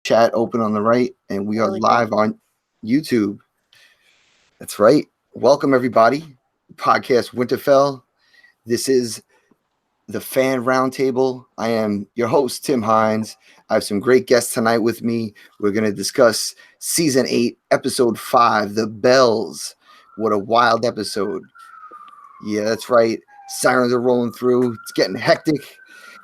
chat open on the right, and we are live on YouTube. That's right. Welcome, everybody. Podcast Winterfell. This is the Fan Roundtable. I am your host, Timm Hines. I have some great guests tonight with me. We're going to discuss Season 8, Episode 5, The Bells. What a wild episode. Yeah, that's right. Sirens are rolling through. It's getting hectic.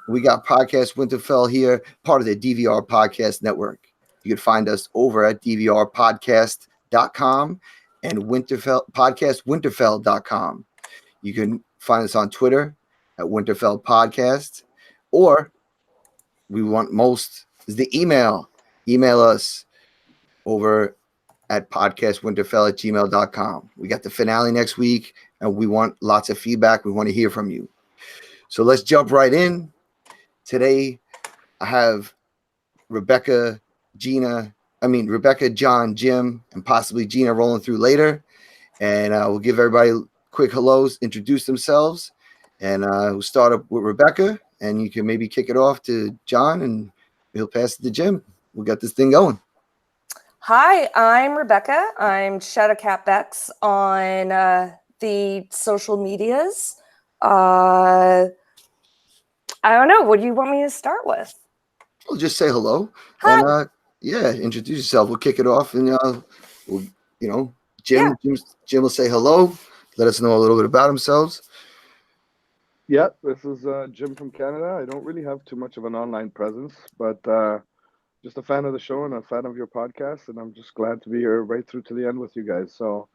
We got Podcast Winterfell here, part of the DVR Podcast Network. You can find us over at DVRPodcast.com and PodcastWinterfell.com. You can find us on Twitter at Winterfell Podcast, or we want most is the email. Email us over at podcastwinterfell@gmail.com. We got the finale next week, and we want lots of feedback. We want to hear from you. So let's jump right in. Today, I have Rebecca, John, Jim, and possibly Gina rolling through later. And we'll give everybody quick hellos, introduce themselves. And we'll start up with Rebecca, and you can maybe kick it off to John, and he'll pass it to Jim. We'll get this thing going. Hi, I'm Rebecca. I'm Shadowcat Bex on the social medias. I don't know. What do you want me to start with? Well, just say hello. Hi. And introduce yourself. We'll kick it off, and Jim will say hello. Let us know a little bit about themselves. Yeah, this is Jim from Canada. I don't really have too much of an online presence, but just a fan of the show and a fan of your podcast, and I'm just glad to be here right through to the end with you guys. So,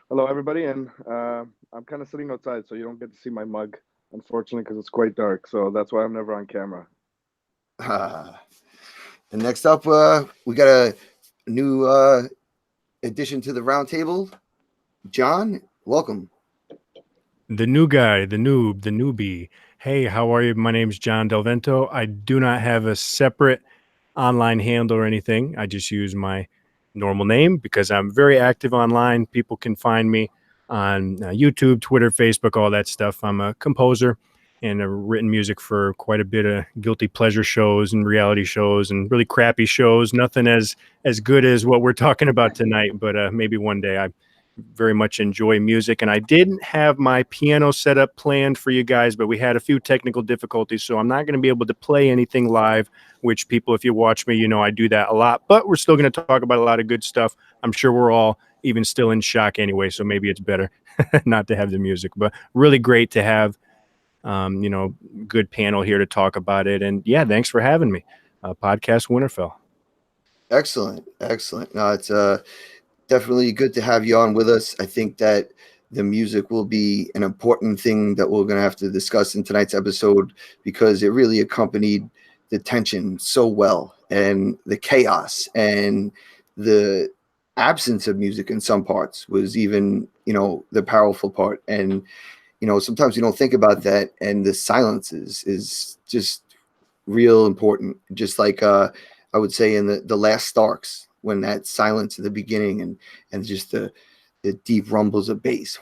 hello everybody, and I'm kind of sitting outside, so you don't get to see my mug, unfortunately, because it's quite dark. So that's why I'm never on camera. And next up, we got a new addition to the roundtable. John, welcome. The new guy, the noob, the newbie. Hey, how are you? My name's John Del Vento. I do not have a separate online handle or anything. I just use my normal name because I'm very active online. People can find me on YouTube, Twitter, Facebook, all that stuff. I'm a composer and I've written music for quite a bit of guilty pleasure shows and reality shows and really crappy shows. Nothing as good as what we're talking about tonight, but maybe one day. I very much enjoy music, and I didn't have my piano setup planned for you guys, but we had a few technical difficulties, so I'm not going to be able to play anything live, which people, if you watch me, you know I do that a lot, but we're still going to talk about a lot of good stuff. I'm sure we're all even still in shock anyway, so maybe it's better not to have the music, but really great to have good panel here to talk about it. And yeah, thanks for having me. Podcast Winterfell. Excellent. No, it's definitely good to have you on with us. I think that the music will be an important thing that we're going to have to discuss in tonight's episode because it really accompanied the tension so well and the chaos, and the absence of music in some parts was even, the powerful part. And, sometimes you don't think about that, and the silence is just real important. Just like I would say in the last Starks, when that silence at the beginning and just the deep rumbles of bass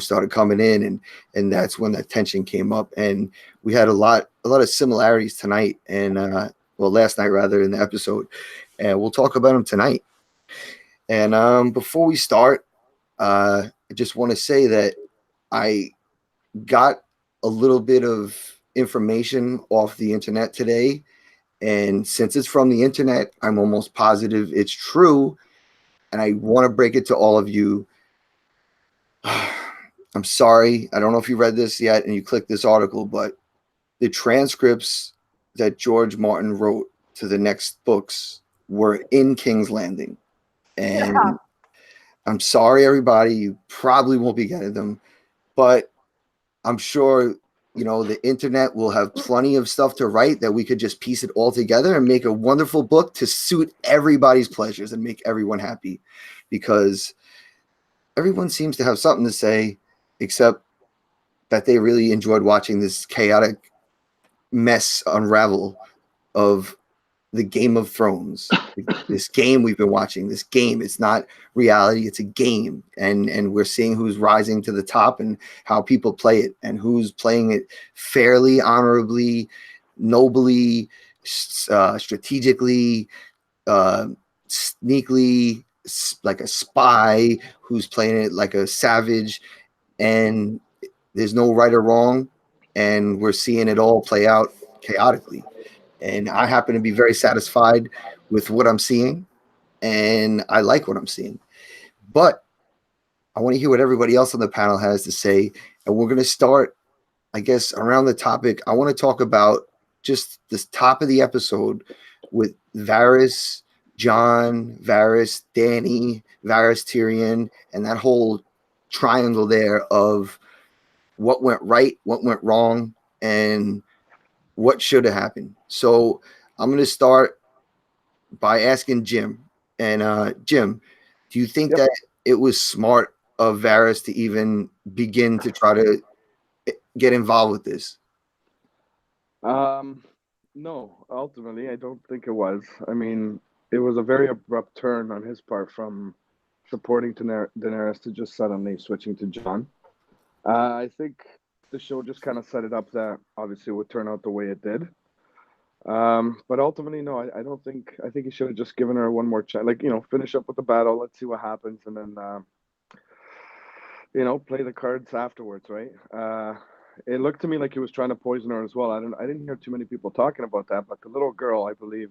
started coming in, and that's when that tension came up. And we had a lot of similarities tonight, and last night rather, in the episode, and we'll talk about them tonight. And before we start, I just want to say that I got a little bit of information off the internet today. And since it's from the internet, I'm almost positive it's true. And I want to break it to all of you. I'm sorry. I don't know if you read this yet and you clicked this article, but the transcripts that George Martin wrote to the next books were in King's Landing. And I'm sorry, everybody. You probably won't be getting them. But I'm sure the internet will have plenty of stuff to write that we could just piece it all together and make a wonderful book to suit everybody's pleasures and make everyone happy, because everyone seems to have something to say, except that they really enjoyed watching this chaotic mess unravel of the Game of Thrones. This game we've been watching, this game, it's not reality, it's a game. And we're seeing who's rising to the top and how people play it and who's playing it fairly, honorably, nobly, strategically, sneakily, like a spy who's playing it like a savage, and there's no right or wrong, and we're seeing it all play out chaotically. And I happen to be very satisfied with what I'm seeing, and I like what I'm seeing. But I want to hear what everybody else on the panel has to say, and we're going to start, I guess, around the topic. I want to talk about just this top of the episode with Varys, Jon, Varys, Dany, Varys, Tyrion, and that whole triangle there of what went right, what went wrong, and what should have happened. So I'm going to start by asking Jim. And Jim, do you think that it was smart of Varys to even begin to try to get involved with this? No, ultimately, I don't think it was. I mean, it was a very abrupt turn on his part from supporting Daenerys to just suddenly switching to Jon. I think the show just kind of set it up that obviously it would turn out the way it did. But ultimately, no, I don't think. I think he should have just given her one more chance. Like, finish up with the battle. Let's see what happens, and then play the cards afterwards, right? It looked to me like he was trying to poison her as well. I didn't hear too many people talking about that, but the little girl, I believe,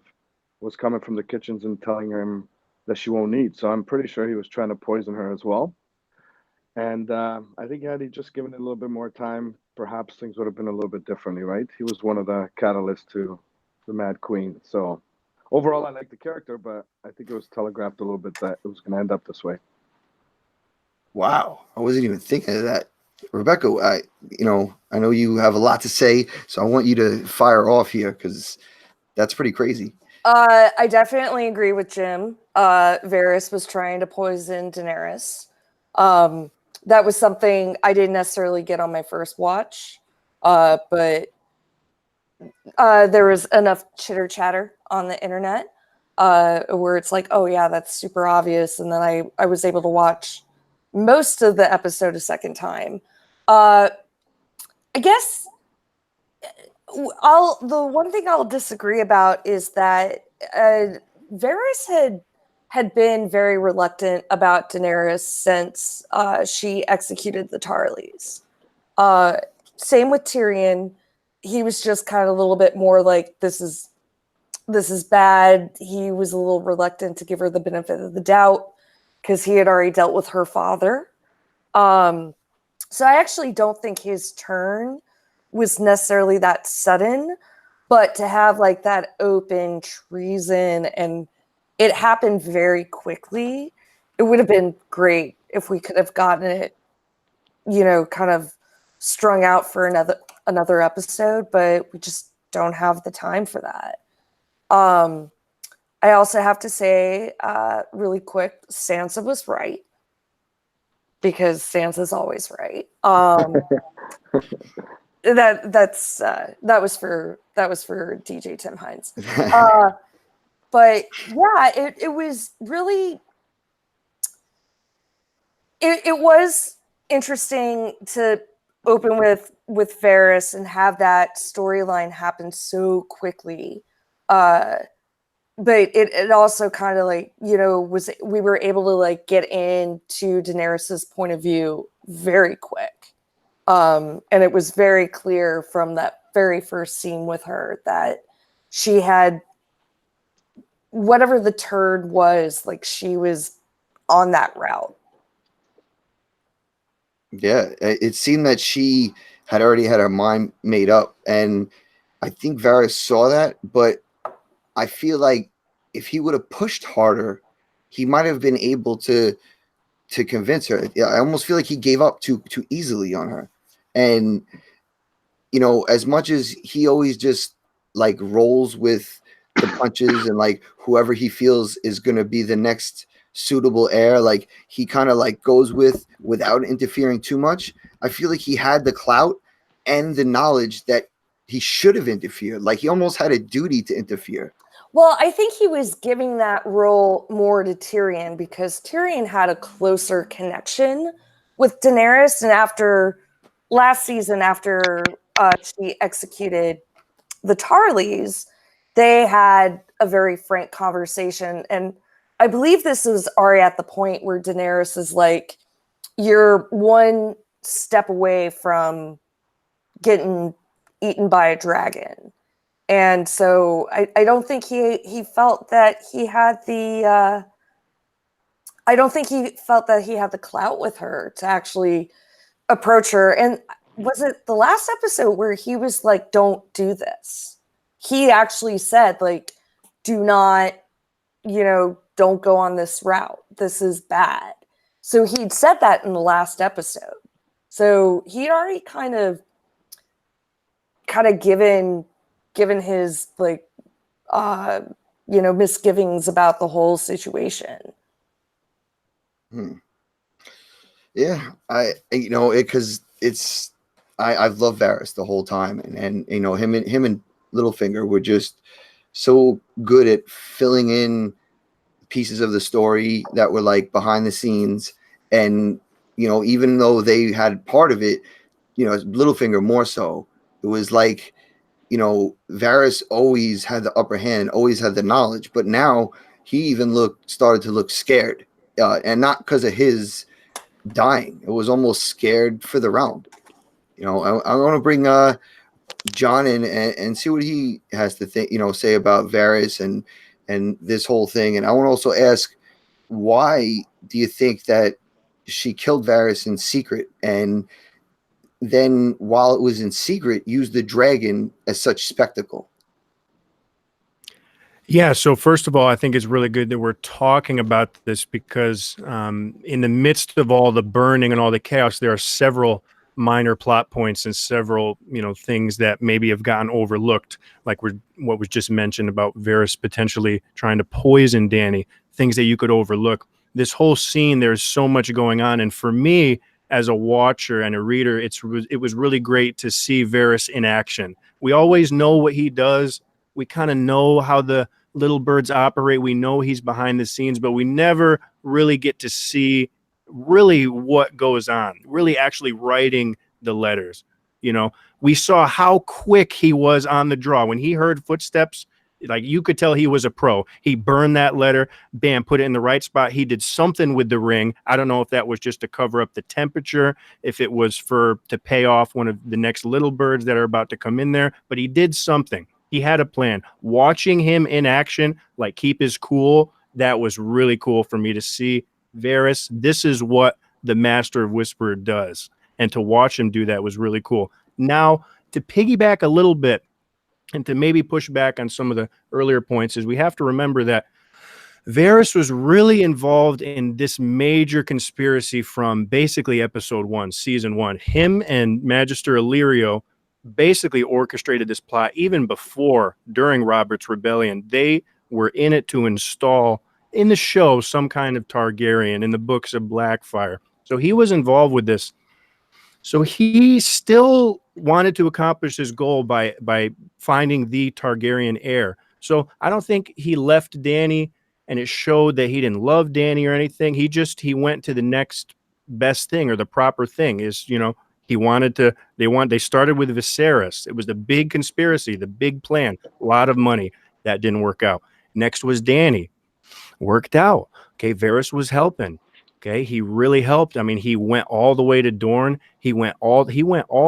was coming from the kitchens and telling him that she won't eat. So I'm pretty sure he was trying to poison her as well. And I think had he just given it a little bit more time, perhaps things would have been a little bit differently, right? He was one of the catalysts to the Mad Queen. So overall, I like the character, but I think it was telegraphed a little bit that it was going to end up this way. Wow, I wasn't even thinking of that. Rebecca, I know you have a lot to say, so I want you to fire off here because that's pretty crazy. I definitely agree with Jim. Varys was trying to poison Daenerys. That was something I didn't necessarily get on my first watch, but there was enough chitter chatter on the internet where it's like, oh yeah, that's super obvious. And then I was able to watch most of the episode a second time. I guess the one thing I'll disagree about is that Varys had been very reluctant about Daenerys since she executed the Tarleys. Same with Tyrion. He was just kind of a little bit more like, this is bad. He was a little reluctant to give her the benefit of the doubt because he had already dealt with her father. So I actually don't think his turn was necessarily that sudden, but to have like that open treason and it happened very quickly, it would have been great if we could have gotten it, kind of strung out for another episode, but we just don't have the time for that. I also have to say, really quick, Sansa was right. Because Sansa's always right. That was for DJ Timm Hines. But yeah, it was really it was interesting to open with Varys and have that storyline happen so quickly. But it also kind of like, we were able to like get into Daenerys's point of view very quick. And it was very clear from that very first scene with her that she had whatever the turd was, like she was on that route. Yeah, it seemed that she had already had her mind made up. And I think Varys saw that, but I feel like if he would have pushed harder, he might have been able to convince her. I almost feel like he gave up too easily on her. And, as much as he always just like rolls with the punches and like whoever he feels is going to be the next suitable heir, like he kind of like goes without interfering too much. I feel like he had the clout and the knowledge that he should have interfered. Like he almost had a duty to interfere. Well, I think he was giving that role more to Tyrion because Tyrion had a closer connection with Daenerys. And after last season, after she executed the Tarleys, they had a very frank conversation. And I believe this was already at the point where Daenerys is like, you're one step away from getting eaten by a dragon. And so I don't think he felt that he had the I don't think he felt that he had the clout with her to actually approach her. And was it the last episode where he was like, don't do this? He actually said, like, do not, don't go on this route. This is bad. So he'd said that in the last episode. So he'd already kind of given his misgivings about the whole situation. Yeah, because I've loved Varys the whole time, and him and Littlefinger were just so good at filling in pieces of the story that were like behind the scenes, and even though they had part of it, Littlefinger more so, it was like Varys always had the upper hand, always had the knowledge, but now he even started to look scared, and not because of his dying. It was almost scared for the round. I want to bring John in and see what he has to say about Varys and this whole thing. And I want to also ask, why do you think that she killed Varys in secret, and then while it was in secret, used the dragon as such spectacle? Yeah, so first of all, I think it's really good that we're talking about this because in the midst of all the burning and all the chaos, there are several minor plot points and several, things that maybe have gotten overlooked, like what was just mentioned about Varys potentially trying to poison Dany, things that you could overlook. This whole scene, there's so much going on. And for me, as a watcher and a reader, it was really great to see Varys in action. We always know what he does. We kind of know how the little birds operate. We know he's behind the scenes, but we never really get to see really what goes on, really actually writing the letters. We saw how quick he was on the draw. When he heard footsteps, like, you could tell he was a pro. He burned that letter, bam, put it in the right spot. He did something with the ring. I don't know if that was just to cover up the temperature, if it was to pay off one of the next little birds that are about to come in there, but he did something. He had a plan. Watching him in action, like, keep his cool, that was really cool for me to see. Varys, this is what the Master of Whisper does. And to watch him do that was really cool. Now, to piggyback a little bit and to maybe push back on some of the earlier points, is we have to remember that Varys was really involved in this major conspiracy from basically episode 1, season 1. Him and Magister Illyrio basically orchestrated this plot even during Robert's Rebellion. They were in it to install in the show some kind of Targaryen, in the books of Blackfire. So he was involved with this. So he still wanted to accomplish his goal by finding the Targaryen heir. So I don't think he left Dany and it showed that he didn't love Dany or anything. He went to the next best thing, or the proper thing is, they started with Viserys. It was the big conspiracy, the big plan, a lot of money. That didn't work out. Next was Dany. Worked out. Okay, Varys was helping. Okay, he really helped. I mean, he went all the way to Dorne. He went all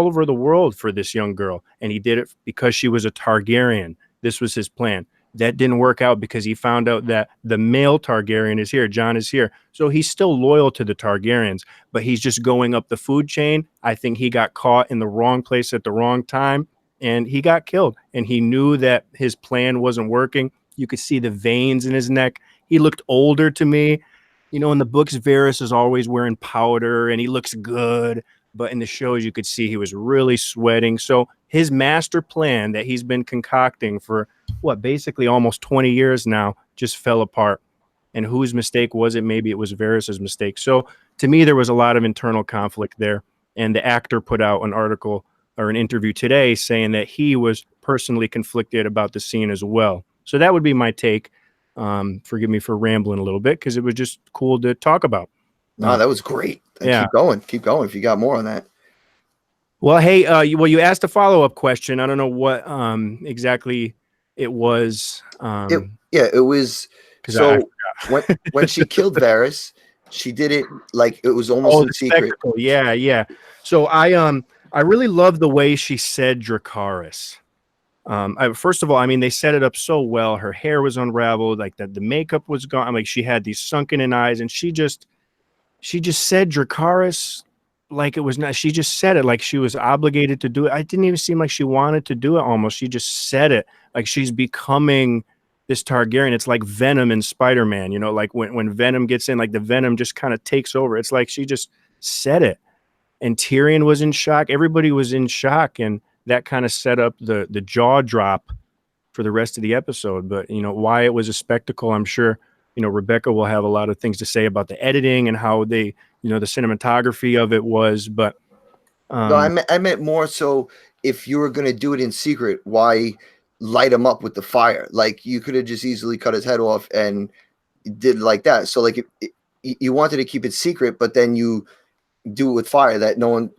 over the world for this young girl, and he did it because she was a Targaryen. This was his plan. That didn't work out because he found out that the male Targaryen is here. Jon is here. So he's still loyal to the Targaryens, but he's just going up the food chain. I think he got caught in the wrong place at the wrong time, and he got killed. And he knew that his plan wasn't working. You could see the veins in his neck. He looked older to me. In the books, Varys is always wearing powder and he looks good. But in the shows, you could see he was really sweating. So his master plan that he's been concocting for, basically almost 20 years now, just fell apart. And whose mistake was it? Maybe it was Varys's mistake. So to me, there was a lot of internal conflict there. And the actor put out an article or an interview today saying that he was personally conflicted about the scene as well. So that would be my take. Forgive me for rambling a little bit because it was just cool to talk about. No, that was great. Yeah. Keep going if you got more on that. Well, hey, you asked a follow-up question. I don't know what exactly it was. It was. So when she killed Varys, she did it like it was almost in secret. Spectacle. Yeah. So I really love the way she said Dracarys. First of all, I mean, they set it up so well. Her hair was unraveled, like the makeup was gone. Like she had these sunken in eyes, and she just said Dracarys like it was not. She just said it like she was obligated to do it. It didn't even seem like she wanted to do it. Almost, she just said it like she's becoming this Targaryen. It's like Venom in Spider-Man. You know, like when Venom gets in, like the Venom just kind of takes over. It's like she just said it, and Tyrion was in shock. Everybody was in shock, and that kind of set up the jaw drop for the rest of the episode. But, you know, why it was a spectacle, I'm sure, you know, Rebecca will have a lot of things to say about the editing and how they, you know, the cinematography of it was. But no, I meant more so if you were going to do it in secret, why light him up with the fire? Like you could have just easily cut his head off and did like that. So like you wanted to keep it secret, but then you do it with fire that no one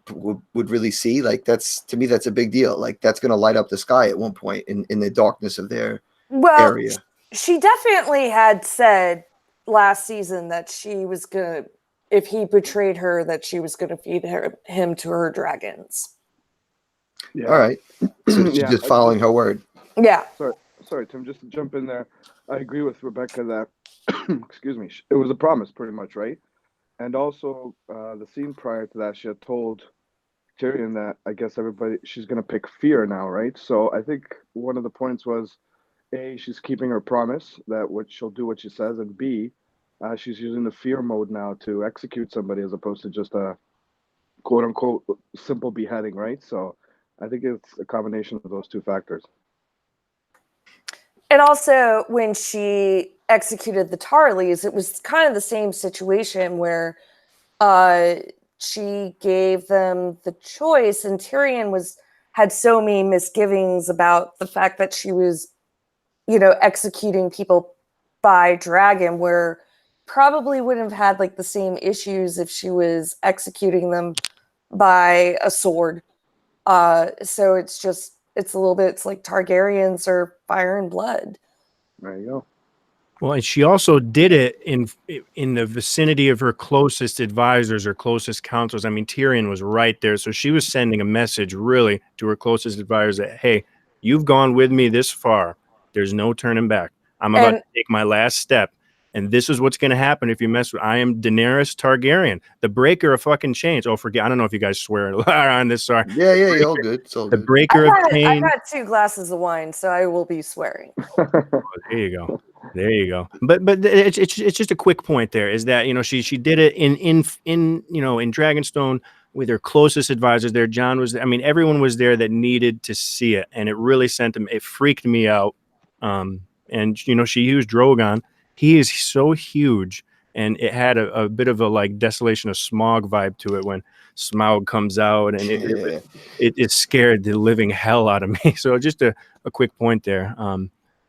would really see. Like that's, to me, that's a big deal. Like that's going to light up the sky at one point in the darkness of their area. She definitely had said last season that she was going to, if he betrayed her, that she was going to feed him to her dragons. Yeah. All right. So she's just following her word. Yeah. Sorry, Tim, just to jump in there. I agree with Rebecca that, excuse me, it was a promise pretty much, right? And also, the scene prior to that, she had told Tyrion that I guess she's going to pick fear now, right? So I think one of the points was, A, she's keeping her promise that she'll do what she says, and B, she's using the fear mode now to execute somebody as opposed to just a quote unquote simple beheading, right? So I think it's a combination of those two factors. And also, when she executed the Tarleys, it was kind of the same situation where she gave them the choice, and Tyrion had so many misgivings about the fact that she was, you know, executing people by dragon, where probably wouldn't have had like the same issues if she was executing them by a sword. So it's a little bit, it's like Targaryens are fire and blood. There you go. Well, and she also did it in the vicinity of her closest advisors or closest counselors. I mean, Tyrion was right there. So she was sending a message really to her closest advisors that, hey, you've gone with me this far. There's no turning back. I'm about to take my last step. And this is what's going to happen if you mess with. I am Daenerys Targaryen, the breaker of fucking chains. Oh, forget. I don't know if you guys swear on this. Sorry. Yeah, you're all good. It's all the good. breaker of chains. I've had 2 glasses of wine, so I will be swearing. There you go. But it's just a quick point. There is that, you know, she did it in you know, in Dragonstone with her closest advisors there. Jon was, I mean, everyone was there that needed to see it, and it really sent them. It freaked me out. And you know, she used Drogon. He is so huge, and it had a bit of a like Desolation of Smog vibe to it when Smaug comes out, and it scared the living hell out of me. So just a quick point there.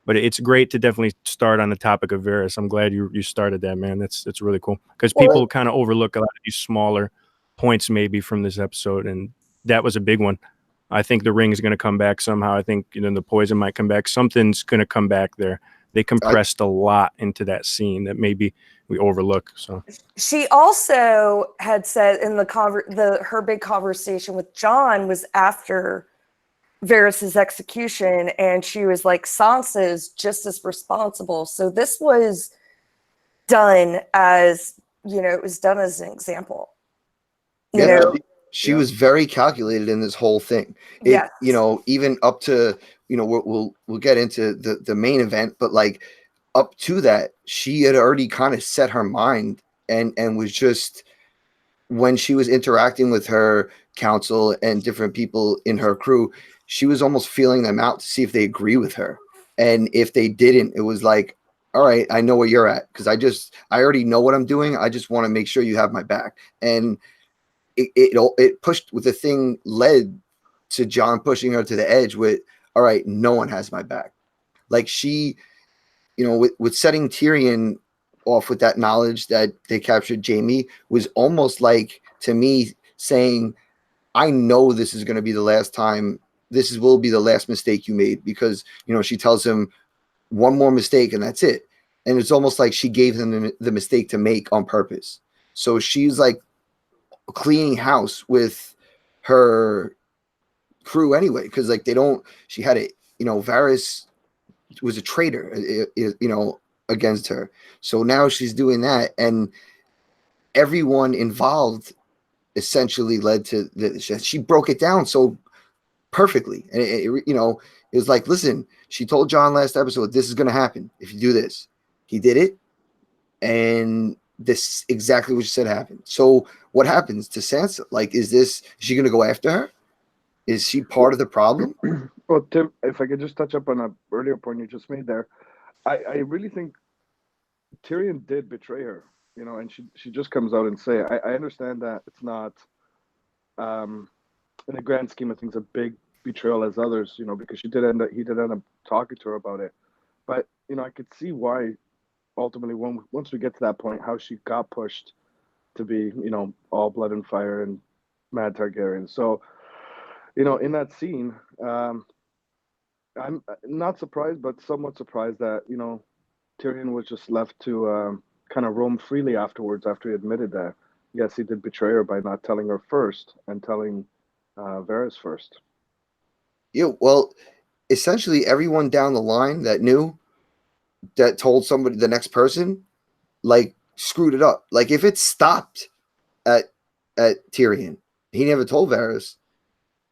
But it's great to definitely start on the topic of Varys. I'm glad you started that, man. That's really cool, because people kind of overlook a lot of these smaller points maybe from this episode, and that was a big one. I think the ring is going to come back somehow. I think, you know, the poison might come back. Something's going to come back there. They compressed a lot into that scene that maybe we overlook. So she also had said in her big conversation with Jon was after Varys's execution, and she was like, Sansa is just as responsible. So this was done as, you know, it was done as an example. You know, she was very calculated in this whole thing. You know, even up to, you know, we'll get into the main event, but like up to that, she had already kind of set her mind and was just, when she was interacting with her council and different people in her crew, she was almost feeling them out to see if they agree with her. And if they didn't, it was like, all right, I know where you're at, because I already know what I'm doing. I just want to make sure you have my back. And it pushed with the thing led to Jon pushing her to the edge with, all right, no one has my back. Like she, you know, with setting Tyrion off with that knowledge that they captured Jaime was almost like, to me, saying, I know this is going to be the last time will be the last mistake you made, because she tells him one more mistake and that's it. And it's almost like she gave him the mistake to make on purpose. So she's like cleaning house with her crew anyway, because like she had it, Varys was a traitor, against her. So now she's doing that, and everyone involved essentially led to she broke it down so perfectly. And it was like, listen, she told Jon last episode, this is going to happen if you do this. He did it, and this exactly what she said happened. So what happens to Sansa? Like, is she going to go after her? Is she part of the problem? Well, Tim, if I could just touch up on an earlier point you just made there, I really think Tyrion did betray her, and she just comes out and say, I understand that it's not, in the grand scheme of things, a big betrayal as others, because he did end up talking to her about it. But, I could see why ultimately once we get to that point, how she got pushed to be, all blood and fire and mad Targaryen. So, in that scene, I'm not surprised, but somewhat surprised that, Tyrion was just left to kind of roam freely afterwards, after he admitted that, yes, he did betray her by not telling her first and telling Varys first. Yeah, well, essentially everyone down the line that told somebody, the next person, like, screwed it up. Like, if it stopped at Tyrion, he never told Varys,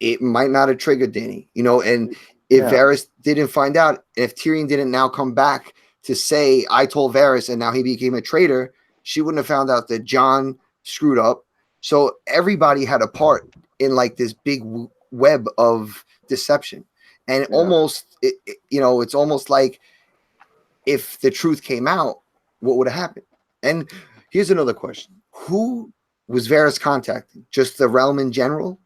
it might not have triggered Dany, and if Varys didn't find out, if Tyrion didn't now come back to say, I told Varys, and now he became a traitor, she wouldn't have found out that Jon screwed up. So everybody had a part in like this big web of deception. And almost, it's almost like if the truth came out, what would have happened? And here's another question. Who was Varys contacting? Just the realm in general?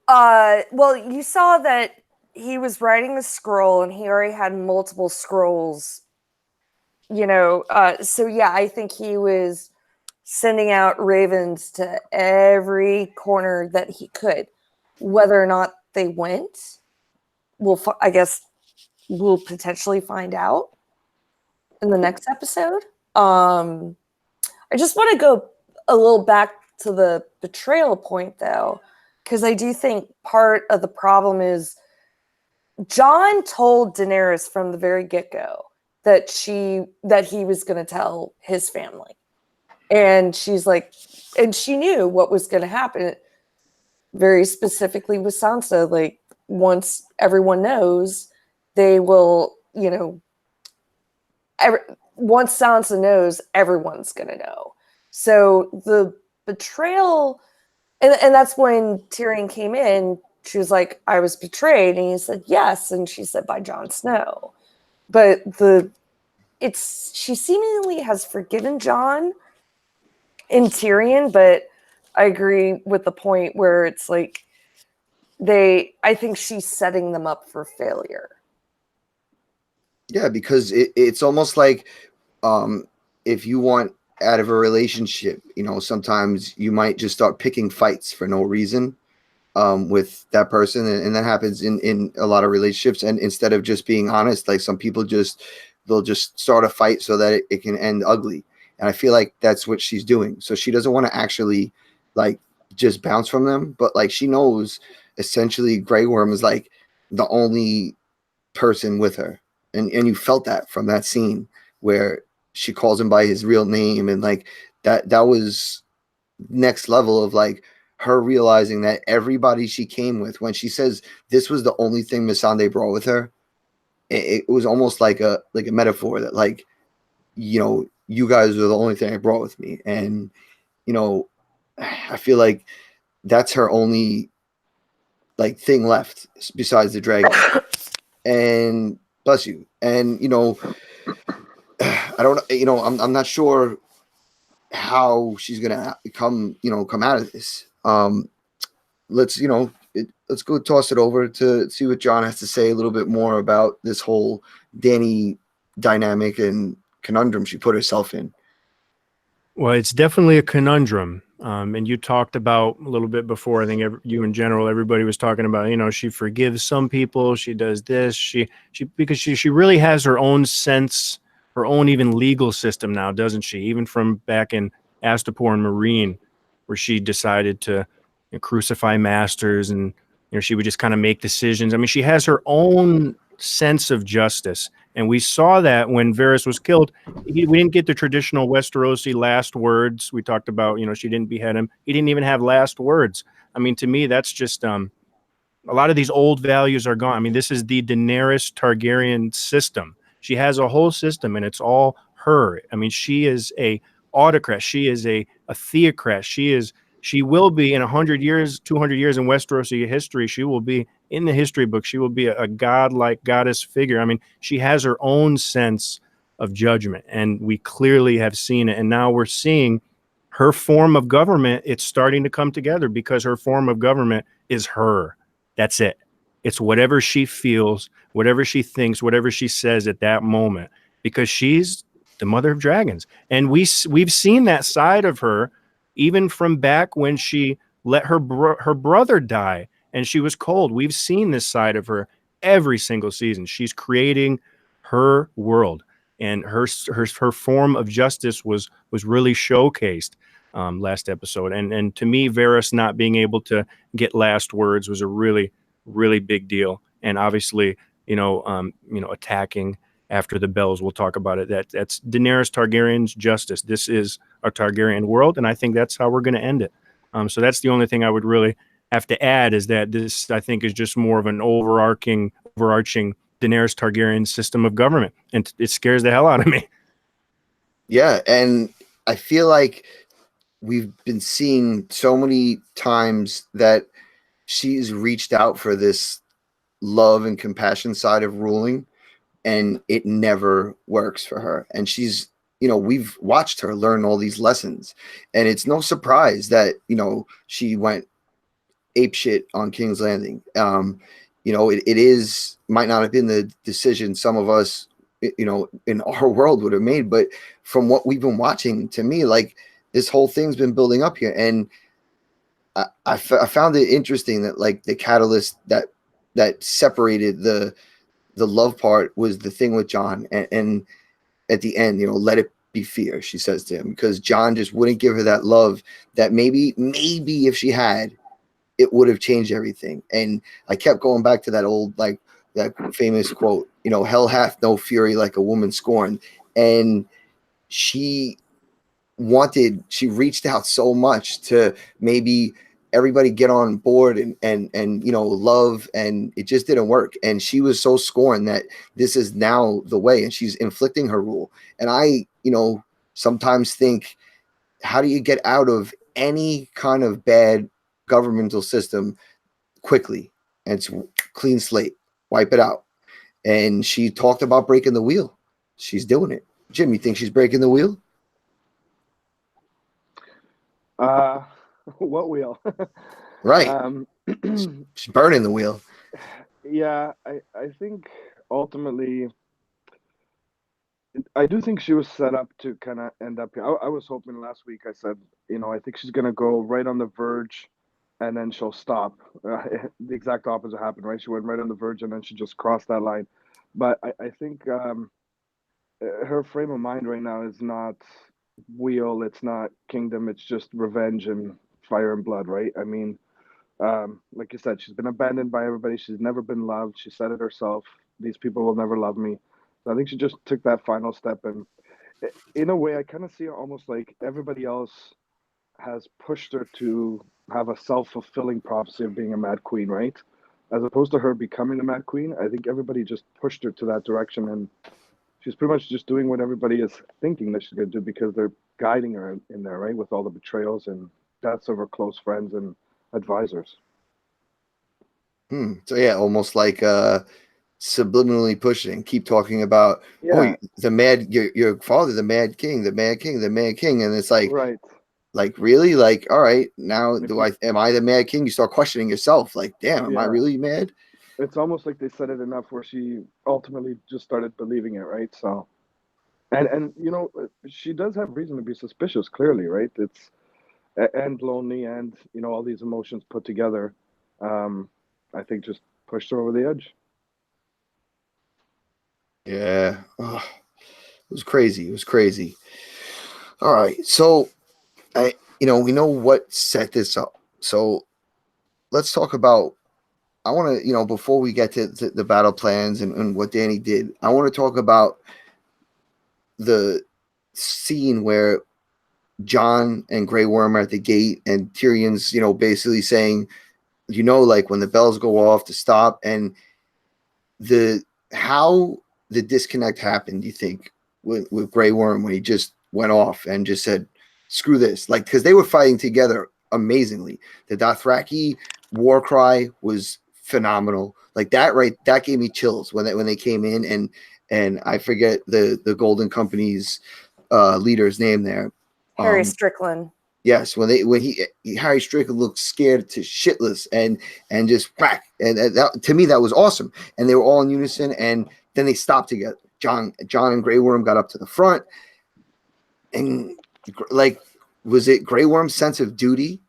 Well, you saw that he was writing the scroll, and he already had multiple scrolls, so yeah, I think he was sending out ravens to every corner that he could. Whether or not they went, I guess we'll potentially find out in the next episode. I just want to go a little back to the betrayal point, though, because I do think part of the problem is Jon told Daenerys from the very get-go that he was going to tell his family. And she's like, and she knew what was going to happen very specifically with Sansa. Like, once everyone knows, they will, once Sansa knows, everyone's going to know. So the betrayal, and that's when Tyrion came in. She was like, I was betrayed. And he said, yes. And she said, by Jon Snow. But she seemingly has forgiven Jon in Tyrion, but I agree with the point where it's like I think she's setting them up for failure. Yeah, because it's almost like if you want out of a relationship, sometimes you might just start picking fights for no reason with that person. And that happens in a lot of relationships. And instead of just being honest, like some people they'll just start a fight so that it can end ugly. And I feel like that's what she's doing. So she doesn't want to actually like just bounce from them, but like she knows essentially Grey Worm is like the only person with her. And you felt that from that scene where she calls him by his real name. And like that was next level of like her realizing that everybody she came with, when she says this was the only thing Missandei brought with her, it was almost like a metaphor that like, you guys are the only thing I brought with me. And, I feel like that's her only like thing left besides the dragon. And bless you. And, I don't, I'm not sure how she's going to come out of this. Let's go toss it over to see what Jon has to say a little bit more about this whole Dany dynamic and conundrum she put herself in. Well, it's definitely a conundrum. And you talked about a little bit before, I think you in general, everybody was talking about, you know, she forgives some people, she does this, because she really has her own sense, her own even legal system now, doesn't she? Even from back in Astapor and Marine, where she decided to, you know, crucify masters, and, you know, she would just kind of make decisions. I mean, she has her own sense of justice. And we saw that when Varys was killed. We didn't get the traditional Westerosi last words. We talked about, you know, she didn't behead him. He didn't even have last words. I mean, to me, that's just a lot of these old values are gone. I mean, this is the Daenerys Targaryen system. She has a whole system, and it's all her. I mean, she is a autocrat. She is a theocrat. She will be in 100 years, 200 years in Westerosi history. She will be in the history book. She will be a godlike goddess figure. I mean, she has her own sense of judgment, and we clearly have seen it. And now we're seeing her form of government. It's starting to come together because her form of government is her. That's it. It's whatever she feels, whatever she thinks, whatever she says at that moment, because she's the mother of dragons. And we've seen that side of her even from back when she let her brother die and she was cold. We've seen this side of her every single season. She's creating her world, and her form of justice was really showcased last episode. And to me, Varys not being able to get last words was a really, really big deal. And obviously, attacking after the bells, we'll talk about it. That's Daenerys Targaryen's justice. This is a Targaryen world, and I think that's how we're going to end it. So that's the only thing I would really have to add, is that this, I think, is just more of an overarching Daenerys Targaryen system of government, and it scares the hell out of me. Yeah, and I feel like we've been seeing so many times that she's reached out for this love and compassion side of ruling, and it never works for her. And she's, we've watched her learn all these lessons, and it's no surprise that, she went apeshit on King's Landing. It might not have been the decision some of us, in our world would have made, but from what we've been watching, to me, like, this whole thing's been building up here. And I found it interesting that, like, the catalyst that separated the love part was the thing with Jon, and at the end, let it be fear, she says to him, because Jon just wouldn't give her that love that maybe if she had, it would have changed everything. And I kept going back to that old, like, that famous quote, hell hath no fury like a woman scorned. And she reached out so much to maybe everybody get on board and love, and it just didn't work. And she was so scorned that this is now the way, and she's inflicting her rule. And I sometimes think, how do you get out of any kind of bad governmental system quickly? And it's clean slate, wipe it out. And she talked about breaking the wheel. She's doing it. Jim, you think she's breaking the wheel? What wheel? Right. She's burning the wheel. Yeah, I think ultimately, I do think she was set up to kind of end up here. I was hoping last week, I said, I think she's going to go right on the verge and then she'll stop. The exact opposite happened, right? She went right on the verge and then she just crossed that line. But I think her frame of mind right now is not wheel, it's not kingdom, it's just revenge and fire and blood, right? I mean, like you said, she's been abandoned by everybody. She's never been loved. She said it herself. These people will never love me. So I think she just took that final step. And in a way, I kind of see it almost like everybody else has pushed her to have a self-fulfilling prophecy of being a mad queen, right? As opposed to her becoming a mad queen, I think everybody just pushed her to that direction. And she's pretty much just doing what everybody is thinking that she's going to do, because they're guiding her in there, right? With all the betrayals and deaths of her close friends and advisors. So yeah, almost like subliminally pushing, keep talking about, Yeah. the mad, your father, the mad king, the mad king, the mad king. And it's like, right. Like, really? Like, all right, now am I the mad king? You start questioning yourself. Like, damn, am I really mad? It's almost like they said it enough where she ultimately just started believing it, right? So, and she does have reason to be suspicious, clearly, right? It's and lonely, and all these emotions put together, I think just pushed her over the edge. Yeah. Oh, it was crazy. It was crazy. All right. So we know what set this up. So let's talk about. I want to, before we get to the battle plans and what Danny did, I want to talk about the scene where Jon and Grey Worm are at the gate, and Tyrion's, basically saying, like when the bells go off to stop, and how the disconnect happened. Do you think with Grey Worm when he just went off and just said, "Screw this"? Like, because they were fighting together amazingly. The Dothraki war cry was phenomenal. Like that, right? That gave me chills when they came in, and I forget the Golden Company's leader's name there. Harry Strickland. Yes, when Harry Strickland looked scared to shitless and just whack, and that, to me that was awesome. And they were all in unison, and then they stopped together. Jon and Grey Worm got up to the front, and like, was it Grey Worm's sense of duty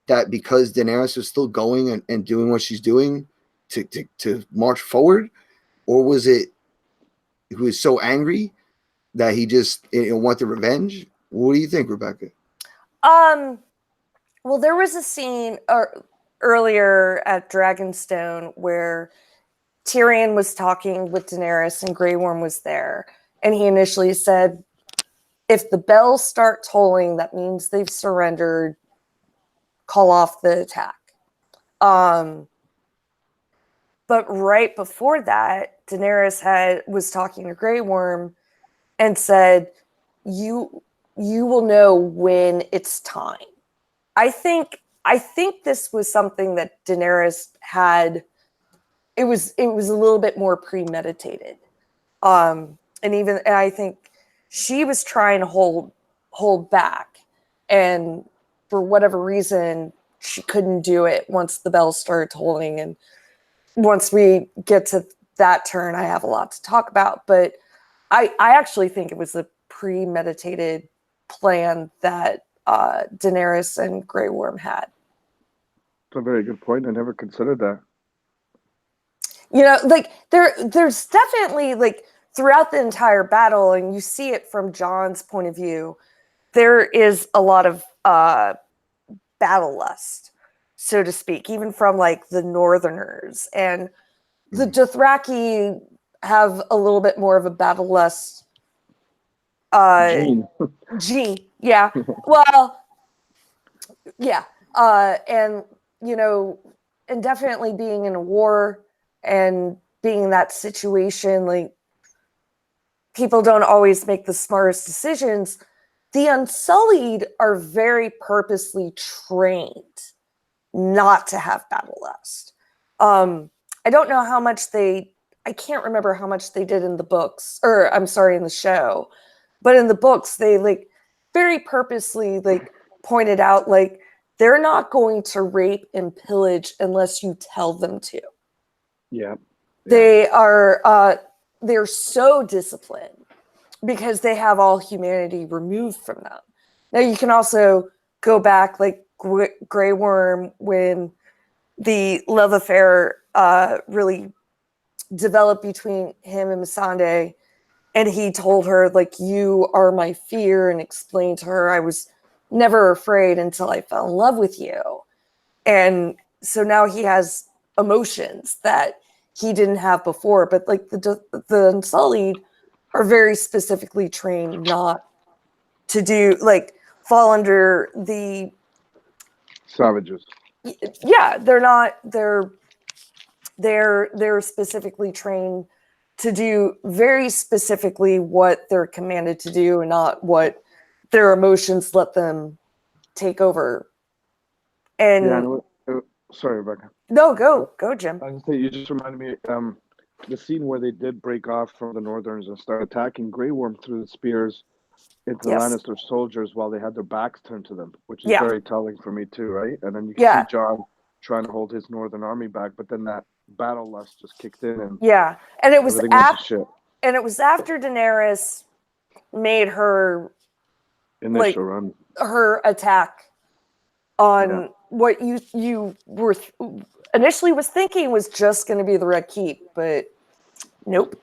that because Daenerys was still going and doing what she's doing to march forward, or was it he was so angry that he just wanted revenge? What do you think, Rebecca? Well, there was a scene earlier at Dragonstone where Tyrion was talking with Daenerys and Grey Worm was there, and he initially said, if the bells start tolling, that means they've surrendered. Call off the attack. But right before that, Daenerys was talking to Grey Worm and said, you will know when it's time. I think this was something that Daenerys had. It was a little bit more premeditated. And I think she was trying to hold back, and for whatever reason she couldn't do it once the bells started tolling. And once we get to that turn, I have a lot to talk about, but I actually think it was a premeditated plan that Daenerys and Grey Worm had. That's a very good point. I never considered that. Like there's definitely, like, throughout the entire battle, and you see it from Jon's point of view, there is a lot of battle lust, so to speak, even from like the Northerners. And the Dothraki have a little bit more of a battle lust. Gene, yeah. Well, yeah. And and definitely being in a war and being in that situation, like, people don't always make the smartest decisions. The Unsullied are very purposely trained not to have battle lust. I don't know how much I can't remember how much they did in the books, or I'm sorry, in the show, but in the books, they like very purposely like pointed out, like, they're not going to rape and pillage unless you tell them to. Yeah. They are, they're so disciplined because they have all humanity removed from them. Now you can also go back, like Grey Worm, when the love affair really developed between him and Missandei, and he told her, like, you are my fear, and explained to her, I was never afraid until I fell in love with you. And so now he has emotions that he didn't have before. But like the Unsullied are very specifically trained not to do, like, fall under the Savages. Yeah, they're not. They're specifically trained to do very specifically what they're commanded to do, and not what their emotions let them take over. And sorry, Rebecca. No, go, Jim. I was gonna say, you just reminded me, the scene where they did break off from the Northerns and start attacking Grey Worm through the spears into the Lannister soldiers while they had their backs turned to them, which is very telling for me too, right? And then you can see Jon trying to hold his Northern army back, but then that battle lust just kicked in, and and it was after Daenerys made her initial run, her attack on what you were initially was thinking was just going to be the Red Keep, but nope,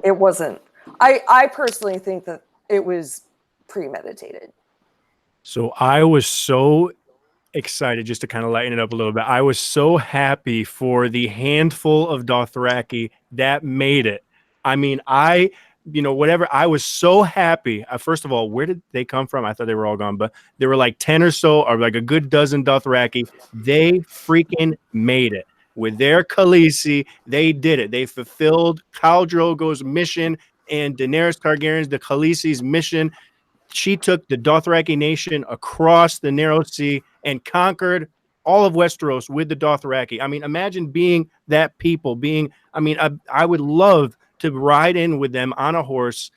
it wasn't. I personally think that it was premeditated. So I was so excited, just to kind of lighten it up a little bit. I was so happy for the handful of Dothraki that made it. I mean, whatever. I was so happy. First of all, where did they come from? I thought they were all gone, but there were like 10 or so, or like a good dozen Dothraki. They freaking made it. With their Khaleesi, they did it. They fulfilled Khal Drogo's mission and Daenerys Targaryen's, the Khaleesi's mission. She took the Dothraki nation across the narrow sea and conquered all of Westeros with the Dothraki. I mean, imagine being that people, I would love to ride in with them on a horse,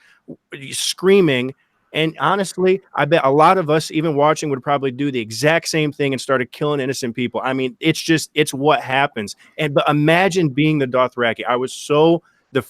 screaming. And honestly, I bet a lot of us, even watching, would probably do the exact same thing and started killing innocent people. I mean, it's what happens. But imagine being the Dothraki. I was so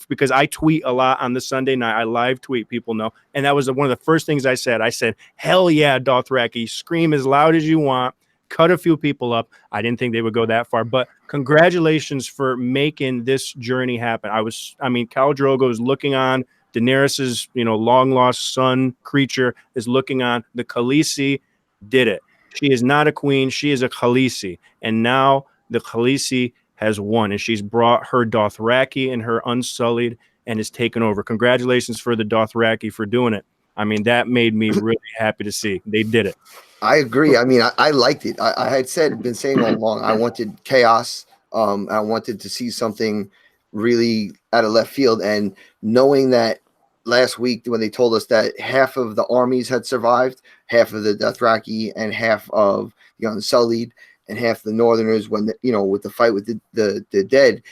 because I tweet a lot on the Sunday night. I live tweet, people know. And that was one of the first things I said. I said, hell yeah, Dothraki, scream as loud as you want, cut a few people up. I didn't think they would go that far, but congratulations for making this journey happen. Khal Drogo is looking on. Daenerys's, long lost son creature is looking on. The Khaleesi did it. She is not a queen. She is a Khaleesi. And now the Khaleesi has won, and she's brought her Dothraki and her Unsullied and is taken over. Congratulations for the Dothraki for doing it. I mean, that made me really happy to see. They did it. I agree. I mean, I liked it. I had been saying all along, I wanted chaos. I wanted to see something really out of left field. And knowing that last week when they told us that half of the armies had survived, half of the Dothraki and half of the Unsullied, and half the Northerners, when with the fight with the dead,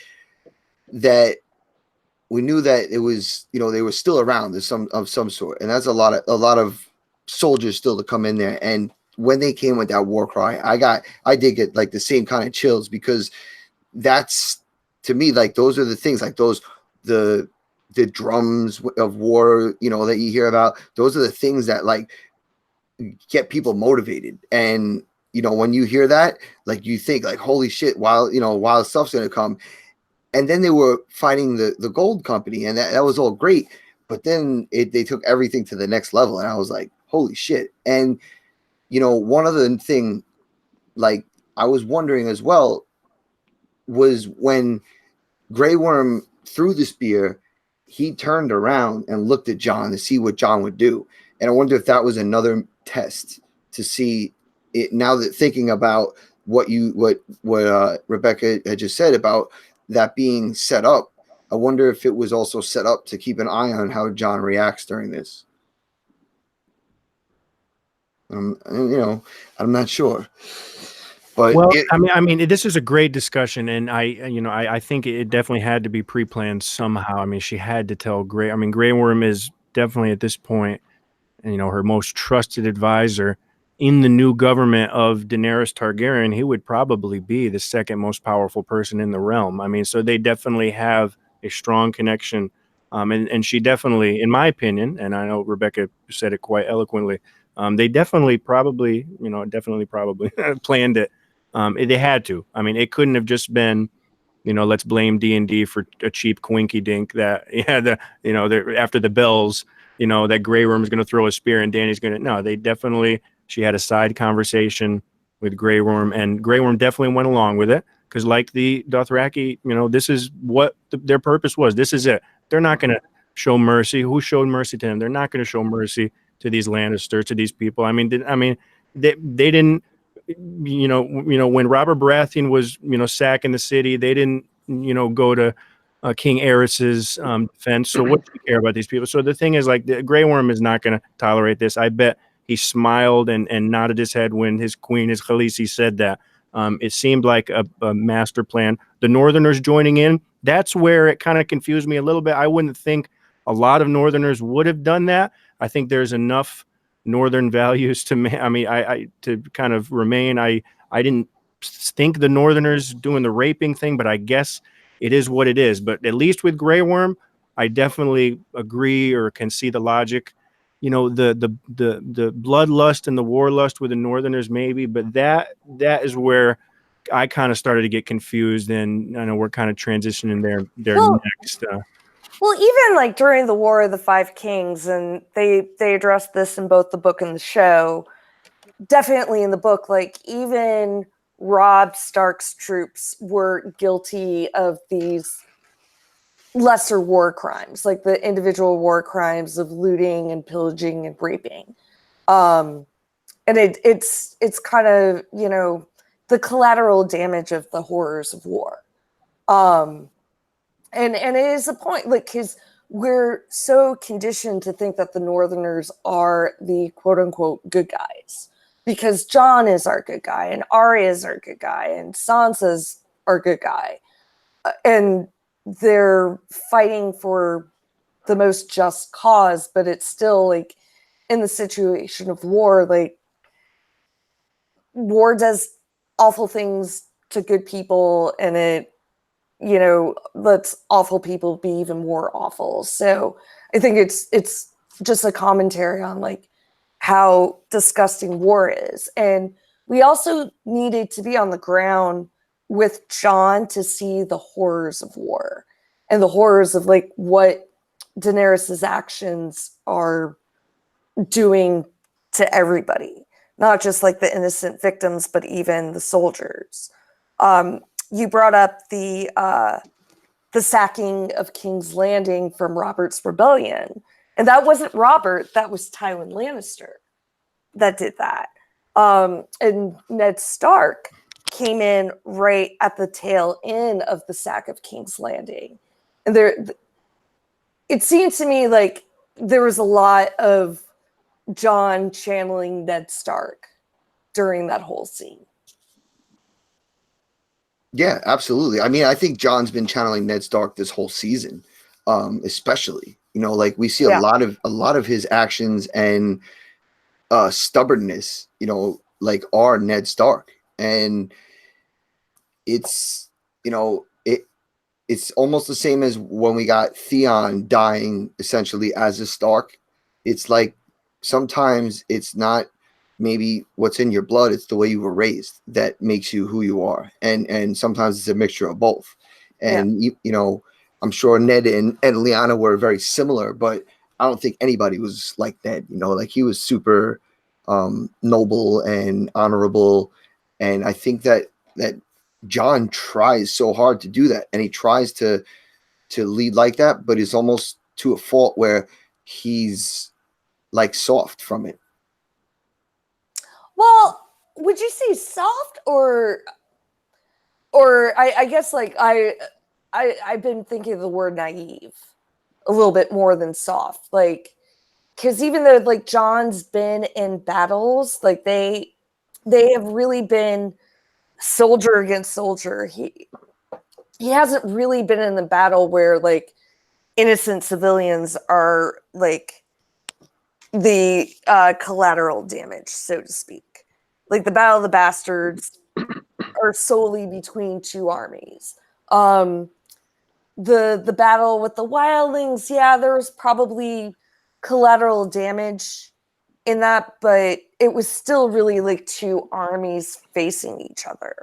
that we knew that it was they were still around of some sort, and that's a lot of soldiers still to come in there. And when they came with that war cry, I did get like the same kind of chills, because that's, to me, like those are the things, like the drums of war that you hear about. Those are the things that like get people motivated. And when you hear that, like you think like, holy shit, wild stuff's gonna come. And then they were fighting the gold company, and that was all great. But then they took everything to the next level, and I was like, holy shit. And one other thing, like I was wondering as well, was when Grey Worm threw the spear, he turned around and looked at Jon to see what Jon would do. And I wonder if that was another test to see it, now that thinking about what Rebecca had just said about that being set up. I wonder if it was also set up to keep an eye on how Jon reacts during this. I'm not sure. But this is a great discussion, and I think it definitely had to be pre-planned somehow. I mean, she had to tell Grey Worm is definitely at this point, her most trusted advisor in the new government of Daenerys Targaryen. He would probably be the second most powerful person in the realm. I mean, so they definitely have a strong connection. And she definitely, in my opinion, and I know Rebecca said it quite eloquently, they definitely probably planned it. They had to. I mean, it couldn't have just been, let's blame D&D for a cheap quinky dink that, after the bells, that Grey Worm is going to throw a spear and Dany's going to, no, they definitely, she had a side conversation with Grey Worm, and Grey Worm definitely went along with it, because like the Dothraki, this is what their purpose was. This is it. They're not going to show mercy. Who showed mercy to them? They're not going to show mercy to these Lannisters, to these people. I mean, they didn't, when Robert Baratheon was, sacking the city, they didn't, go to King Aerys's defense. So what do you care about these people? So the thing is, like, the Grey Worm is not going to tolerate this. I bet he smiled and nodded his head when his queen, his Khaleesi, said that. It seemed like a master plan. The Northerners joining in, that's where it kind of confused me a little bit. I wouldn't think a lot of Northerners would have done that. I think there's enough Northern values to me. I mean, to kind of remain. I didn't think the Northerners doing the raping thing, but I guess it is what it is. But at least with Grey Worm, I definitely agree or can see the logic. you know, the bloodlust and the warlust with the Northerners maybe, but that is where I kind of started to get confused, and I know we're kind of transitioning there next. Well, even like during the War of the Five Kings, and they addressed this in both the book and the show. Definitely in the book, like even Robb Stark's troops were guilty of these lesser war crimes, like the individual war crimes of looting and pillaging and raping. And it's kind of, you know, the collateral damage of the horrors of war. And it is a point, like, because we're so conditioned to think that the Northerners are the quote unquote good guys, because Jon is our good guy, and Arya is our good guy, and Sansa's our good guy. And they're fighting for the most just cause, but it's still like in the situation of war, like war does awful things to good people, and it, you know, lets awful people be even more awful. So I think it's just a commentary on like how disgusting war is. And we also needed to be on the ground with Jon to see the horrors of war and the horrors of like what Daenerys's actions are doing to everybody, not just like the innocent victims, but even the soldiers. You brought up the sacking of King's Landing from Robert's rebellion, and that wasn't Robert, that was Tywin Lannister that did that. And Ned Stark came in right at the tail end of the sack of King's Landing. And it seemed to me like there was a lot of Jon channeling Ned Stark during that whole scene. Yeah, absolutely. I mean, I think Jon's been channeling Ned Stark this whole season, especially. You know, like we see a lot of his actions and stubbornness, you know, like are Ned Stark. And it's, you know, it's almost the same as when we got Theon dying essentially as a Stark. It's like sometimes it's not maybe what's in your blood, it's the way you were raised that makes you who you are. And sometimes it's a mixture of both. And you know, I'm sure Ned and Lyanna were very similar, but I don't think anybody was like Ned. You know, like he was super noble and honorable. And I think that Jon tries so hard to do that, and he tries to lead like that, but it's almost to a fault where he's like soft from it. Well, would you say soft or I guess like I've been thinking of the word naive a little bit more than soft, like because even though like Jon's been in battles, like they have really been soldier against soldier. He hasn't really been in the battle where like innocent civilians are like the collateral damage, so to speak. Like the Battle of the Bastards are solely between two armies. The battle with the wildlings, yeah, there was probably collateral damage in that, but it was still really like two armies facing each other.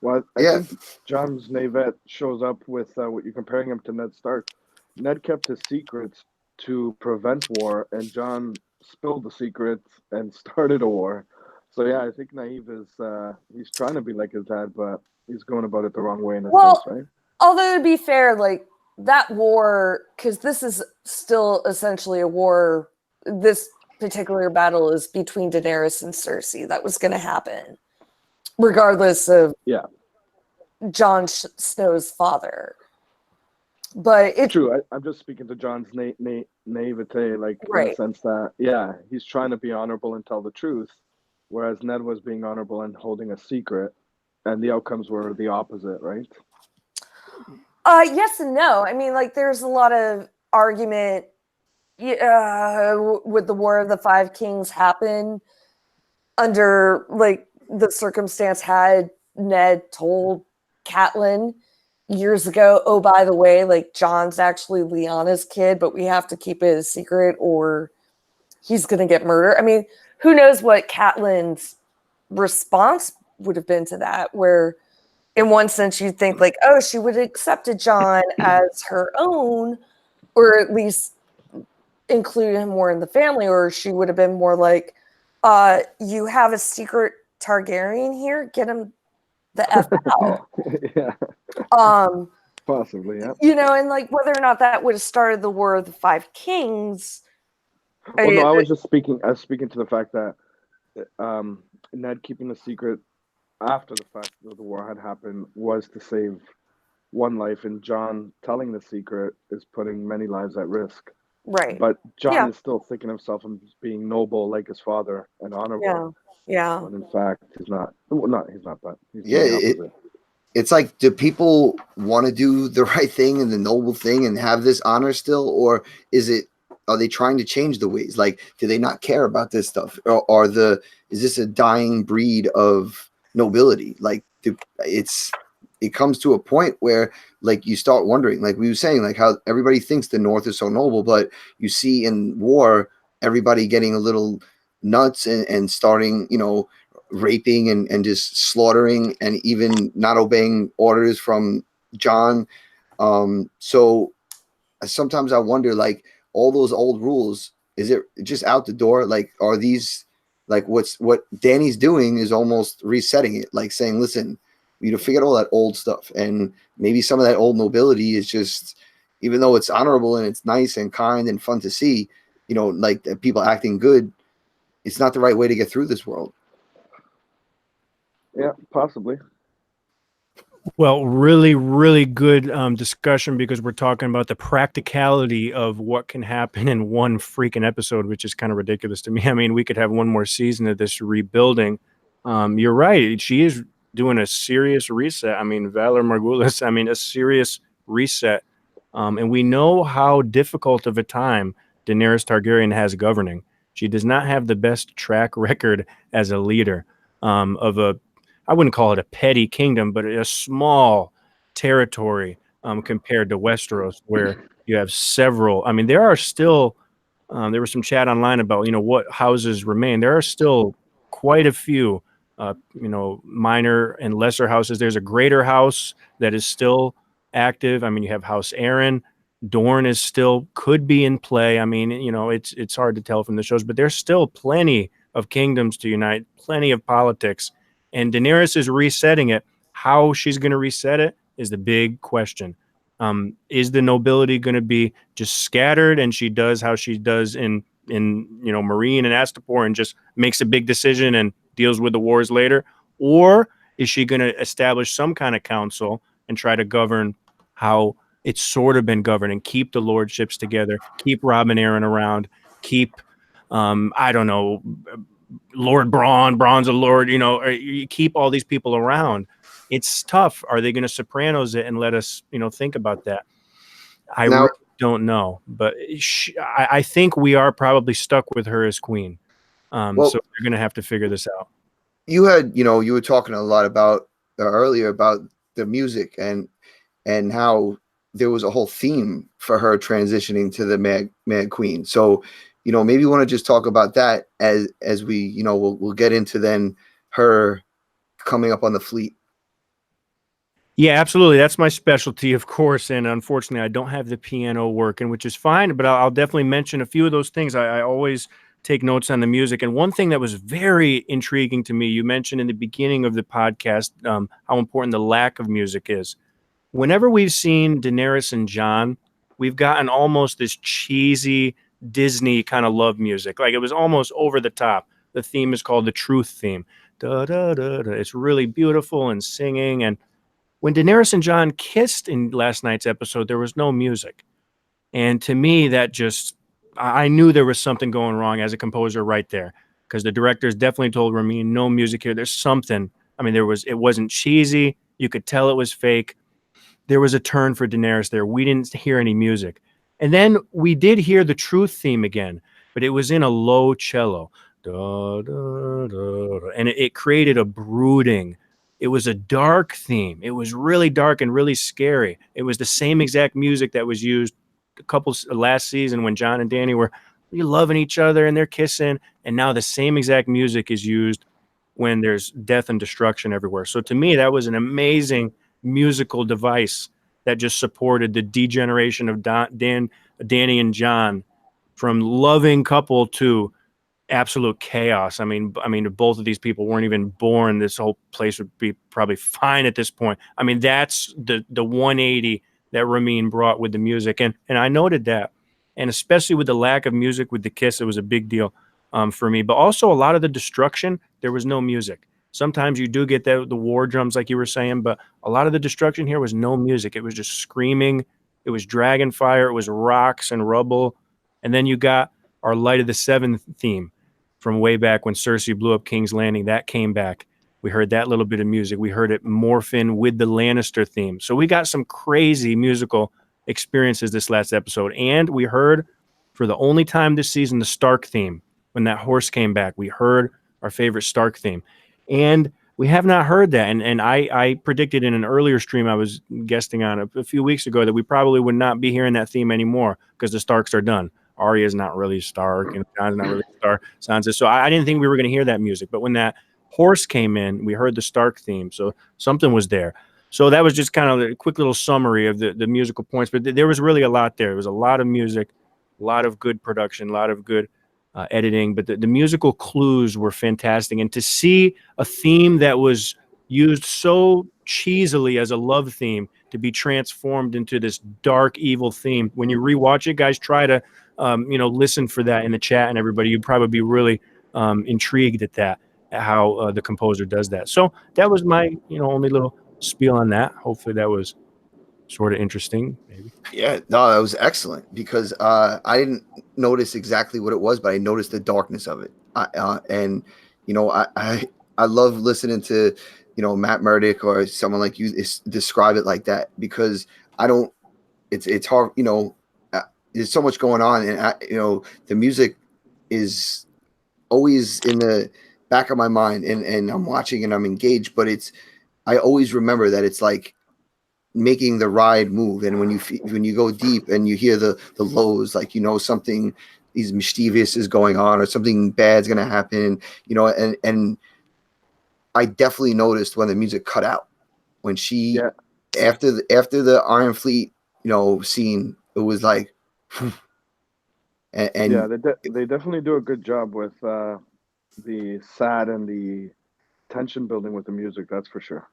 Well, I think Jon's naivete shows up with what you're comparing him to Ned Stark. Ned kept his secrets to prevent war, and Jon spilled the secrets and started a war. So yeah, I think naive is he's trying to be like his dad, but he's going about it the wrong way in a sense, right? Although to be fair, like that war, because this is still essentially a war. This particular battle is between Daenerys and Cersei. That was going to happen, regardless of Jon Snow's father. But it's true. I'm just speaking to Jon's naivete, like in the sense that he's trying to be honorable and tell the truth, whereas Ned was being honorable and holding a secret, and the outcomes were the opposite, right? Yes and no. I mean, like there's a lot of argument would the War of the Five Kings happen under like the circumstance had Ned told Catelyn, years ago, oh, by the way, like John's actually Lyanna's kid, but we have to keep it a secret or he's going to get murdered. I mean, who knows what Catelyn's response would have been to that, where in one sense you'd think like, oh, she would have accepted John as her own, or at least include him more in the family, or she would have been more like, you have a secret Targaryen here, get him the F out. Yeah. Possibly, yeah. You know, and like whether or not that would have started the War of the Five Kings. Well, no, I was speaking to the fact that Ned keeping the secret after the fact that the war had happened was to save one life, and John telling the secret is putting many lives at risk. Right. But John is still thinking of himself as being noble like his father and honorable. Yeah. When in fact he's not. Well, he's not that. He's it's like, do people want to do the right thing and the noble thing and have this honor still, or are they trying to change the ways? Like, do they not care about this stuff, or is this a dying breed of nobility? Like, it comes to a point where, like, you start wondering, like we were saying, like how everybody thinks the North is so noble, but you see in war everybody getting a little nuts and starting, raping and just slaughtering and even not obeying orders from John. So sometimes I wonder, like, all those old rules, is it just out the door? Like, are these, like, what Dany's doing is almost resetting it, like saying, listen, forget all that old stuff, and maybe some of that old nobility is just, even though it's honorable and it's nice and kind and fun to see, like the people acting good, it's not the right way to get through this world. Yeah, possibly. Well, really, really good discussion, because we're talking about the practicality of what can happen in one freaking episode, which is kind of ridiculous to me. I mean, we could have one more season of this rebuilding. You're right. She is doing a serious reset. I mean, Valar Morghulis, a serious reset. And we know how difficult of a time Daenerys Targaryen has governing. She does not have the best track record as a leader I wouldn't call it a petty kingdom, but a small territory compared to Westeros, where you have several. I mean, there are still, there was some chat online about, what houses remain. There are still quite a few, minor and lesser houses. There's a greater house that is still active. I mean, you have House Aaron. Dorne is still, could be in play. I mean, it's hard to tell from the shows, but there's still plenty of kingdoms to unite, plenty of politics. And Daenerys is resetting it. How she's going to reset it is the big question. Is the nobility going to be just scattered, and she does how she does in Meereen and Astapor, and just makes a big decision and deals with the wars later? Or is she going to establish some kind of council and try to govern how it's sort of been governed, and keep the lordships together, keep Robb and Aaron around, keep, I don't know, Lord Braun's a lord, you keep all these people around. It's tough. Are they going to Sopranos it and let us, think about that? I really don't know, but I think we are probably stuck with her as queen. So they're going to have to figure this out. You had, you were talking a lot about earlier about the music and how there was a whole theme for her transitioning to the Mad Queen. So, maybe you want to just talk about that as we, we'll get into then her coming up on the fleet. Yeah, absolutely. That's my specialty, of course. And unfortunately, I don't have the piano working, which is fine, but I'll definitely mention a few of those things. I always take notes on the music. And one thing that was very intriguing to me, you mentioned in the beginning of the podcast, how important the lack of music is. Whenever we've seen Daenerys and Jon, we've gotten almost this cheesy Disney kind of love music. Like, it was almost over the top. The theme is called the Truth theme. Da, da, da, da. It's really beautiful and singing. And when Daenerys and Jon kissed in last night's episode, there was no music. And to me, that just, I knew there was something going wrong as a composer right there, because the directors definitely told Ramin, no music here. There's something. I mean, it wasn't cheesy. You could tell it was fake. There was a turn for Daenerys there. We didn't hear any music. And then we did hear the Truth theme again, but it was in a low cello. Da, da, da, da. And it created a brooding It was a dark theme. It was really dark and really scary. It was the same exact music that was used last season when John and Danny were loving each other and they're kissing. And now the same exact music is used when there's death and destruction everywhere. So to me, that was an amazing musical device that just supported the degeneration of Danny and John from loving couple to absolute chaos. I mean, if both of these people weren't even born, this whole place would be probably fine at this point. I mean, that's the 180 that Ramin brought with the music. And I noted that. And especially with the lack of music with the kiss, it was a big deal for me. But also a lot of the destruction, there was no music. Sometimes you do get the war drums, like you were saying, but a lot of the destruction here was no music. It was just screaming. It was dragon fire. It was rocks and rubble. And then you got our Light of the Seven theme from way back when Cersei blew up King's Landing. That came back. We heard that little bit of music. We heard it morph in with the Lannister theme. So we got some crazy musical experiences this last episode. And we heard, for the only time this season, the Stark theme. When that horse came back, we heard our favorite Stark theme. And we have not heard that. And I predicted in an earlier stream I was guesting on a few weeks ago that we probably would not be hearing that theme anymore because the Starks are done. Arya's not really Stark, and John's not really Stark. Sansa. So I didn't think we were going to hear that music. But when that horse came in, we heard the Stark theme. So something was there. So that was just kind of a quick little summary of the musical points. But there was really a lot there. There was a lot of music, a lot of good production, a lot of good editing. But the musical clues were fantastic. And to see a theme that was used so cheesily as a love theme to be transformed into this dark, evil theme. When you rewatch it, guys, try to listen for that in the chat, and everybody, you'd probably be really intrigued at how the composer does that. So that was my, only little spiel on that. Hopefully that was sort of interesting, maybe. Yeah, no, that was excellent because I didn't notice exactly what it was, but I noticed the darkness of it. I love listening to, Matt Murdock or someone like you describe it like that because it's hard, there's so much going on, and the music is always in the back of my mind, and I'm watching and I'm engaged, but I always remember that it's like making the ride move. And when you go deep and you hear the lows, like something these mischievous is going on or something bad's gonna happen, and I definitely noticed when the music cut out when she after the Iron Fleet scene, it was like and yeah, they definitely do a good job with the sad and the tension building with the music, that's for sure.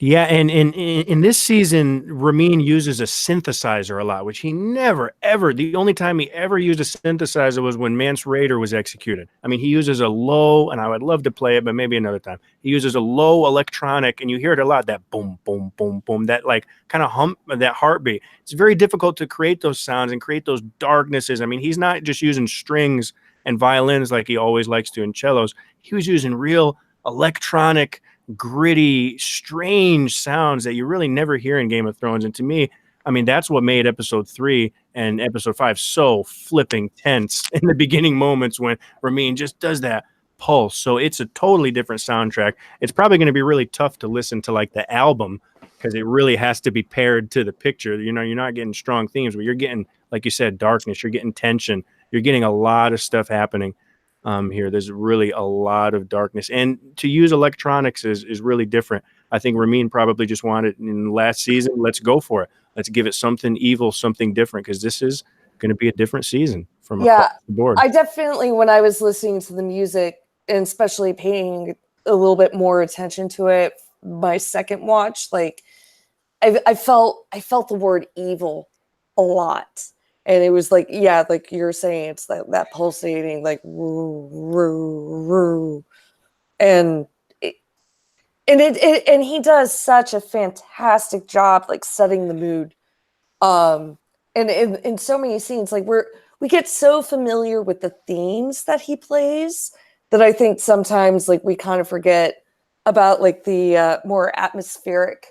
Yeah, and in this season, Ramin uses a synthesizer a lot, which he never, ever, the only time he ever used a synthesizer was when Mance Rayder was executed. I mean, he uses a low, and I would love to play it, but maybe another time. He uses a low electronic, and you hear it a lot, that boom, boom, boom, boom, that like kind of hump, that heartbeat. It's very difficult to create those sounds and create those darknesses. I mean, he's not just using strings and violins like he always likes to in cellos. He was using real electronic, gritty, strange sounds that you really never hear in Game of Thrones. And to me, I mean, that's what made episode 3 and episode 5 so flipping tense in the beginning moments when Ramin just does that pulse. So it's a totally different soundtrack. It's probably going to be really tough to listen to like the album because it really has to be paired to the picture. You're not getting strong themes, but you're getting, like you said, darkness. You're getting tension. You're getting a lot of stuff happening. Here, there's really a lot of darkness, and to use electronics is really different. I think Ramin probably just wanted in last season, let's go for it. Let's give it something evil, something different, because this is going to be a different season from across the board. I definitely, when I was listening to the music, and especially paying a little bit more attention to it, my second watch, like I felt the word evil a lot. And it was like, yeah, like you're saying, it's that pulsating, like, woo, woo, woo. And he does such a fantastic job, like setting the mood. And in so many scenes, like we get so familiar with the themes that he plays that I think sometimes like we kind of forget about like the more atmospheric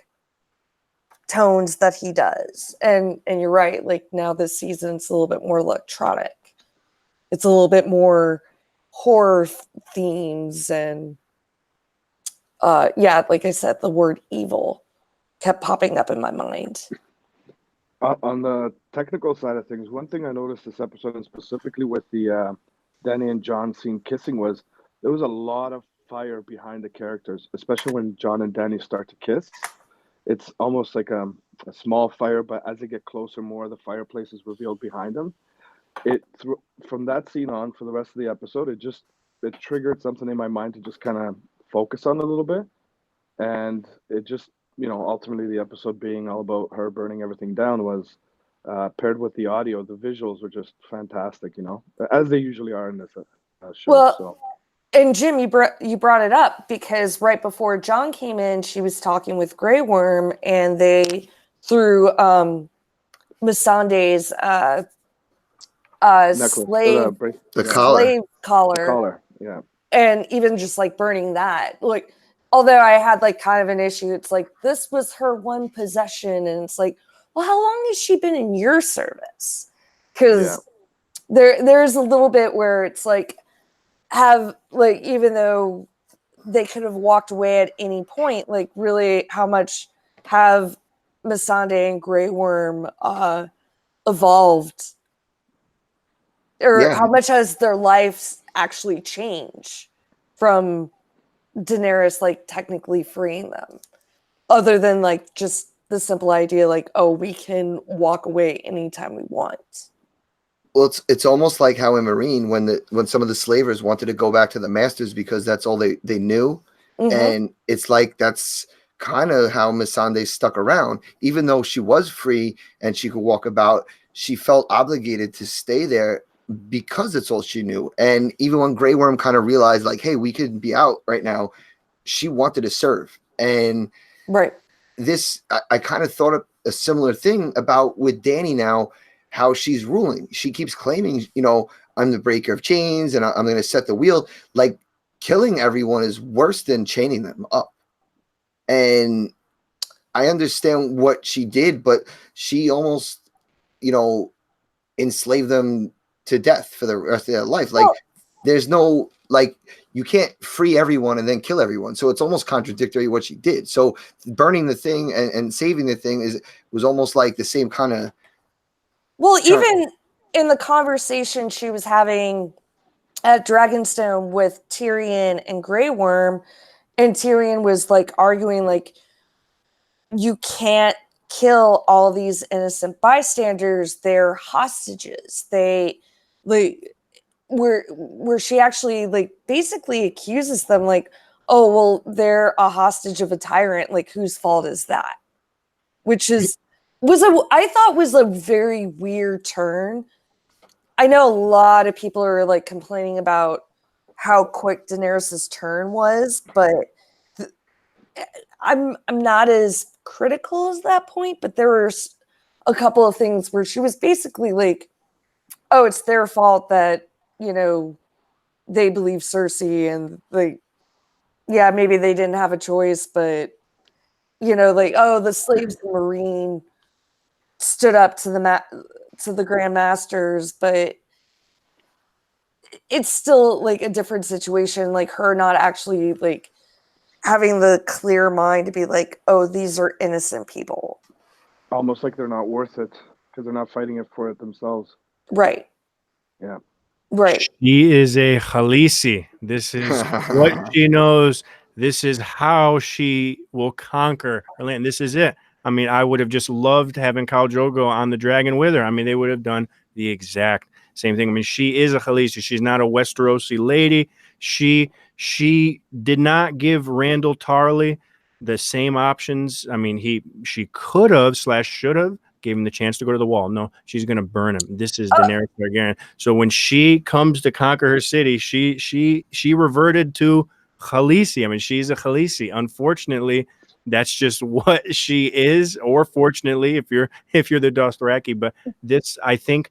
tones that he does. And you're right, like now this season it's a little bit more electronic. It's a little bit more horror themes, and yeah, like I said, the word evil kept popping up in my mind. On the technical side of things, one thing I noticed this episode, and specifically with the Danny and John scene kissing, was there was a lot of fire behind the characters, especially when John and Danny start to kiss. It's almost like a small fire, but as they get closer, more of the fireplace is revealed behind them. From that scene on, for the rest of the episode, it triggered something in my mind to just kind of focus on a little bit, and it just, ultimately the episode being all about her burning everything down was paired with the audio. The visuals were just fantastic, as they usually are in this show. Well, so. And Jim, you brought it up because right before John came in, she was talking with Grey Worm, and they threw Missandei's slave collar, yeah, and even just like burning that. Like, although I had like kind of an issue, it's like this was her one possession, and it's like, well, how long has she been in your service? Because there's a little bit where it's like, have like, even though they could have walked away at any point, like really how much have Missandei and Grey Worm evolved, or how much has their lives actually changed from Daenerys like technically freeing them, other than like just the simple idea like, oh, we can walk away anytime we want. Well, it's almost like how in Marine, when some of the slavers wanted to go back to the masters because that's all they knew. Mm-hmm. And it's like that's kind of how Missandei stuck around. Even though she was free and she could walk about, she felt obligated to stay there because it's all she knew. And even when Grey Worm kind of realized like, hey, we could be out right now, she wanted to serve. And this, I kind of thought of a similar thing about with Dany now, how she's ruling. She keeps claiming, I'm the breaker of chains and I'm going to set the wheel. Like, killing everyone is worse than chaining them up. And I understand what she did, but she almost, enslaved them to death for the rest of their life. Like, there's no, like, you can't free everyone and then kill everyone. So it's almost contradictory what she did. So burning the thing and saving the thing was almost like the same kind of. Well, even in the conversation she was having at Dragonstone with Tyrion and Grey Worm, and Tyrion was like arguing like, you can't kill all these innocent bystanders. They're hostages. They like where she actually like basically accuses them like, oh, well, they're a hostage of a tyrant. Like, whose fault is that? Which I thought was a very weird turn. I know a lot of people are like complaining about how quick Daenerys's turn was, but I'm not as critical as that point. But there were a couple of things where she was basically like, oh, it's their fault that, they believe Cersei, and like, yeah, maybe they didn't have a choice, but like, oh, the slaves and Marine stood up to the Grand Masters, but it's still like a different situation. Like, her not actually like having the clear mind to be like, oh, these are innocent people. Almost like they're not worth it because they're not fighting it for it themselves. Right. Yeah. Right. She is a Khaleesi. This is what she knows. This is how she will conquer her land. This is it. I mean, I would have just loved having Khal Drogo on the dragon with her. I mean, they would have done the exact same thing. I mean, she is a Khaleesi. She's not a Westerosi lady. She did not give Randall Tarley the same options. I mean, she could have / should have gave him the chance to go to the wall. No, she's going to burn him. This is Daenerys Targaryen. So when she comes to conquer her city, she reverted to Khaleesi. I mean, she's a Khaleesi. Unfortunately, that's just what she is, or fortunately, if you're the Dothraki. But this, I think,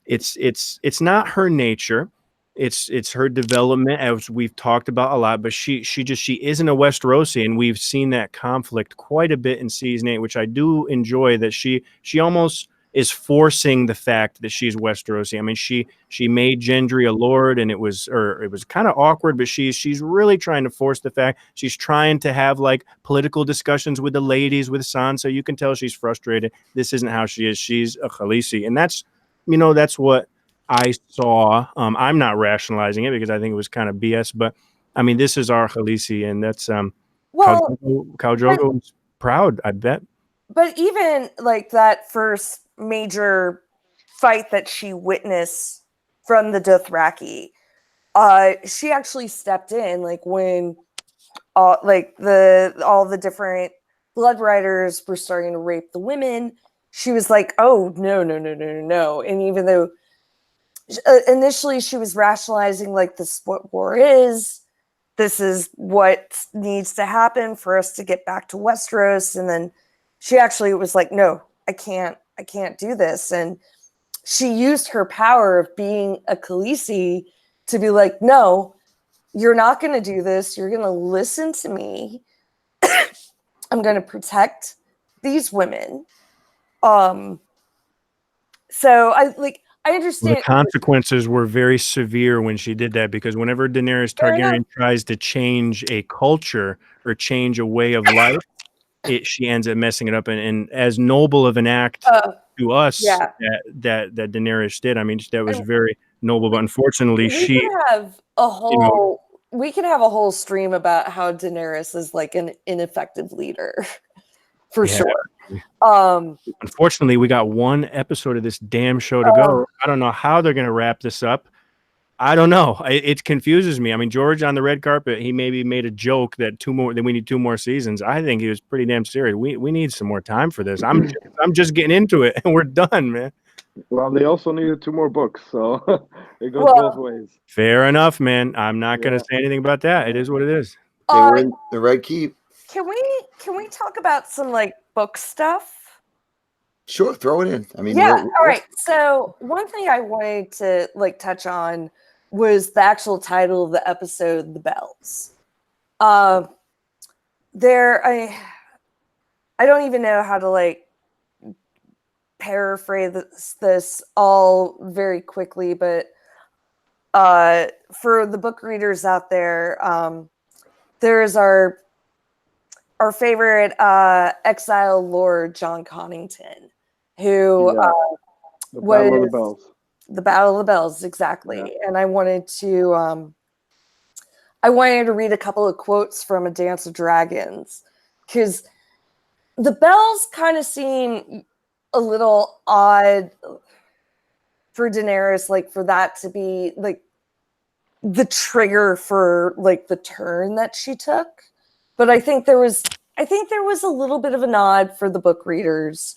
it's not her nature. It's her development, as we've talked about a lot. But she isn't a Westerosi, and we've seen that conflict quite a bit in season 8, which I do enjoy. That she almost is forcing the fact that she's Westerosi. I mean, she made Gendry a lord, and it was kind of awkward, but she's really trying to force the fact. She's trying to have like political discussions with the ladies, with Sansa. You can tell she's frustrated. This isn't how she is. She's a Khaleesi, and that's what I saw. I'm not rationalizing it because I think it was kind of BS, but I mean, this is our Khaleesi, and that's Well, Khal Drogo was proud, I bet. but even like that first major fight that she witnessed from the Dothraki, she actually stepped in, like when all the different blood riders were starting to rape the women. She was like, "Oh no, no, no, no, no, no!" And even though initially she was rationalizing, like, this is what war is. This is what needs to happen for us to get back to Westeros. And then she actually was like, no, I can't do this. And she used her power of being a Khaleesi to be like, no, you're not going to do this. You're going to listen to me. I'm going to protect these women. So I understand. The consequences were very severe when she did that, because whenever Daenerys Targaryen tries to change a culture or change a way of life, she ends up messing it up. And as noble of an act to us that Daenerys did, I mean, that was very noble. But unfortunately, we can have a whole stream about how Daenerys is like an ineffective leader, for sure. Unfortunately, we got one episode of this damn show to go. I don't know how they're going to wrap this up. I don't know. It confuses me. I mean, George on the red carpet, he maybe made a joke that we need 2 more seasons. I think he was pretty damn serious. We need some more time for this. I'm just getting into it, and we're done, man. Well, they also needed 2 more books, so it goes both ways. Fair enough, man. I'm not going to say anything about that. It is what it is. They were in the Red Keep. Can we talk about some like book stuff? Sure, throw it in. I mean, all right. So one thing I wanted to like touch on was the actual title of the episode, "The Bells." I don't even know how to like paraphrase this all very quickly, but for the book readers out there, there's our favorite exile lord, John Connington, who the Battle of the Bells. The Battle of the Bells, exactly. Yeah. And I wanted to read a couple of quotes from A Dance of Dragons, because the bells kind of seem a little odd for Daenerys, like for that to be like the trigger for like the turn that she took. But I think there was a little bit of a nod for the book readers,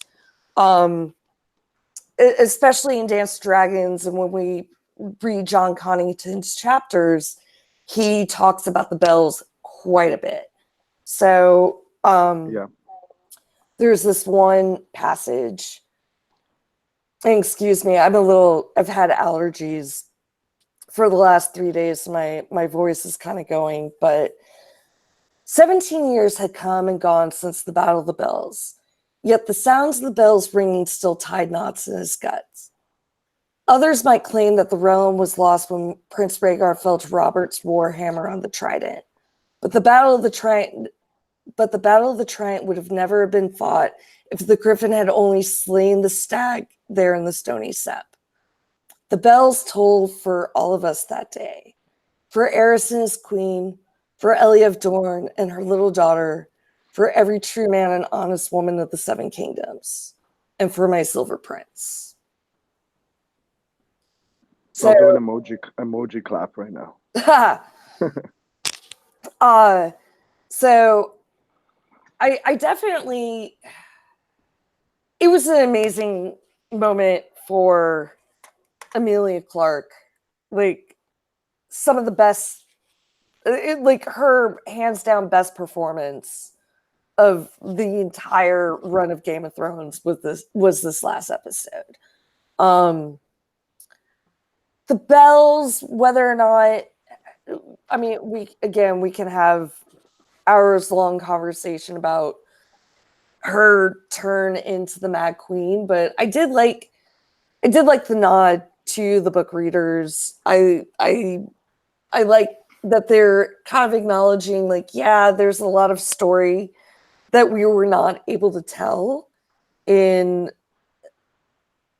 especially in Dance of Dragons. And when we read John Connington's chapters, he talks about the bells quite a bit. So there's this one passage. And excuse me, I've had allergies for the last 3 days. My voice is kind of going, but 17 years had come and gone since the Battle of the Bells, yet the sounds of the bells ringing still tied knots in his guts. Others might claim that the realm was lost when Prince Rhaegar felt Robert's warhammer on the trident, but the Battle of the Trident would have never been fought if the griffin had only slain the stag there in the stony sept. The bells tolled for all of us that day, for Eris and his queen, for Ellie of Dorne and her little daughter, for every true man and honest woman of the 7 kingdoms, and for my silver prince. So I'll do an emoji clap right now. So I definitely, it was an amazing moment for Emilia Clarke. Like some of the best, like her hands down best performance of the entire run of Game of Thrones was this last episode. The bells, whether or not, I mean, we can have hours long conversation about her turn into the Mad Queen, but I did like the nod to the book readers. I like that they're kind of acknowledging, like, yeah, there's a lot of story that we were not able to tell in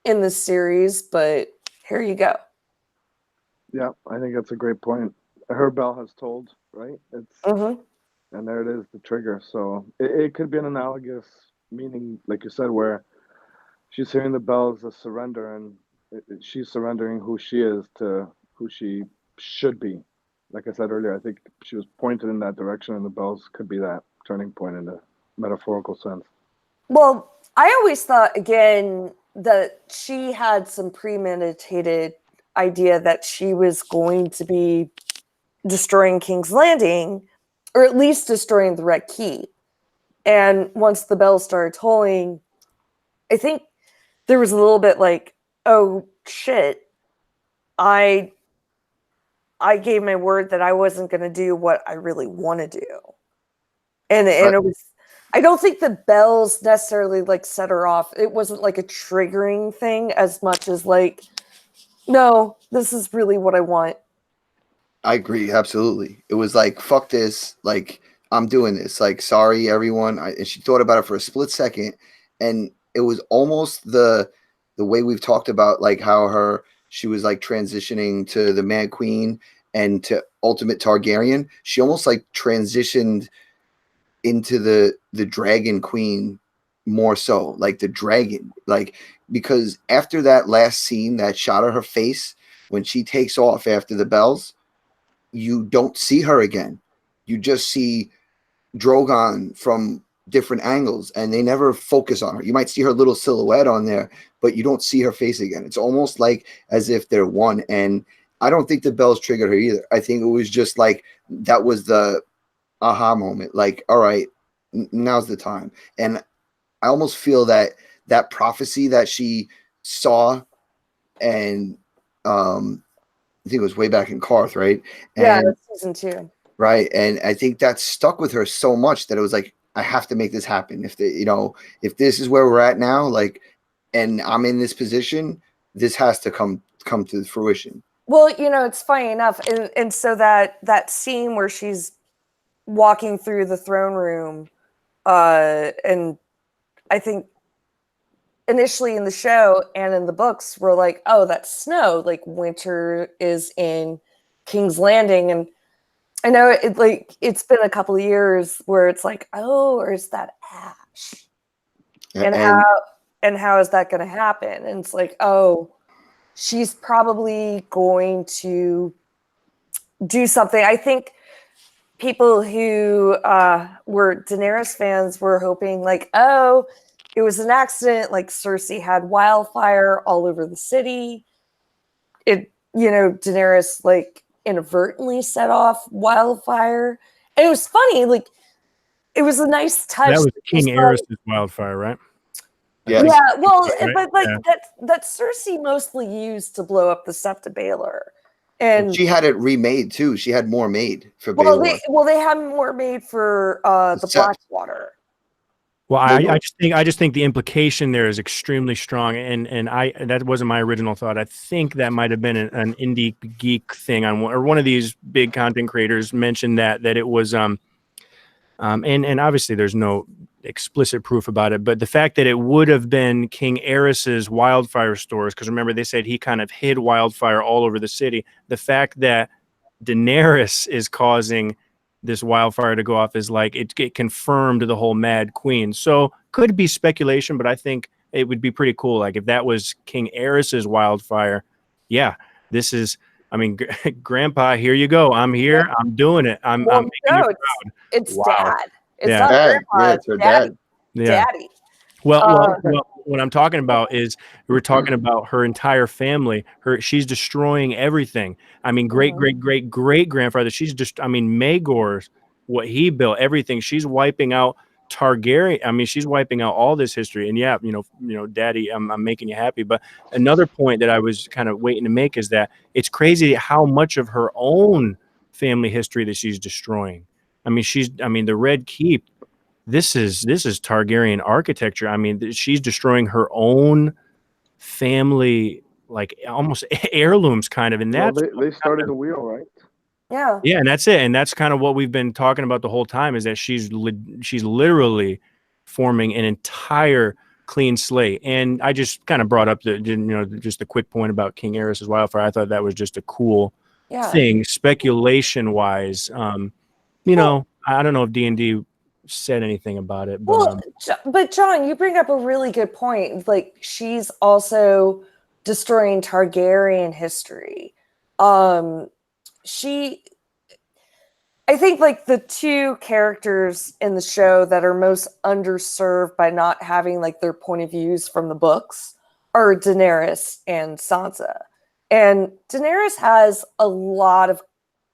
this series, but here you go. Yeah, I think that's a great point. Her bell has tolled, right? Mm-hmm. And there it is, the trigger. So it could be an analogous meaning, like you said, where she's hearing the bells of surrender, and she's surrendering who she is to who she should be. Like I said earlier, I think she was pointed in that direction, and the bells could be that turning point in the metaphorical sense. Well, I always thought, again, that she had some premeditated idea that she was going to be destroying King's Landing, or at least destroying the Red Keep. And once the bells started tolling, I think there was a little bit like, oh shit, I gave my word that I wasn't going to do what I really want to do. And it was, I don't think the bells necessarily like set her off. It wasn't like a triggering thing as much as like, no, this is really what I want. I agree, absolutely. It was like, fuck this, like, I'm doing this. Like, sorry, everyone. And she thought about it for a split second, and it was almost the way we've talked about, like, how she was like transitioning to the Mad Queen and to Ultimate Targaryen. She almost like transitioned into the Dragon Queen more so, like the dragon, like, because after that last scene, that shot of her face when she takes off after the bells, you don't see her again. You just see Drogon from different angles, and they never focus on her. You might see her little silhouette on there, but you don't see her face again. It's almost like as if they're one. And I don't think the bells triggered her either. I think it was just like, that was the aha moment. Like, all right, now's the time. And I almost feel that that prophecy that she saw, and I think it was way back in Karth, right? Yeah, And that's season 2. right. And I think that stuck with her so much that it was like, I have to make this happen. If if this is where we're at now, like, and I'm in this position, this has to come to fruition. Well, it's funny enough. And so that scene where she's walking through the throne room, and I think initially in the show and in the books, we're like, oh, that's snow. Like, winter is in King's Landing. And I know it's been a couple of years where it's like, oh, or is that ash? And how is that going to happen? And it's like, oh, she's probably going to do something. I think people who were Daenerys fans were hoping, like, oh, it was an accident. Like, Cersei had wildfire all over the city. Daenerys like inadvertently set off wildfire. And it was funny. Like, it was a nice touch. That was King Aerys' wildfire, right? Yes. Yeah. Well, Right? but like that Cersei mostly used to blow up the Septa Baelor. And she had it remade too. She had more made for well, Baelor. they had more made for the Blackwater. Well, I just think the implication there is extremely strong, and that wasn't my original thought. I think that might have been an indie geek thing or one of these big content creators mentioned that it was and obviously there's no explicit proof about it, but the fact that it would have been King Aerys's wildfire stores, because remember they said he kind of hid wildfire all over the city. The fact that Daenerys is causing this wildfire to go off is like it confirmed the whole Mad Queen. So could be speculation, but I think it would be pretty cool. Like if that was King Aerys's wildfire, yeah, this is. I mean, Grandpa, here you go. I'm here. I'm doing it. I'm making you proud. It's wow. Dad. It's Yeah. not Grandpa. Yeah, it's her Daddy. dad. Yeah. Daddy. Well, what I'm talking about is we're talking about her entire family. She's destroying everything. I mean, great grandfather. She's just, I mean, Maegor's what he built, everything. She's wiping out Targaryen. I mean, she's wiping out all this history. And yeah, Daddy, I'm making you happy. But another point that I was kind of waiting to make is that it's crazy how much of her own family history that she's destroying. I mean, the Red Keep. this is Targaryen architecture. I mean, she's destroying her own family, like almost heirlooms, kind of. And Well, that's they started the wheel, right? Yeah. yeah, and that's it. And that's kind of what we've been talking about the whole time, is that she's literally forming an entire clean slate. And I just kind of brought up just a quick point about King Aerys's wildfire. I thought that was just a cool thing, speculation wise. I don't know if D&D said anything about it, but but John, you bring up a really good point. Like, she's also destroying Targaryen history. I think like the two characters in the show that are most underserved by not having like their point of views from the books are Daenerys and Sansa. And Daenerys has a lot of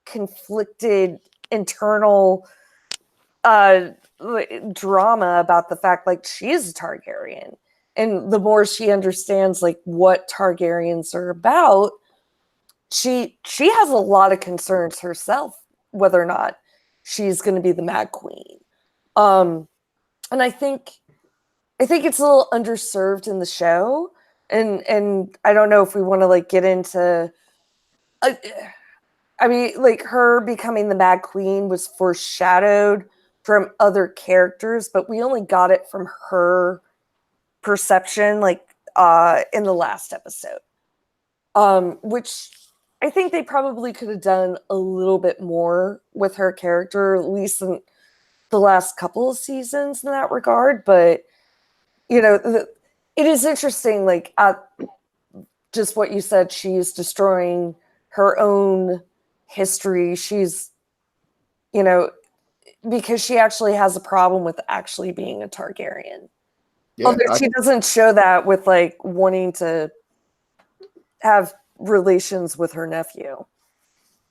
conflicted internal drama about the fact like she is a Targaryen. And the more she understands like what Targaryens are about, she has a lot of concerns herself whether or not she's going to be the Mad Queen. And I think it's a little underserved in the show, and I don't know if we want to like get into. I mean, like, her becoming the Mad Queen was foreshadowed from other characters, but we only got it from her perception, like in the last episode, which I think they probably could have done a little bit more with her character, at least in the last couple of seasons in that regard. But, it is interesting, like, just what you said, she's destroying her own history. She's, because she actually has a problem with actually being a Targaryen. Yeah, although she doesn't show that with, like, wanting to have relations with her nephew.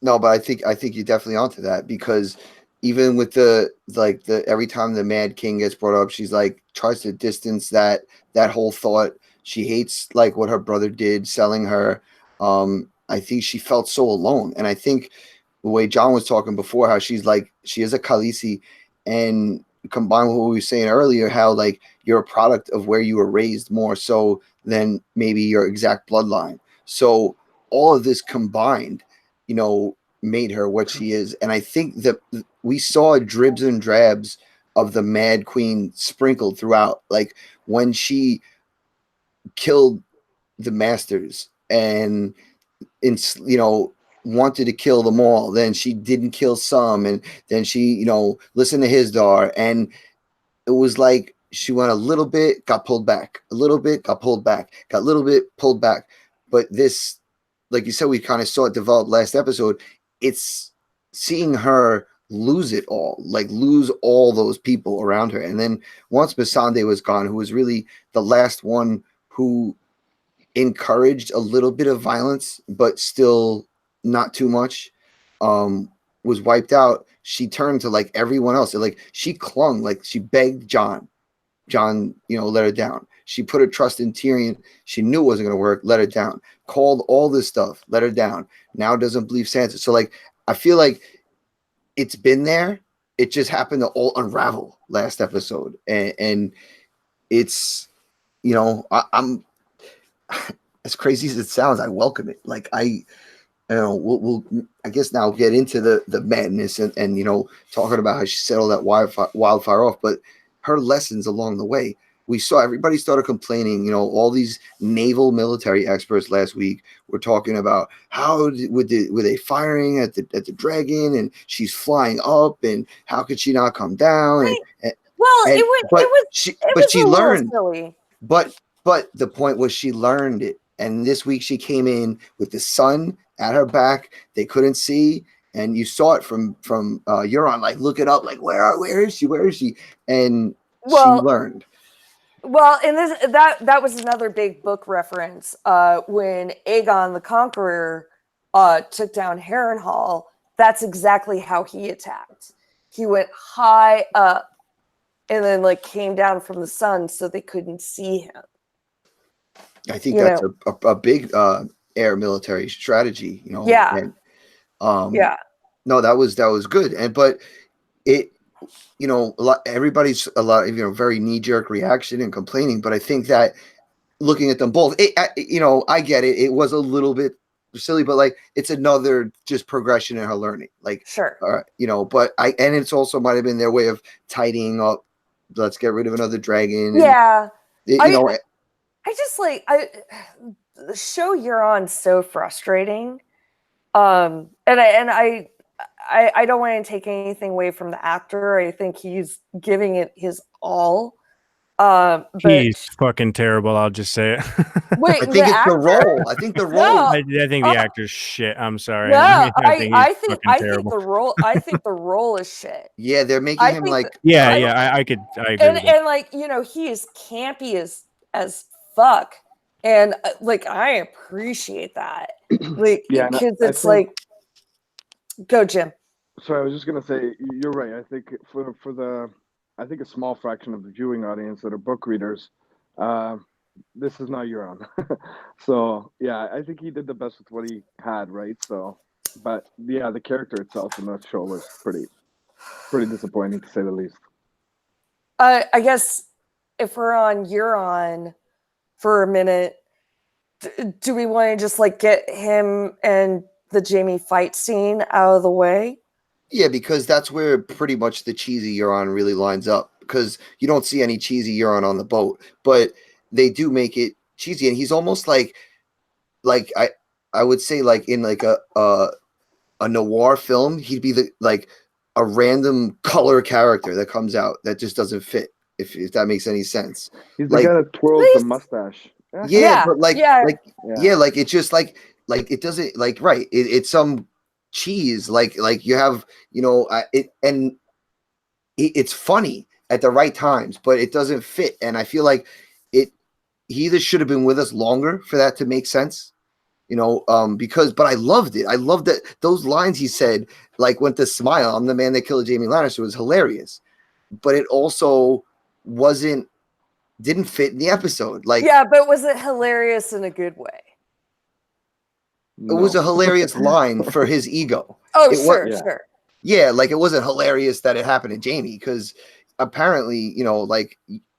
No, but I think you're definitely onto that, because even with the every time the Mad King gets brought up, she's like tries to distance that whole thought. She hates like what her brother did, selling her. I think she felt so alone, and I think the way John was talking before, how she's like she is a Khaleesi, and combined with what we were saying earlier, how like you're a product of where you were raised more so than maybe your exact bloodline. So all of this combined, made her what she is. And I think that we saw dribs and drabs of the Mad Queen sprinkled throughout. Like when she killed the Masters and, wanted to kill them all. Then she didn't kill some. And then she, listened to his daughter. And it was like she went a little bit, got pulled back, a little bit, got pulled back, got a little bit, pulled back. But this, like you said, we kind of saw it develop last episode. It's seeing her lose it all, like lose all those people around her. And then once Missandei was gone, who was really the last one who encouraged a little bit of violence, but still not too much, was wiped out, she turned to like everyone else. Like she clung, like she begged Jon, let her down. She put her trust in Tyrion. She knew it wasn't going to work. Let her down. Called all this stuff. Let her down. Now doesn't believe Sansa. So like, I feel like it's been there. It just happened to all unravel last episode. And it's, I'm as crazy as it sounds, I welcome it. Like we'll I guess now get into the madness and talking about how she set all that wildfire off, but her lessons along the way. We saw everybody started complaining, all these naval military experts last week were talking about how were they firing at the dragon, and she's flying up, and how could she not come down? Right. She learned. Silly. But the point was she learned it, and this week she came in with the sun at her back. They couldn't see, and you saw it from Euron, like look it up, like where is she? And she learned. Well, and that was another big book reference. When Aegon the Conqueror took down Harrenhal, that's exactly how he attacked. He went high up and then like came down from the sun so they couldn't see him. I think that's a big air military strategy, Yeah. And, yeah. No, that was good. But everybody's very knee-jerk reaction and complaining, but I think that looking at them both, I get it. It was a little bit silly, but like it's another just progression in her learning. Like, Sure. but and it's also might have been their way of tidying up. Let's get rid of another dragon. Yeah. And, I just the show you're on so frustrating. And I don't want to take anything away from the actor. I think he's giving it his all. But He's fucking terrible. I'll just say it. wait, I think it's the role. I think the role. No. I think the actor's shit. I'm sorry. No, I think the role. I think the role is shit. Yeah, they're making him like. Yeah, I agree. And like he is campy as fuck, and I appreciate that. Like, because it's like, go Jim. Sorry, I was just gonna say you're right. I think I think a small fraction of the viewing audience that are book readers, this is not Euron. So yeah, I think he did the best with what he had, right? So, but yeah, the character itself in that show was pretty disappointing to say the least. I guess if we're on Euron for a minute, do we want to just get him and the Jaime fight scene out of the way? Yeah, because that's where pretty much the cheesy Euron really lines up. Because you don't see any cheesy Euron on the boat, but they do make it cheesy, and he's almost like I would say in a noir film, he'd be a random color character that comes out that just doesn't fit. If that makes any sense. He's the guy that twirls the mustache. Yeah, but it's just it doesn't right. It's some cheese you have it's funny at the right times, but it doesn't fit, and I feel like he either should have been with us longer for that to make sense, but I loved it. I loved that those lines he said, when to smile, I'm the man that killed Jaime Lannister, was hilarious, but it also didn't fit in the episode. But was it hilarious in a good way? No. It was a hilarious line for his ego. Oh, sure. Yeah, it wasn't hilarious that it happened to Jaime, because apparently,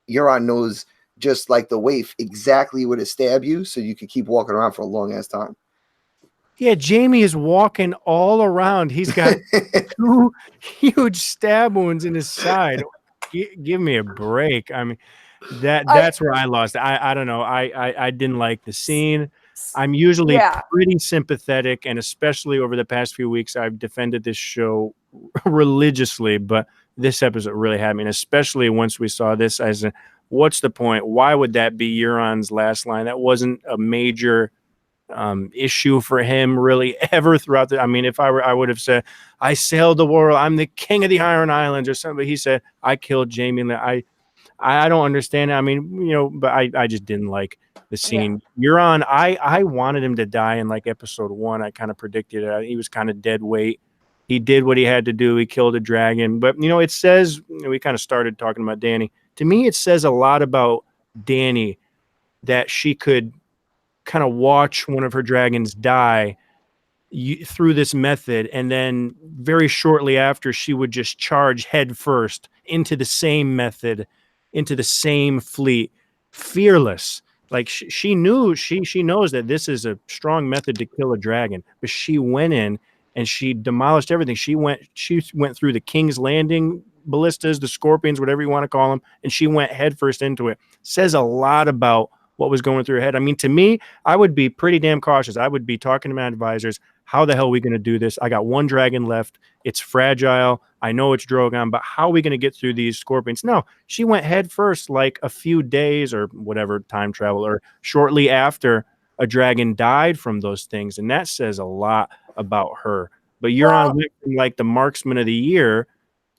Euron knows just like the waif exactly where to stab you, so you could keep walking around for a long ass time. Yeah, Jaime is walking all around. He's got 2 huge stab wounds in his side. Give me a break. I mean, that's where I lost. I don't know. I didn't like the scene. I'm usually pretty sympathetic, and especially over the past few weeks, I've defended this show religiously, but this episode really had me, and especially once we saw this, as a, what's the point? Why would that be Euron's last line? That wasn't a major issue for him really ever throughout the. I mean, if I would have said, I sailed the world, I'm the king of the Iron Islands or something. But he said, I killed Jaime. I don't understand it. I mean, but I just didn't like the scene. Euron, I wanted him to die in episode 1. I kind of predicted it. He was kind of dead weight. He did what he had to do. He killed a dragon. But, it says, we kind of started talking about Dany. To me, it says a lot about Dany that she could kind of watch one of her dragons die through this method, and then very shortly after, she would just charge head first into the same method, into the same fleet, fearless. She knows that this is a strong method to kill a dragon, but she went in and she demolished everything. She went through the King's Landing ballistas, the scorpions, whatever you want to call them, and she went headfirst into it. Says a lot about what was going through her head. I mean, to me, I would be pretty damn cautious. I would be talking to my advisors. How the hell are we going to do this? I got 1 dragon left. It's fragile. I know it's Drogon, but how are we going to get through these scorpions? No, she went head first, a few days or whatever time travel, or shortly after a dragon died from those things. And that says a lot about her. But Euron went from the marksman of the year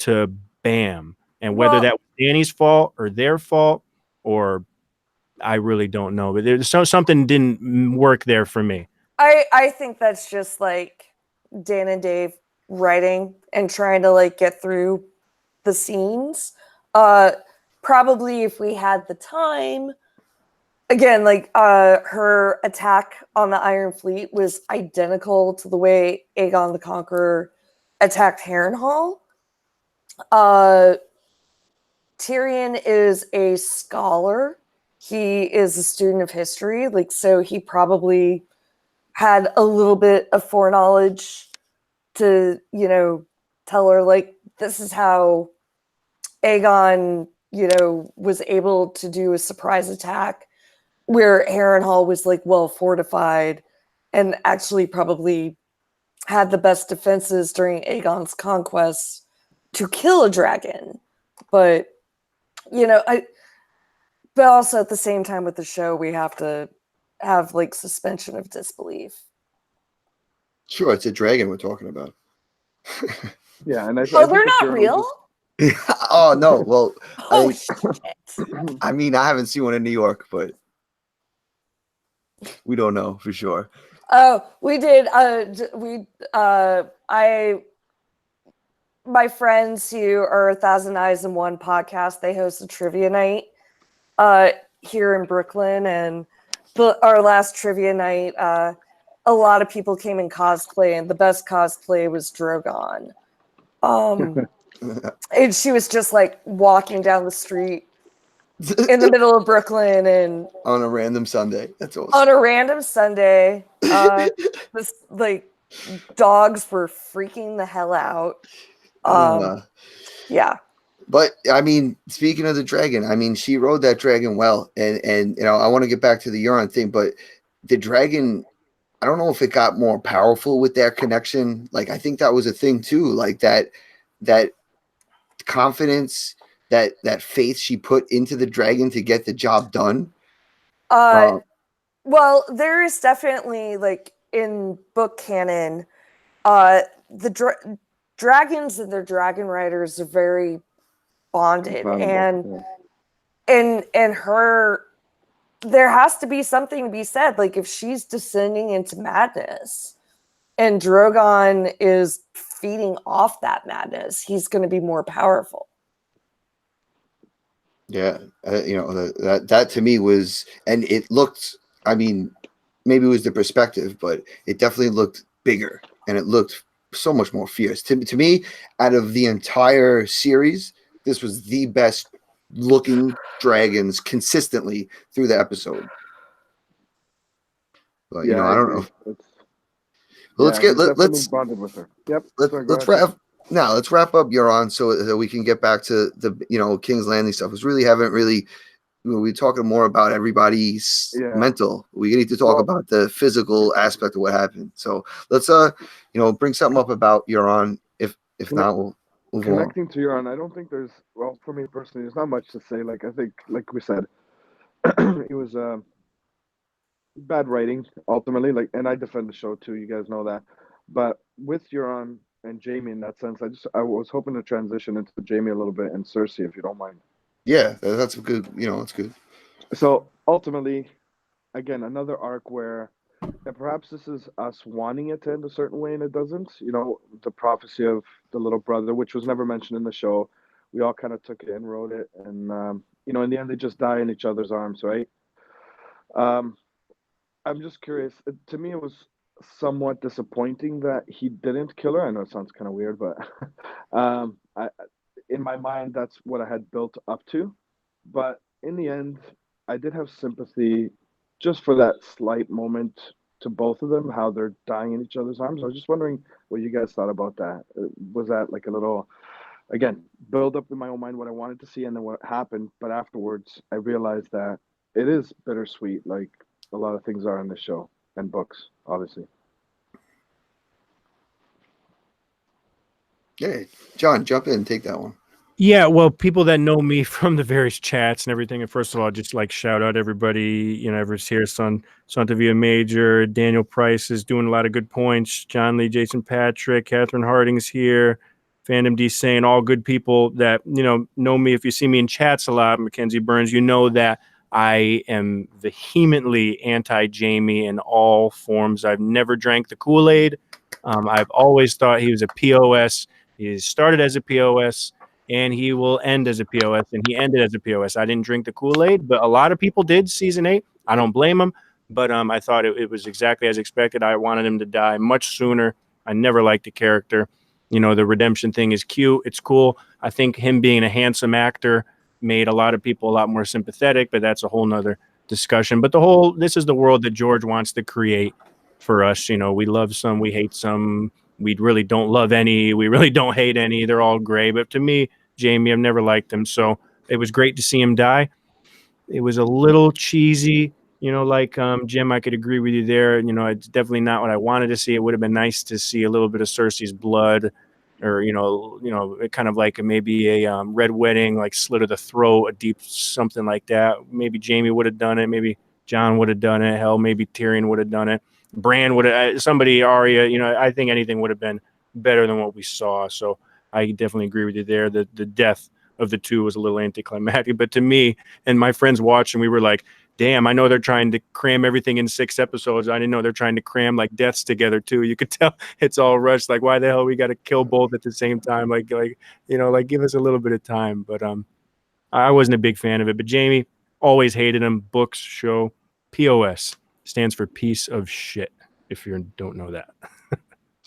to bam. And whether that was Dany's fault or their fault, or I really don't know, but there's something didn't work there for me. I think that's just Dan and Dave writing and trying to get through the scenes. Probably if we had the time, again, her attack on the Iron Fleet was identical to the way Aegon the Conqueror attacked Harrenhal. Tyrion is a scholar. He is a student of history, so he probably had a little bit of foreknowledge to, tell her, this is how Aegon, was able to do a surprise attack where Harrenhal was well fortified and actually probably had the best defenses during Aegon's conquest to kill a dragon. But but also at the same time with the show, we have to have suspension of disbelief. Sure, it's a dragon we're talking about. Yeah, and I they're not real. Oh no, well, Shit. I mean, I haven't seen one in New York, but we don't know for sure. Oh, we did. My friends who are 1,000 Eyes in One podcast, they host a trivia night here in Brooklyn, and our last trivia night, a lot of people came in cosplay, and the best cosplay was Drogon. And she was just walking down the street in the middle of Brooklyn, and on a random Sunday. That's awesome. On a random Sunday, this dogs were freaking the hell out. Yeah. But I mean, speaking of the dragon, I mean, she rode that dragon well, and I want to get back to the Euron thing, but the dragon, I don't know if it got more powerful with their connection. I think that was a thing too, that confidence, that faith she put into the dragon to get the job done. Well, there is definitely in book canon, the dragons and their dragon riders are very bonded, and her, there has to be something to be said. If she's descending into madness and Drogon is feeding off that madness, he's going to be more powerful. Yeah, that to me was, and it looked, I mean, maybe it was the perspective, but it definitely looked bigger, and it looked so much more fierce. To me, out of the entire series, this was the best looking dragons consistently through the episode. But yeah, I don't know. Well, let's bonded with her. Yep. Let's wrap up Euron so that we can get back to the King's Landing stuff. We haven't really. We're talking more about everybody's mental. We need to talk about the physical aspect of what happened. So let's bring something up about Euron. If not, we'll move on. Connecting to Euron, I don't think there's, well, for me personally, there's not much to say. I think, like we said, it was bad writing ultimately. And I defend the show too. You guys know that. But with Euron and Jaime in that sense, I was hoping to transition into Jaime a little bit and Cersei, if you don't mind. Yeah, that's good. That's good. So ultimately, again, another arc where perhaps this is us wanting it to end a certain way and it doesn't. The prophecy of the little brother, which was never mentioned in the show. We all kind of took it and wrote it. And, in the end, they just die in each other's arms, right? I'm just curious. To me, it was somewhat disappointing that he didn't kill her. I know it sounds kind of weird, but in my mind, that's what I had built up to. But in the end, I did have sympathy just for that slight moment to both of them, how they're dying in each other's arms. I was just wondering what you guys thought about that. Was that a little, again, build up in my own mind what I wanted to see and then what happened? But afterwards, I realized that it is bittersweet, like a lot of things are in the show and books, obviously. Yeah, John, jump in and take that one. Yeah, well, people that know me from the various chats and everything, and first of all, just shout out everybody, everyone's here, Santa Via Major, Daniel Price is doing a lot of good points, John Lee, Jason Patrick, Catherine Harding's here, Fandom D saying, all good people that, know me. If you see me in chats a lot, Mackenzie Burns, that I am vehemently anti-Jaime in all forms. I've never drank the Kool-Aid. I've always thought he was a POS. He started as a POS. And he will end as a POS, and he ended as a POS. I didn't drink the Kool-Aid, but a lot of people did season 8. I don't blame them, but I thought it was exactly as expected. I wanted him to die much sooner. I never liked the character. You know, the redemption thing is cute. It's cool. I think him being a handsome actor made a lot of people a lot more sympathetic, but that's a whole nother discussion. But this is the world that George wants to create for us. You know, we love some, we hate some, we really don't love any, we really don't hate any. They're all gray. But to me, Jamie, I've never liked him. So it was great to see him die. It was a little cheesy, you know, like Jim, I could agree with you there. You know, it's definitely not what I wanted to see. It would have been nice to see a little bit of Cersei's blood, or kind of like maybe a red wedding, like slit of the throat, a deep something like that. Maybe Jamie would have done it. Maybe John would have done it. Hell, maybe Tyrion would have done it. Bran would have, somebody, Arya. You know, I think anything would have been better than what we saw. So I definitely agree with you there. The death of the two was a little anticlimactic, but to me and my friends watched, and we were like, damn, I know they're trying to cram everything in 6 episodes. I didn't know they're trying to cram like deaths together too. You could tell it's all rushed. Like, why the hell we got to kill both at the same time? Like, give us a little bit of time. But I wasn't a big fan of it. But Jamie, always hated him. Books show POS stands for piece of shit, if you don't know that.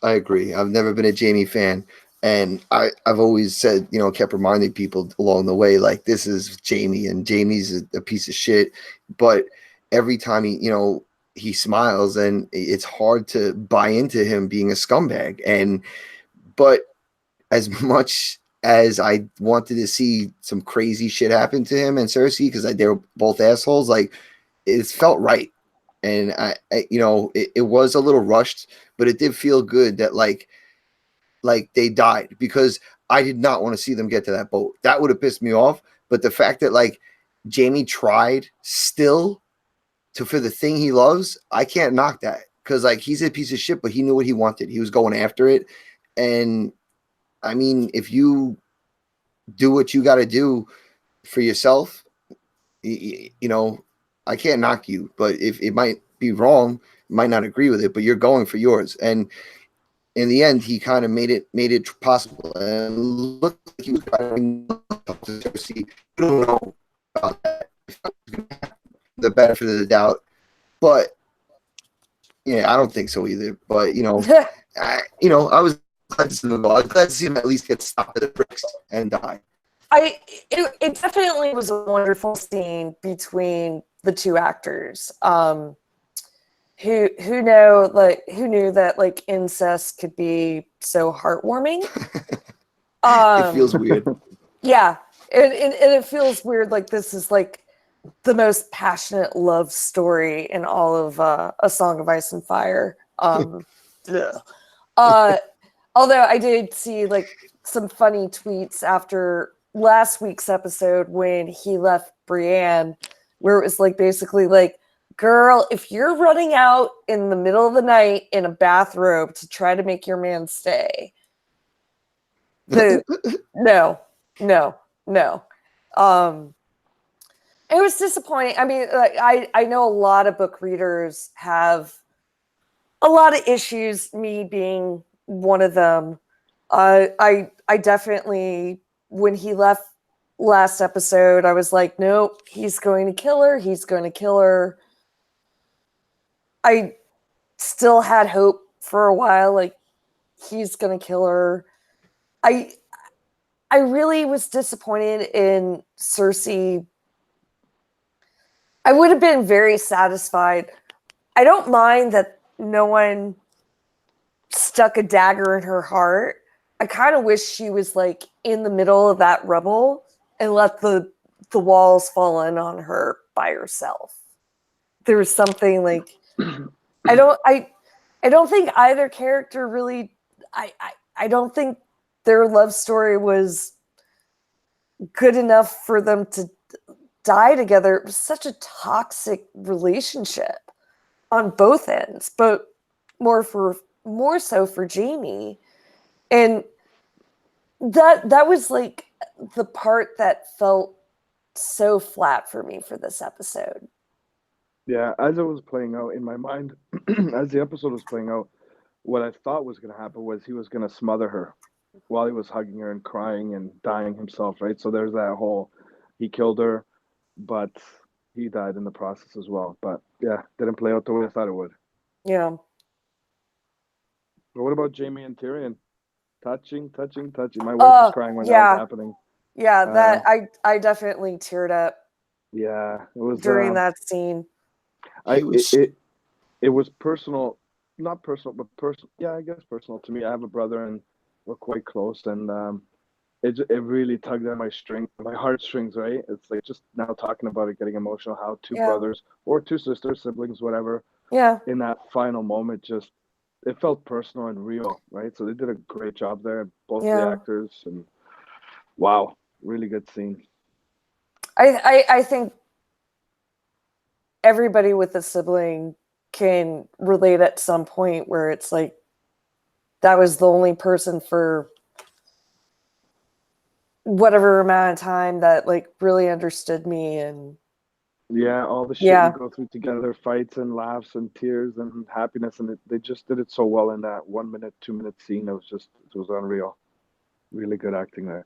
I agree. I've never been a Jamie fan. And I've always said, you know, kept reminding people along the way, like, this is Jamie, and Jamie's a piece of shit. But every time he smiles, and it's hard to buy into him being a scumbag. But as much as I wanted to see some crazy shit happen to him and Cersei, because they were both assholes, like, it felt right. And it was a little rushed, but it did feel good that like they died, because I did not want to see them get to that boat. That would have pissed me off. But the fact that like Jamie tried still for the thing he loves, I can't knock that, because like he's a piece of shit, but he knew what he wanted. He was going after it. And I mean, if you do what you got to do for yourself, you know, I can't knock you. But if it might be wrong, might not agree with it, but you're going for yours. And in the end, he kind of made it possible, and looked like he was trying to see. We don't know about that. The benefit of the doubt, but yeah, I don't think so either. But I was glad to see him go. I was glad to see him at least get stopped at the bricks and die. It definitely was a wonderful scene between the two actors. Who knew that like incest could be so heartwarming. It feels weird. Yeah, and it feels weird. Like, this is like the most passionate love story in all of A Song of Ice and Fire. Yeah. Although I did see like some funny tweets after last week's episode when he left Brienne, where it was like basically like, girl, if you're running out in the middle of the night in a bathrobe to try to make your man stay, no. It was disappointing. I mean, I know a lot of book readers have a lot of issues, me being one of them. I definitely, when he left last episode, I was like, nope, he's going to kill her. He's going to kill her. I still had hope for a while, like, he's gonna kill her. I really was disappointed in Cersei. I would have been very satisfied. I don't mind that no one stuck a dagger in her heart. I kind of wish she was like in the middle of that rubble and let the walls fall in on her by herself. There was something like, I don't think either character really, I don't think their love story was good enough for them to die together. It was such a toxic relationship on both ends, but more so for Jamie. And that was like the part that felt so flat for me for this episode. Yeah, as it was playing out in my mind, as the episode was playing out, what I thought was going to happen was he was going to smother her while he was hugging her and crying and dying himself, right? So there's that whole, he killed her, but he died in the process as well. But yeah, didn't play out the way I thought it would. Yeah. But what about Jamie and Tyrion? touching. My wife was crying when that was happening. Yeah, that I definitely teared up. Yeah, it was during that scene. It was personal, not personal, but personal. Yeah, I guess personal to me. I have a brother, and we're quite close, and it really tugged at my heartstrings. Right? It's like just now talking about it, getting emotional. How two brothers or two sisters, siblings, whatever. Yeah. In that final moment, just it felt personal and real, right? So they did a great job there, both the actors, and wow, really good scene. I think everybody with a sibling can relate at some point where it's like that was the only person for whatever amount of time that like really understood me. And all the shit we go through together, fights and laughs and tears and happiness, and they just did it so well in that 1 minute, 2 minute scene. It was unreal. Really good acting there.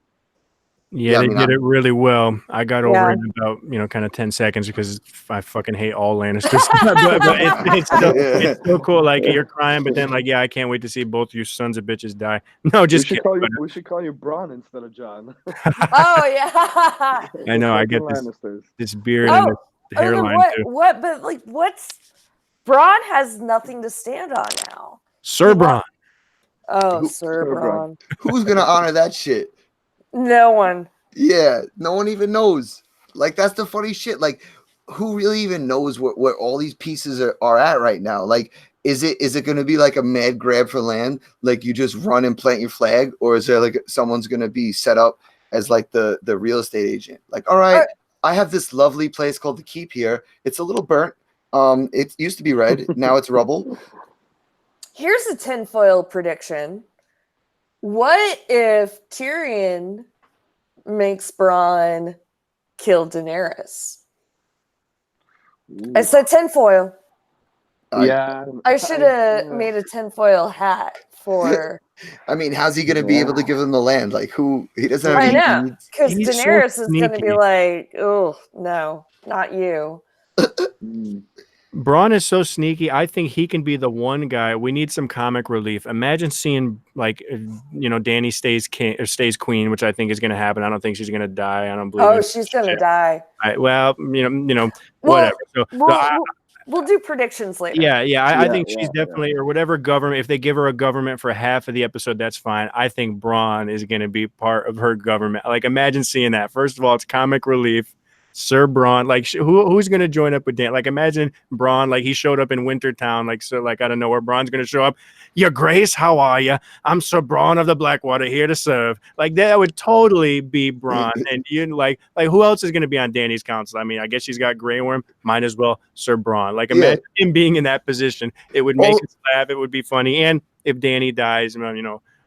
Yeah, they did it really well. I got over it in about, kind of 10 seconds because I fucking hate all Lannisters. but it's still cool. Like, you're crying, but then, like, I can't wait to see both you sons of bitches die. No, just kidding. We should call you Bronn instead of John. Oh, yeah. I know. I get this beard and this hairline, too. But, like, Bronn has nothing to stand on now. Sir Bronn. Oh, Sir Bronn. Who's going to honor that shit? No one. Yeah, no one even knows. Like, that's the funny shit. Like, who really even knows where all these pieces are at right now? Like, is it going to be like a mad grab for land? Like, you just run and plant your flag? Or is there like someone's going to be set up as like the real estate agent? Like, all right, I have this lovely place called the Keep here. It's a little burnt. It used to be red. Now it's rubble. Here's a tinfoil prediction. What if Tyrion makes Bronn kill Daenerys? Ooh. I said tinfoil. Yeah. I should have made a tinfoil hat for... I mean, how's he going to be able to give them the land? Like, he doesn't have any... I know, because Daenerys is going to be like, oh, no, not you. Bronn is so sneaky. I think he can be the one guy. We need some comic relief. Imagine seeing, like, Dany stays king or stays queen, which I think is going to happen. I don't think she's going to die. I don't believe. Oh, she's going to die. Whatever. We'll do predictions later. Yeah. I think she's definitely, or whatever government. If they give her a government for half of the episode, that's fine. I think Bronn is going to be part of her government. Like, imagine seeing that. First of all, it's comic relief. Sir Bronn, like, who's going to join up with Dan? Like, imagine Bronn, like, he showed up in Wintertown, like, so, like, out of nowhere. Bronn's going to show up. Your Grace, how are you? I'm Sir Bronn of the Blackwater, here to serve. Like, that would totally be Bronn. And you like who else is going to be on Dany's council? I mean, I guess she's got Grey Worm. Might as well Sir Bronn. Like, imagine him being in that position. It would make us laugh. It would be funny. And if Dany dies,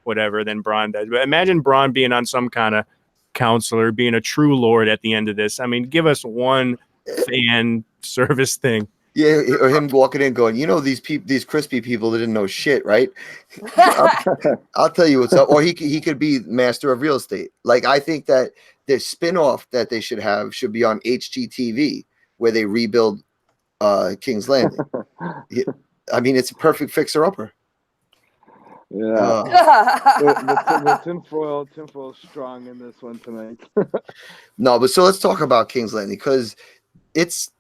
whatever, then Bronn dies. But imagine Bronn being on some kind of counselor, being a true lord at the end of this. I mean, give us one fan service thing. Yeah, or him walking in going, these crispy people that didn't know shit, right? I'll tell you what's up. Or he could be master of real estate. Like, I think that the spinoff that they should be on HGTV, where they rebuild King's Landing. I mean, it's a perfect fixer-upper. Yeah, the tinfoil strong in this one tonight. No, but so let's talk about King's Landing, because it's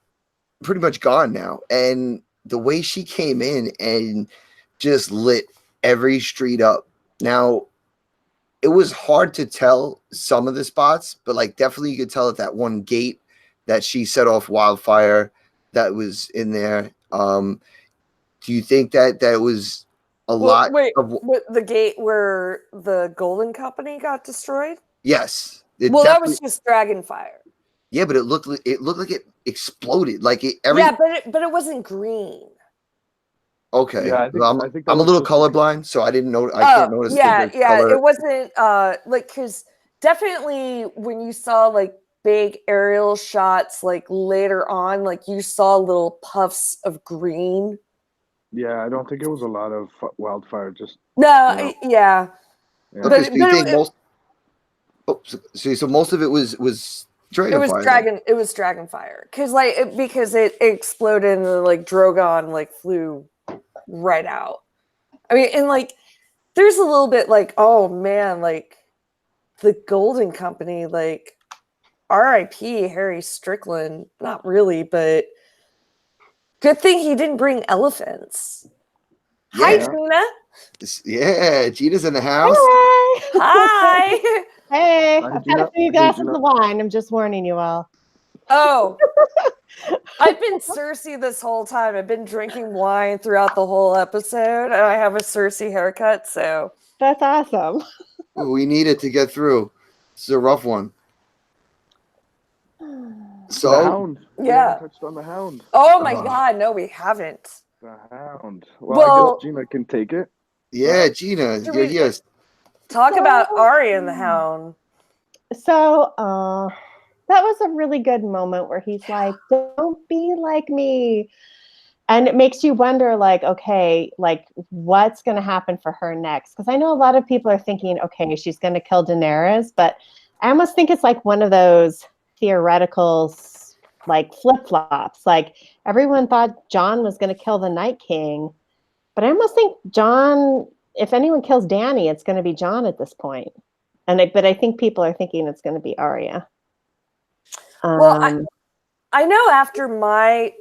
pretty much gone now. And the way she came in and just lit every street up. Now, it was hard to tell some of the spots, but like definitely you could tell at that one gate that she set off wildfire that was in there. Do you think that was lot of the gate where the Golden Company got destroyed? Yes. That was just Dragonfire. Yeah, but it looked like it exploded. Like but it wasn't green. Okay. Yeah, I think I'm a little colorblind, so I didn't know. I can't notice. Color. It wasn't because definitely when you saw like big aerial shots, like later on, like you saw little puffs of green. Yeah, I don't think it was a lot of wildfire. Just yeah. Okay, so you think most? Oh, so most of it was Dragonfire. It was Dragonfire because it exploded and like Drogon like flew right out. I mean, and like there's a little bit like, oh man, like the Golden Company, like R.I.P. Harry Strickland. Not really, but good thing he didn't bring elephants. Hi, Yeah. Gina. Yeah, Gina's in the house. Hey! Hi. Hey, Hi, I've Gina. got a few Hey, glasses Gina. of wine. I'm just warning you all. Oh, I've been Cersei this whole time. I've been drinking wine throughout the whole episode, and I have a Cersei haircut, so That's awesome. We need it to get through. This is a rough one. The So, Hound. We yeah. haven't touched on the Hound. Oh my Oh. God, no, we haven't. The Hound. Well, I Well, guess Gina can take it. yeah, Gina, Should you're we- yes. Talk So- about Arya and the Hound. So, that was a really good moment where he's like, don't be like me. And it makes you wonder, like, okay, like, what's going to happen for her next? Because I know a lot of people are thinking, okay, she's going to kill Daenerys, but I almost think it's like one of those theoretical, like, flip-flops. Like, everyone thought Jon was going to kill the Night King, but I almost think Jon, if anyone kills Dany, it's going to be Jon at this point. But I think people are thinking it's going to be Arya. Well, I know after my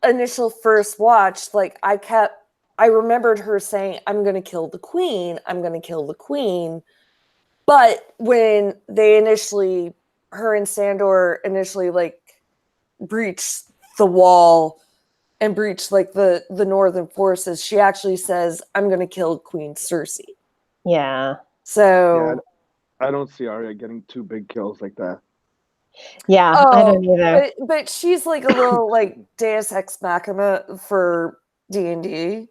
initial first watch, like I remembered her saying, I'm going to kill the queen. I'm going to kill the queen. But when her and Sandor initially like breached the wall and breached like the northern forces, she actually says, I'm going to kill Queen Cersei. Yeah. So I don't see Arya getting 2 big kills like that. Yeah, I don't either. But she's like a little like Deus Ex Machina for D&D,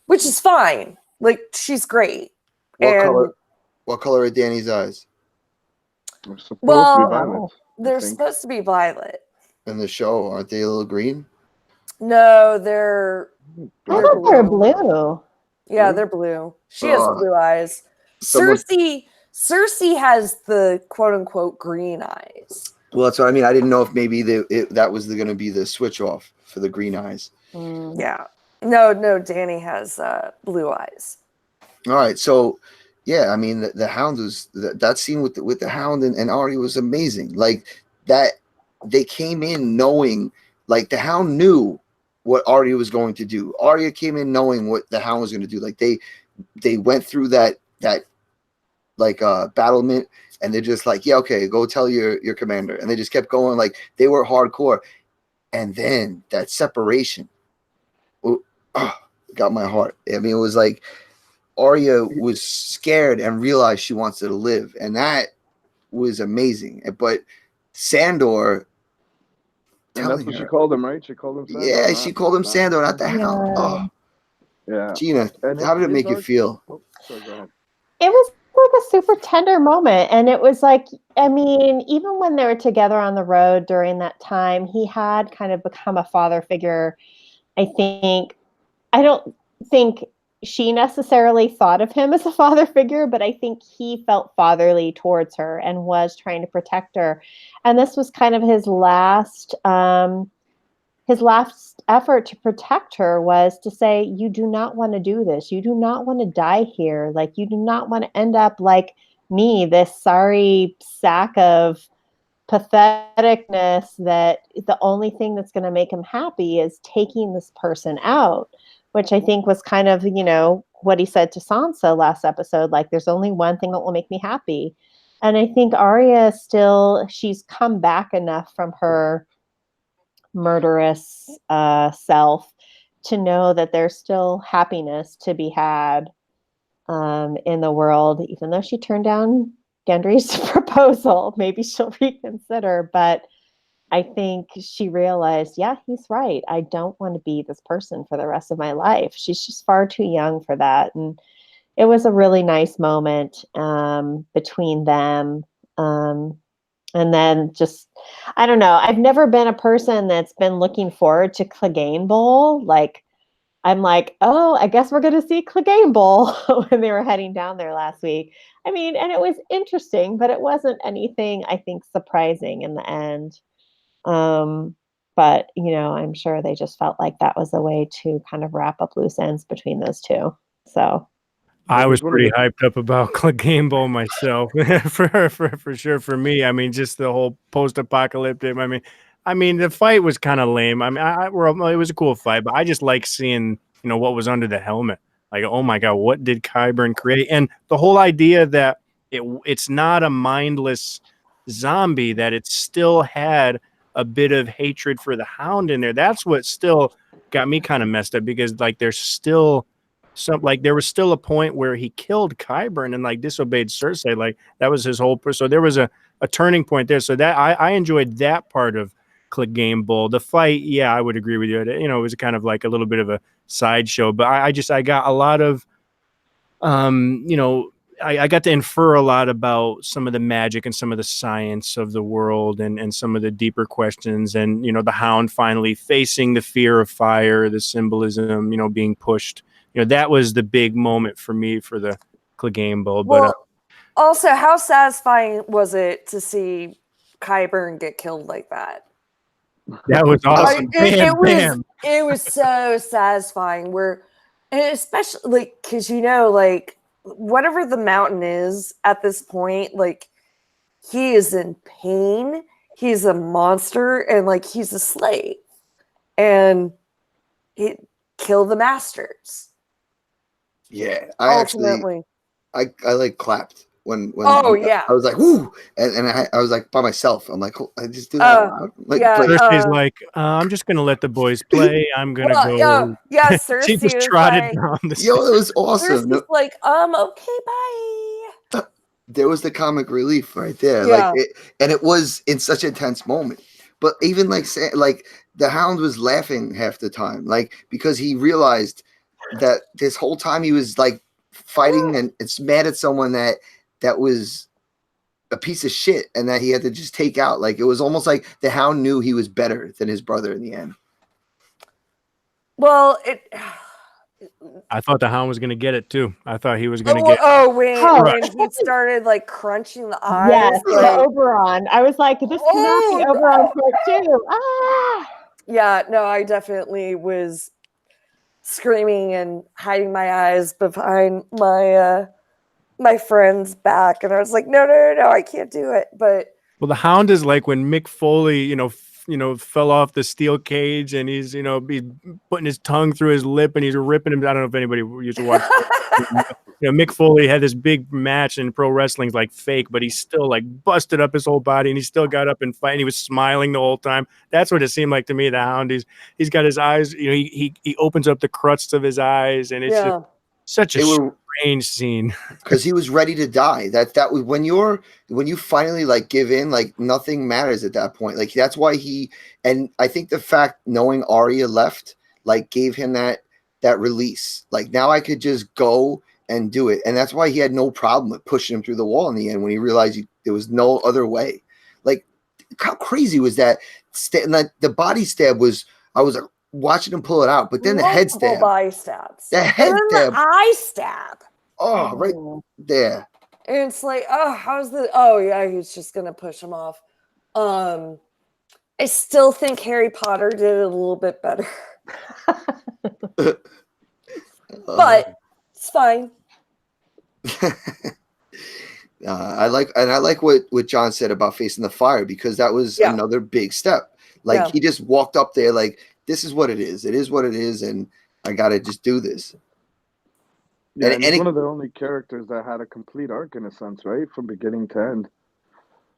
which is fine. Like she's great. What color are Danny's eyes? They're supposed to Well, be violet. they're I think. supposed to be violet. In the show, aren't they a little green? No, they're I they're thought they were blue. blue. Yeah, Blue? they're blue. She has blue eyes. Someone- Cersei has the quote unquote green eyes. Well, that's what I mean. I didn't know if maybe that was going to be the switch off for the green eyes. Yeah. No, Dany has blue eyes. All right, so yeah, I mean the Hound was that scene with the Hound and Arya was amazing. Like that, they came in knowing, like the Hound knew what Arya was going to do. Arya came in knowing what the Hound was going to do. Like they went through that like battlement, and they're just like, yeah, okay, go tell your commander, and they just kept going. Like they were hardcore, and then that separation, got my heart. I mean, it was like Arya was scared and realized she wants to live, and that was amazing. But Sandor, And that's what she called him, right? She called him Sandor. yeah, she called him Sandor, not the Hound. Oh, Yeah. Gina, And how did it make you feel? Oh, sorry, go ahead. It was like a super tender moment. And it was like, I mean, even when they were together on the road during that time, he had kind of become a father figure. I don't think she necessarily thought of him as a father figure, but I think he felt fatherly towards her and was trying to protect her. And this was kind of his last effort to protect her, was to say, you do not want to do this. You do not want to die here. Like, you do not want to end up like me, this sorry sack of patheticness that the only thing that's going to make him happy is taking this person out, which I think was kind of, what he said to Sansa last episode, like, there's only one thing that will make me happy. And I think Arya she's come back enough from her murderous self to know that there's still happiness to be had in the world, even though she turned down Gendry's proposal. Maybe she'll reconsider, but I think she realized, yeah, he's right. I don't want to be this person for the rest of my life. She's just far too young for that. And it was a really nice moment between them. And then just, I don't know, I've never been a person that's been looking forward to Clegane Bowl. Like, I'm like, oh, I guess we're going to see Clegane Bowl when they were heading down there last week. I mean, and it was interesting, but it wasn't anything, I think, surprising in the end. But, I'm sure they just felt like that was a way to kind of wrap up loose ends between those two. So. I was one of pretty the hyped up about Game Bowl myself, for sure. For me, I mean, just the whole post-apocalyptic. I mean, the fight was kind of lame. I mean, it was a cool fight, but I just like seeing, what was under the helmet. Like, oh my god, what did Qyburn create? And the whole idea that it's not a mindless zombie, that it still had a bit of hatred for the Hound in there. That's what still got me kind of messed up, because like there's still there was still a point where he killed Qyburn and like disobeyed Cersei. Like that was his whole so there was a turning point there. So that I enjoyed that part of Game Bowl. The fight, yeah, I would agree with you. It was kind of like a little bit of a sideshow, but I got a lot of I got to infer a lot about some of the magic and some of the science of the world, and some of the deeper questions, and the Hound finally facing the fear of fire, the symbolism, being pushed. That was the big moment for me for the Game Bowl. Well, But also, how satisfying was it to see Qyburn get killed like that? that was awesome. It was so satisfying. And especially like, because like whatever the mountain is at this point, like he is in pain. He's a monster, and like he's a slave, and he killed the masters. Yeah, I like clapped when yeah, I was like, whoo, and I was like by myself. I'm like, I just do that loud. Like, Cersei's like, I'm just gonna let the boys play. I'm gonna go. Yeah, Cersei she just was trotted like, down the yo, it was awesome. Cersei's like, okay, bye. There was the comic relief right there. Yeah. Like it was in such a tense moment. But even like the Hound was laughing half the time, like because he realized that this whole time he was like fighting and it's mad at someone that was a piece of shit and that he had to just take out. Like it was almost like the Hound knew he was better than his brother in the end. Well, I thought the Hound was going to get it too. I thought he was going to get. When he started like crunching the eyes. Yes, like, Oberon. I was like, this cannot be Oberon part 2. Ah. Yeah, no, I definitely was screaming and hiding my eyes behind my friend's back, and I was like, no, I can't do it. But well, the Hound is like when Mick Foley, fell off the steel cage, and he's he's putting his tongue through his lip and he's ripping him. I don't know if anybody used to watch. Mick Foley had this big match in pro wrestling's like fake, but he's still like busted up his whole body, and he still got up and fight. And he was smiling the whole time. That's what it seemed like to me. The Hound, he's got his eyes. He opens up the crusts of his eyes, and it's just such a strange scene because he was ready to die. That was when you finally like give in, like nothing matters at that point. Like that's why and I think the fact knowing Arya left like gave him that release. Like now I could just go and do it, and that's why he had no problem with pushing him through the wall in the end when he realized there was no other way. Like how crazy was that? The body stab was. I was like watching him pull it out, but then the head stab, body stabs, the head stab, the eye stab. Oh, right there. And it's like, oh yeah, he's just gonna push him off. I still think Harry Potter did it a little bit better. But it's fine. I like what John said about facing the fire, because that was another big step. Like he just walked up there like, this is what it is. It is what it is, and I gotta just do this. Yeah, and he's one of the only characters that had a complete arc in a sense, right? From beginning to end.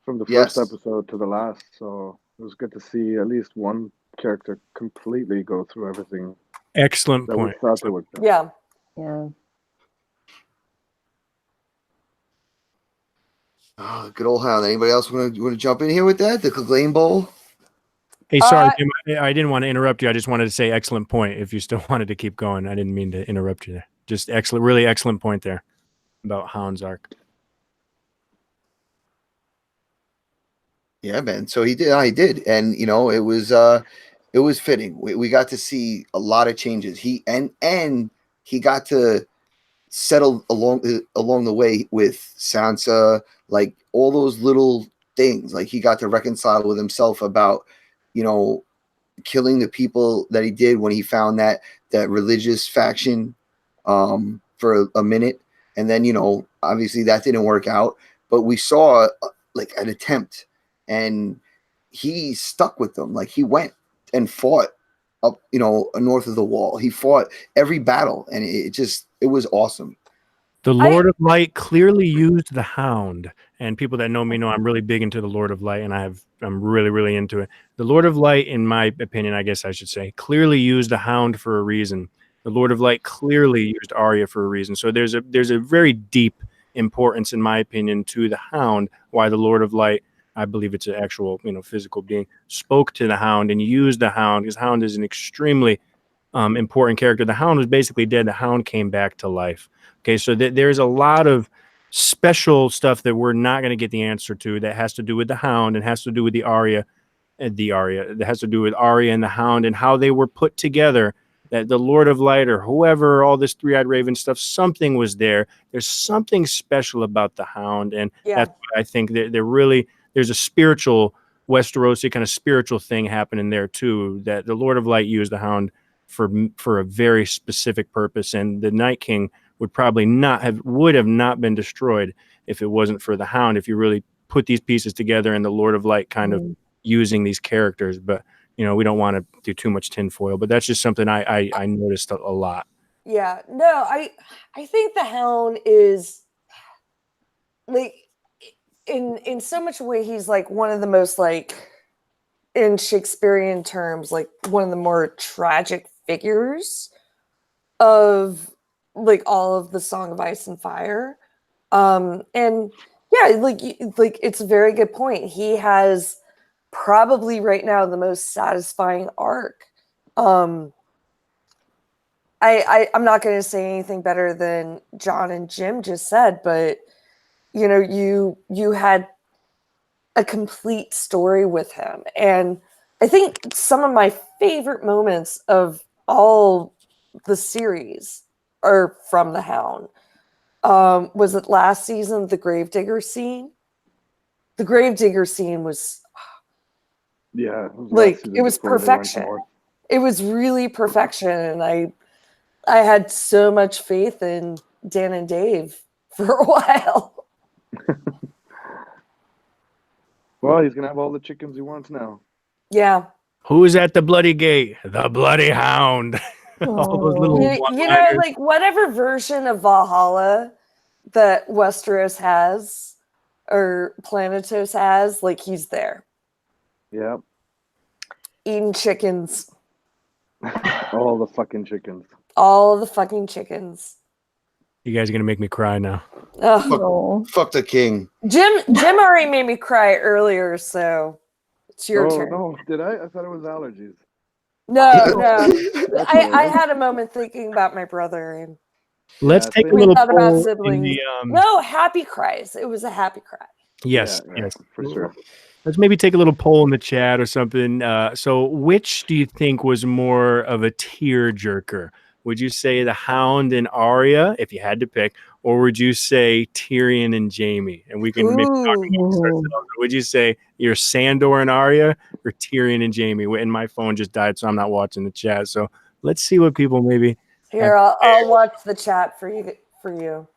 From the first episode to the last. So it was good to see at least one character completely go through everything. Excellent point. Yeah. Yeah. Oh, good old Hound. Anybody else want to jump in here with that? The Game Bowl? Hey, sorry, Tim, I didn't want to interrupt you. I just wanted to say excellent point. If you still wanted to keep going, I didn't mean to interrupt you there. Just excellent, really excellent point there about Hound's arc. Yeah, man. So he did. And it was fitting. We got to see a lot of changes. He got to settle along the way with Sansa, like all those little things. Like he got to reconcile with himself about, killing the people that he did when he found that religious faction for a minute. and then obviously that didn't work out. But we saw like an attempt, and he stuck with them. Like he went and fought up, north of the wall. He fought every battle, and it was awesome. The Lord of Light clearly used the Hound, and people that know me know I'm really big into the Lord of Light, and I'm really, really into it. The Lord of Light, in my opinion, I guess I should say, clearly used the Hound for a reason. The Lord of Light clearly used Arya for a reason. So there's a very deep importance, in my opinion, to the Hound. Why the Lord of Light, I believe it's an actual, physical being, spoke to the Hound and used the Hound, because Hound is an extremely important character. The Hound was basically dead. The Hound came back to life. Okay, so there's a lot of special stuff that we're not going to get the answer to that has to do with the Hound and has to do with the Arya, that has to do with Arya and the Hound and how they were put together. That the Lord of Light or whoever, all this three-eyed raven stuff, something was there. There's something special about the Hound, and that's what I think that there's a spiritual Westerosi kind of spiritual thing happening there too. That the Lord of Light used the Hound for a very specific purpose, and the Night King would have not been destroyed if it wasn't for the Hound. If you really put these pieces together and the Lord of Light kind of using these characters, but we don't want to do too much tinfoil. But that's just something I noticed a lot. Yeah, no, I think the Hound is like in so much way he's like one of the most, like, in Shakespearean terms, like one of the more tragic figures of like all of the Song of Ice and Fire. And yeah, like it's a very good point. He has probably right now the most satisfying arc. I'm not going to say anything better than John and Jim just said, but you had a complete story with him. And I think some of my favorite moments of all the series are from the Hound. Was it last season, the Gravedigger scene? The Gravedigger scene was it was perfection. It was really perfection, and I had so much faith in Dan and Dave for a while. Well, he's gonna have all the chickens he wants now. Yeah. Who's at the bloody gate? The bloody Hound. All those little like whatever version of Valhalla that Westeros has or Planetos has, like he's there. Yeah. Eating chickens. All the fucking chickens. All the fucking chickens. You guys are gonna make me cry now. Fuck the king. Jim already made me cry earlier, so it's your turn. No, did I? I thought it was allergies. No. I had a moment thinking about my brother, and let's take a little thought about poll siblings. No, happy cries. It was a happy cry. Yes, yes, for sure. Let's maybe take a little poll in the chat or something. So which do you think was more of a tear jerker? Would you say the Hound and Arya, if you had to pick, or would you say Tyrion and Jaime? And we can maybe talk amongst ourselves. Would you say you're Sandor and Arya or Tyrion and Jaime? And my phone just died, so I'm not watching the chat. So let's see what people maybe here. I'll watch the chat for you.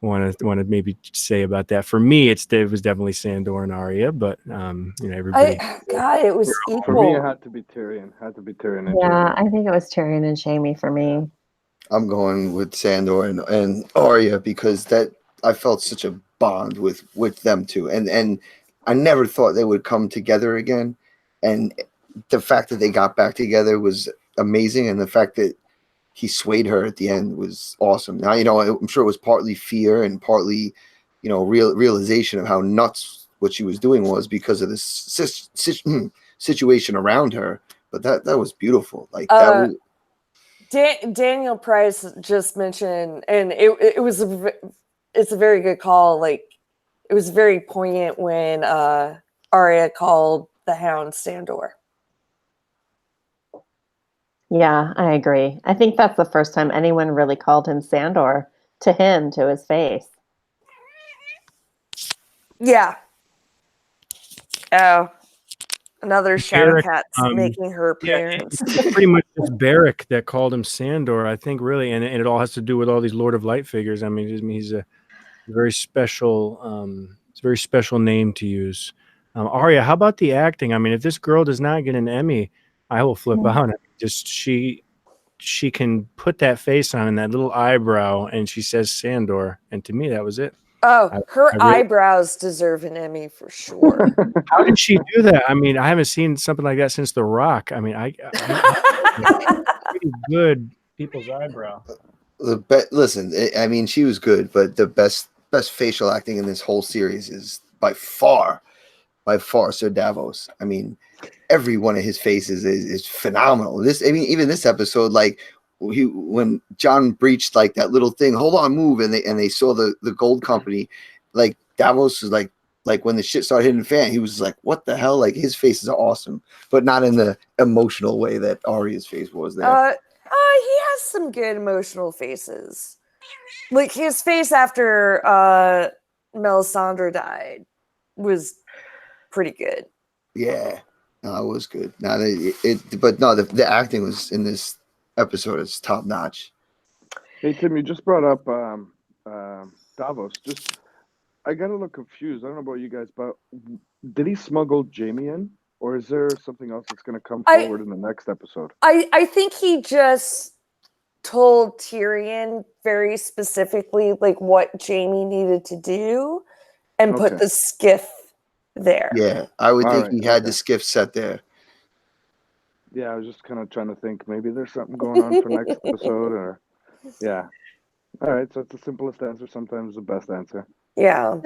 Want to maybe say about that. For me, it was definitely Sandor and Arya, but everybody. It was equal. For me, it had to be Tyrion. And yeah, I think it was Tyrion and Jaime for me. I'm going with Sandor and Arya because that I felt such a bond with them two, and I never thought they would come together again, and the fact that they got back together was amazing, and the fact that he swayed her at the end was awesome. Now, I'm sure it was partly fear and partly, realization of how nuts what she was doing was because of this situation around her. But that was beautiful. Like that was. Daniel Price just mentioned, and it's a very good call. Like it was very poignant when Arya called the Hound Sandor. Yeah, I agree. I think that's the first time anyone really called him Sandor to his face. Yeah. Oh. Another Shadow Barrack, Cat's making her yeah, appearance. it's pretty much just Barrack that called him Sandor, I think, really, and it all has to do with all these Lord of Light figures. I mean, he's a very special, it's a very special name to use. Arya, how about the acting? I mean, if this girl does not get an Emmy, I will flip out. Just she can put that face on and that little eyebrow, and she says Sandor, and to me, that was it. Oh, her I really- eyebrows deserve an Emmy for sure. How did she do that? I mean, I haven't seen something like that since The Rock. I mean, I pretty good people's eyebrow. Listen, I mean, she was good, but the best facial acting in this whole series is by far Sir Davos. I mean, every one of his faces is phenomenal. Even this episode, like when Jon breached like that little thing, hold on, move, and they saw the gold company, like Davos was like when the shit started hitting the fan, he was like, what the hell? Like his faces are awesome, but not in the emotional way that Arya's face was there. He has some good emotional faces. Like his face after Melisandre died was pretty good. Yeah, no, it was good. Now the acting was in this episode is top notch. Hey Tim, you just brought up Davos. I got a little confused. I don't know about you guys, but did he smuggle Jaime in, or is there something else that's going to come forward in the next episode? I think he just told Tyrion very specifically like what Jaime needed to do, and put the skiff there. Yeah, I would think he had the skiff set there. Yeah, I was just kind of trying to think maybe there's something going on for next episode, or yeah. All right, so it's the simplest answer, sometimes the best answer. Yeah.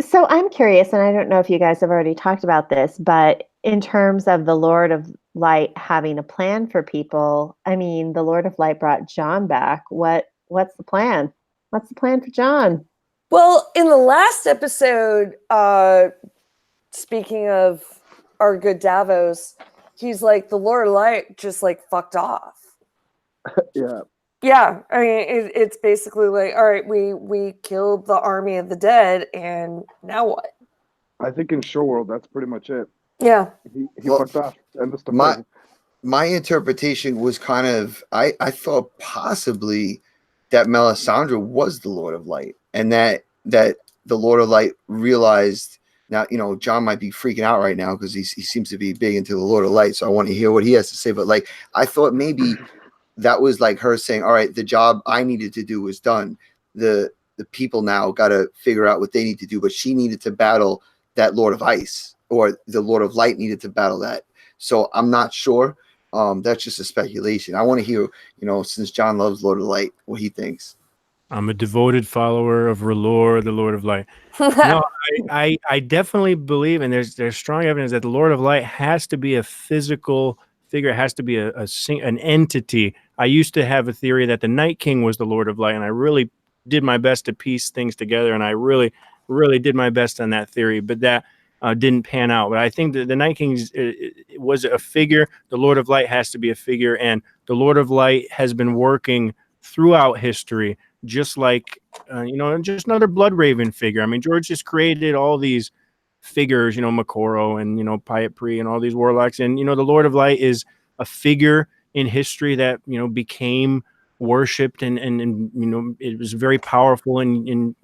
So I'm curious, and I don't know if you guys have already talked about this, but in terms of the Lord of Light having a plan for people, I mean, the Lord of Light brought Jon back. What's the plan? What's the plan for Jon? Well, in the last episode, speaking of our good Davos, he's like, the Lord of Light just like fucked off. Yeah. Yeah, I mean, it's basically like, all right, we killed the army of the dead, and now what? I think in Show World, that's pretty much it. Yeah. He fucked off. End of story. My interpretation was kind of, I thought possibly that Melisandre was the Lord of Light, and that the Lord of Light realized, now, you know, Jon might be freaking out right now because he seems to be big into the Lord of Light, so I want to hear what he has to say, but like, I thought maybe that was like her saying, all right, the job I needed to do was done. The people now got to figure out what they need to do, but she needed to battle that Lord of Ice, or the Lord of Light needed to battle that. So I'm not sure. That's just a speculation. I want to hear, you know, since Jon loves Lord of Light, what he thinks. I'm a devoted follower of R'hllor, the Lord of Light. No, I definitely believe, and there's strong evidence that the Lord of Light has to be a physical figure. It has to be an entity. I used to have a theory that the Night King was the Lord of Light, and I really did my best to piece things together, and I really, really did my best on that theory, but that didn't pan out. But I think that the Night King was a figure. The Lord of Light has to be a figure, and the Lord of Light has been working throughout history, just like, just another Blood Raven figure. I mean, George just created all these figures, Makoro and, Pyat Pri and all these warlocks. And, the Lord of Light is a figure in history that, became worshipped and it was very powerful and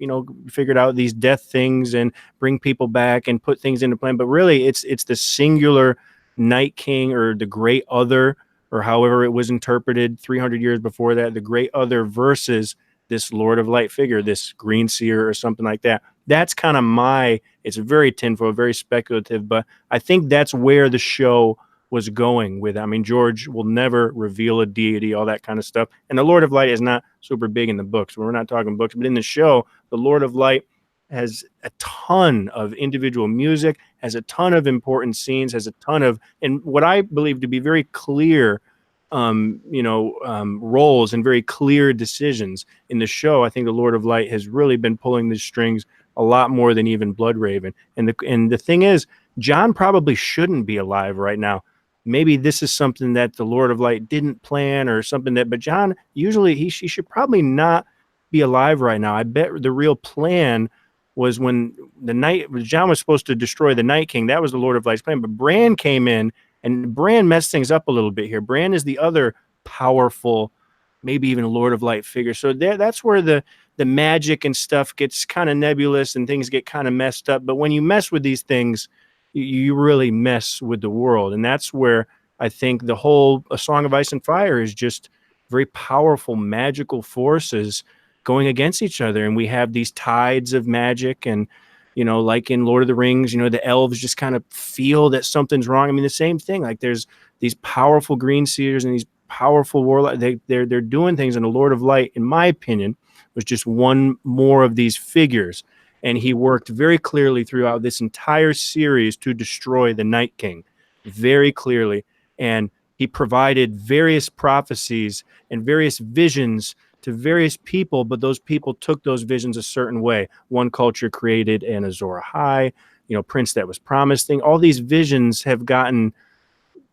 figured out these death things and bring people back and put things into plan. But really it's the singular Night King, or the Great Other, or however it was interpreted 300 years before that, the Great Other versus this Lord of Light figure, this Green Seer or something like that. That's kind of it's very tinfoil, very speculative, but I think that's where the show was going with it. I mean, George will never reveal a deity, all that kind of stuff. And the Lord of Light is not super big in the books. We're not talking books, but in the show, the Lord of Light has a ton of individual music, has a ton of important scenes, has a ton of, and what I believe to be very clear roles and very clear decisions in the show. I think the Lord of Light has really been pulling the strings a lot more than even Blood Raven. And the thing is, Jon probably shouldn't be alive right now. Maybe this is something that the Lord of Light didn't plan, or something but Jon, usually he should probably not be alive right now. I bet the real plan was when Jon was supposed to destroy the Night King. That was the Lord of Light's plan. But Bran came in, and Bran messed things up a little bit here. Bran is the other powerful, maybe even Lord of Light figure. So that's where the magic and stuff gets kind of nebulous and things get kind of messed up. But when you mess with these things, you really mess with the world. And that's where I think the whole A Song of Ice and Fire is just very powerful, magical forces going against each other. And we have these tides of magic. And, you know, like in Lord of the Rings, you know, the elves just kind of feel that something's wrong. I mean, the same thing. Like there's these powerful green seers and these powerful warlocks. They're doing things. And the Lord of Light, in my opinion, was just one more of these figures. And he worked very clearly throughout this entire series to destroy the Night King, very clearly. And he provided various prophecies and various visions to various people, but those people took those visions a certain way. One culture created an Azor Ahai, you know, prince that was promised thing. All these visions have gotten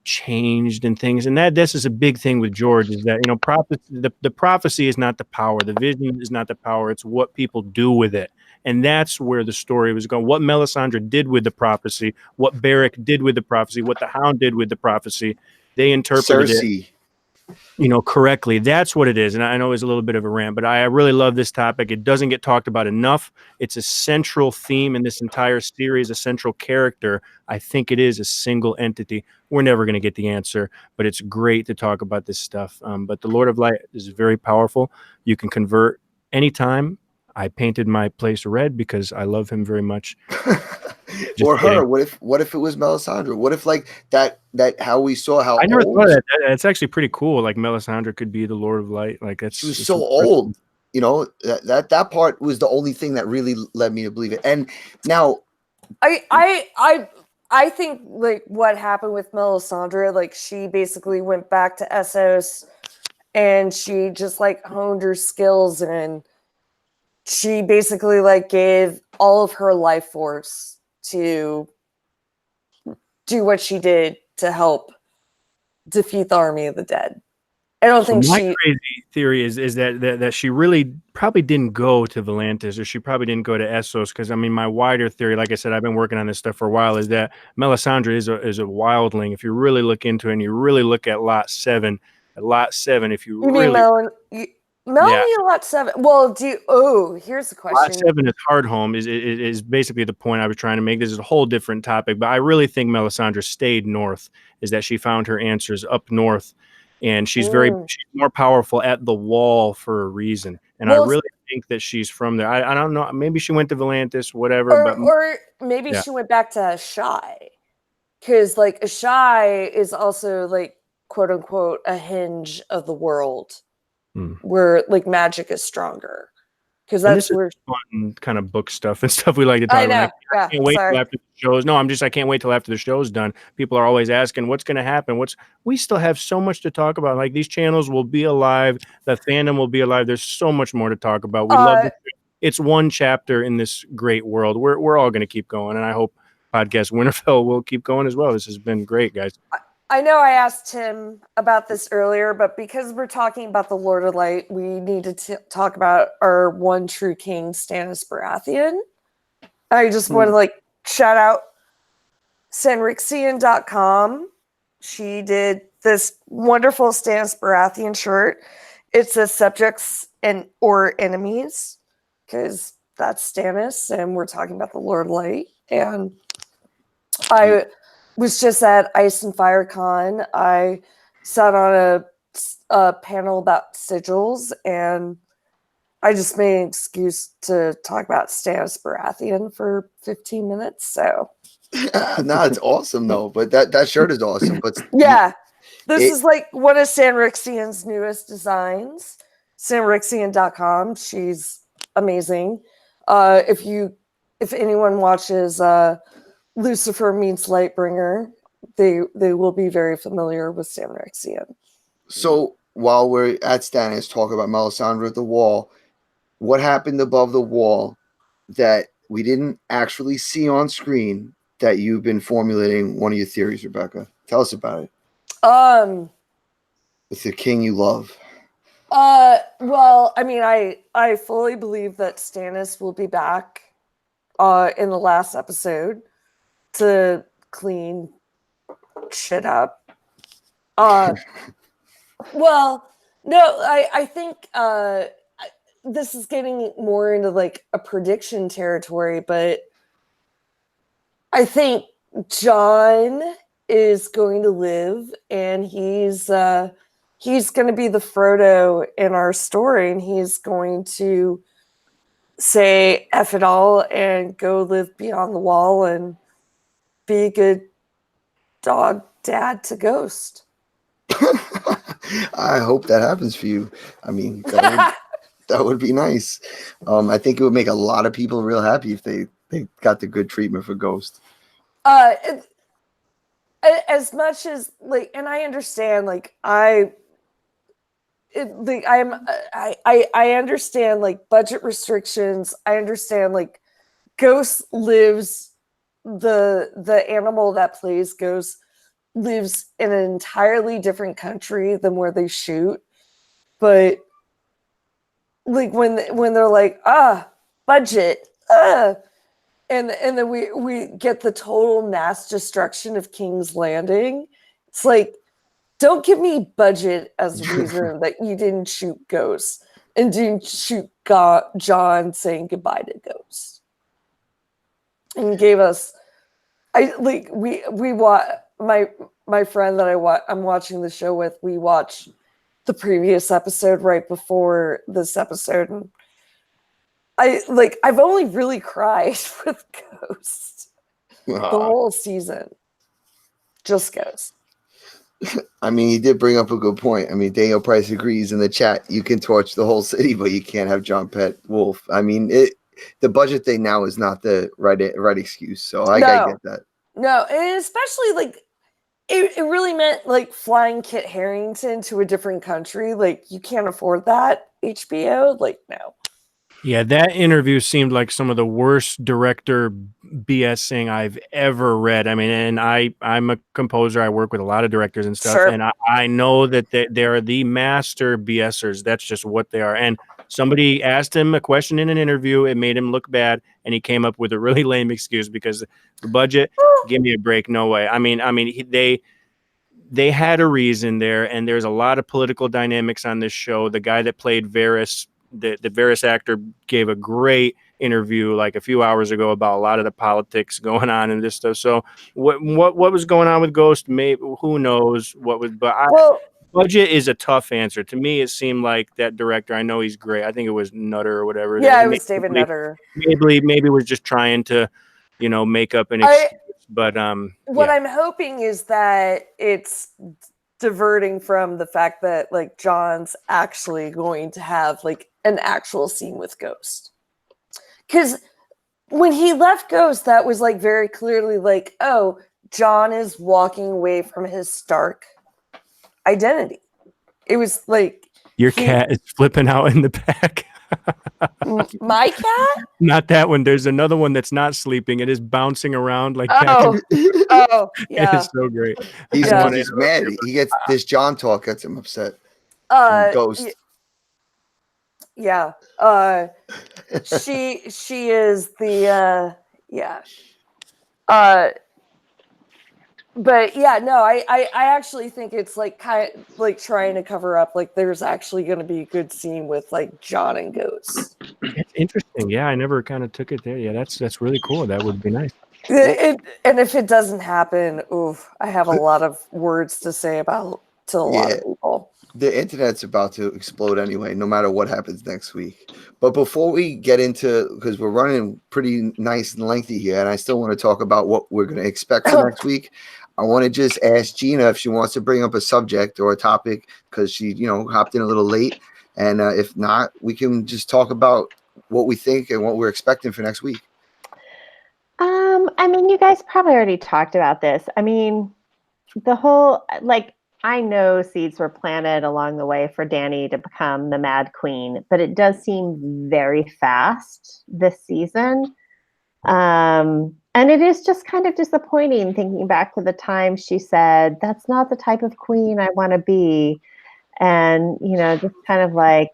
changed and things, and this is a big thing with George, is that, you know, the prophecy is not the power, the vision is not the power, it's what people do with it. And that's where the story was going. What Melisandre did with the prophecy, what Beric did with the prophecy, what the Hound did with the prophecy, they interpreted Cersei. it, you know, correctly. That's what it is. And I know it's a little bit of a rant, but I really love this topic. It doesn't get talked about enough. It's a central theme in this entire series, a central character. I think it is a single entity. We're never going to get the answer, but it's great to talk about this stuff. But the Lord of Light is very powerful. You can convert anytime. I painted my place red because I love him very much. Or kidding. her. What if it was Melisandre? What if like that how we saw how I never old thought of that. It's actually pretty cool. Like Melisandre could be the Lord of Light. Like she was so old. You know, that part was the only thing that really led me to believe it. And now I think like what happened with Melisandre, like she basically went back to Essos and she just like honed her skills, and she basically like gave all of her life force to do what she did to help defeat the army of the dead. I don't think my she. crazy theory is that she really probably didn't go to Volantis, or she probably didn't go to Essos, because I mean, my wider theory, like I said, I've been working on this stuff for a while, is that Melisandre is a wildling. If you really look into it and you really look at Lot 7, if you mean Melanie Lot 7? Well, here's the question. Lot 7 is Hardhome, is basically the point I was trying to make. This is a whole different topic, but I really think Melisandre stayed north, is that she found her answers up north. And she's she's more powerful at the Wall for a reason. And I really think that she's from there. I don't know. Maybe she went to Volantis, whatever. Or maybe she went back to Ashai. Because, like, Ashai is also, like, quote unquote, a hinge of the world where, like, magic is stronger. Because that's where fun kind of book stuff and stuff we like to talk about. I can't wait till after the show's. No, I can't wait till after the show's done. People are always asking what's going to happen. We still have so much to talk about. Like, these channels will be alive. The fandom will be alive. There's so much more to talk about. We love it. It's one chapter in this great world. We're all going to keep going, and I hope Podcast Winterfell will keep going as well. This has been great, guys. I know I asked Tim about this earlier, but because we're talking about the Lord of Light, we need to talk about our one true king, Stannis Baratheon. I just want to like shout out Sanrixian.com. She did this wonderful Stannis Baratheon shirt. It says subjects or enemies, because that's Stannis, and we're talking about the Lord of Light. And I was just at Ice and Fire Con. I sat on a panel about sigils, and I just made an excuse to talk about Stannis Baratheon for 15 minutes. So, no, it's awesome though. But that shirt is awesome. But yeah, this is like one of Sanrixian's newest designs. Sanrixian.com. She's amazing. If anyone watches Lucifer Meets Lightbringer, they will be very familiar with Sanrixian. So while we're at Stannis, talk about Melisandre at the Wall. What happened above the wall that we didn't actually see on screen that you've been formulating one of your theories, Rebecca? Tell us about it. With the king you love. Well, I mean, I fully believe that Stannis will be back in the last episode to clean shit up. Well, no, I think this is getting more into like a prediction territory, but I think John is going to live, and he's going to be the Frodo in our story, and he's going to say F it all and go live beyond the wall and be a good dog dad to Ghost. I hope that happens for you. I mean, that would be nice. I think it would make a lot of people real happy if they got the good treatment for Ghost. As much as like, and I understand, like I understand like budget restrictions. I understand like Ghost lives, the animal that plays Ghost lives in an entirely different country than where they shoot. But like when they're like, budget, and then we get the total mass destruction of King's Landing. It's like, don't give me budget as a reason that you didn't shoot Ghost and didn't shoot John saying goodbye to Ghost. And gave us, we watch, my friend that I'm watching the show with, we watched the previous episode right before this episode, and I've only really cried with Ghost the whole season. Just Ghost. I mean, he did bring up a good point. I mean, Daniel Price agrees in the chat. You can torch the whole city, but you can't have John Pet Wolf. I mean, the budget thing now is not the right excuse. So I get that. No, and especially like it really meant like flying Kit Harington to a different country. Like, you can't afford that, HBO. Like, no. Yeah, that interview seemed like some of the worst director BSing I've ever read. I mean, and I'm a composer. I work with a lot of directors and stuff, and I know that they're the master BSers. That's just what they are. And somebody asked him a question in an interview. It made him look bad, and he came up with a really lame excuse because the budget. Give me a break. No way. I mean, they had a reason there, and there's a lot of political dynamics on this show. The guy that played Varys, the Varys actor, gave a great interview like a few hours ago about a lot of the politics going on and this stuff. So what was going on with Ghost? Maybe, who knows what was, but budget is a tough answer. To me, it seemed like that director, I know he's great. I think it was Nutter or whatever. Yeah, it was David Nutter. Maybe was just trying to, make up an excuse. But what I'm hoping is that it's diverting from the fact that like John's actually going to have like an actual scene with Ghost. Because when he left Ghost, that was like very clearly like, oh, John is walking away from his Stark identity. It was like your cat is flipping out in the back. My cat? Not that one. There's another one that's not sleeping. It is bouncing around like yeah. It is so great. He's mad. He gets this John talk gets him upset. Ghost. Yeah. She is the but yeah, no, I actually think it's like kind of like trying to cover up like there's actually going to be a good scene with like John and Ghost. It's interesting. Yeah, I never kind of took it there. Yeah, that's really cool. That would be nice. And if it doesn't happen, I have a lot of words to say about to a lot of people. The internet's about to explode anyway, no matter what happens next week. But before we get into, because we're running pretty nice and lengthy here, and I still want to talk about what we're going to expect for next week, I want to just ask Gina if she wants to bring up a subject or a topic, because she, hopped in a little late. And if not, we can just talk about what we think and what we're expecting for next week. I mean, you guys probably already talked about this. I mean, the whole, I know seeds were planted along the way for Dany to become the Mad Queen, but it does seem very fast this season. And it is just kind of disappointing thinking back to the time she said, that's not the type of queen I want to be. And, just kind of like,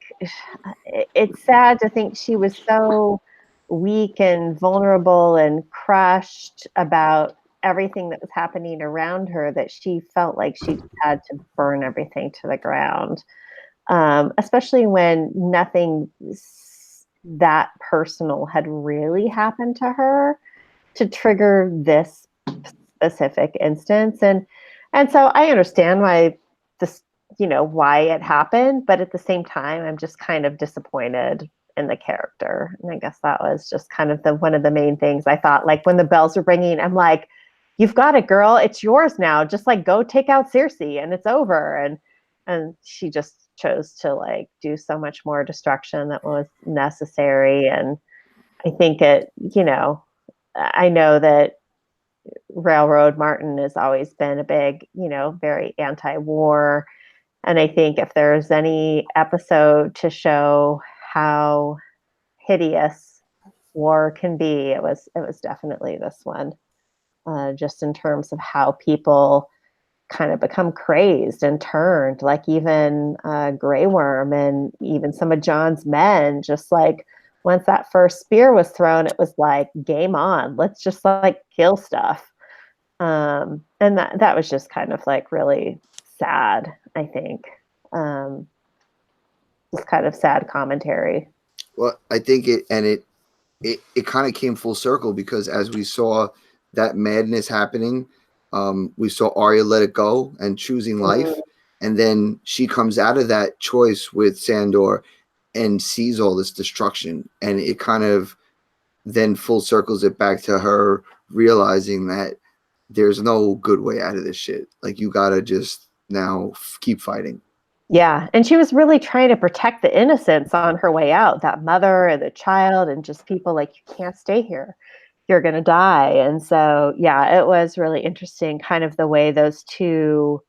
it's sad to think she was so weak and vulnerable and crushed about everything that was happening around her that she felt like she had to burn everything to the ground. Especially when nothing that personal had really happened to her to trigger this specific instance. And so I understand why this, why it happened, but at the same time, I'm just kind of disappointed in the character. And I guess that was just kind of one of the main things I thought, like when the bells were ringing, I'm like, you've got it, girl. It's yours now. Just like go take out Cersei and it's over. And she just chose to like do so much more destruction that was necessary. And I think I know that Railroad Martin has always been a big, very anti-war. And I think if there's any episode to show how hideous war can be, it was definitely this one. Just in terms of how people kind of become crazed and turned, like even Grey Worm and even some of Jon's men, just like once that first spear was thrown, it was like game on. Let's just like kill stuff. And that was just kind of like really sad, I think. Just kind of sad commentary. Well, I think it kind of came full circle because as we saw that madness happening, we saw Arya let it go and choosing life. And then she comes out of that choice with Sandor and sees all this destruction. And it kind of then full circles it back to her realizing that there's no good way out of this shit. Like you got to just now keep fighting. Yeah. And she was really trying to protect the innocents on her way out, that mother and the child and just people like, you can't stay here. You're going to die. And so, yeah, it was really interesting kind of the way those two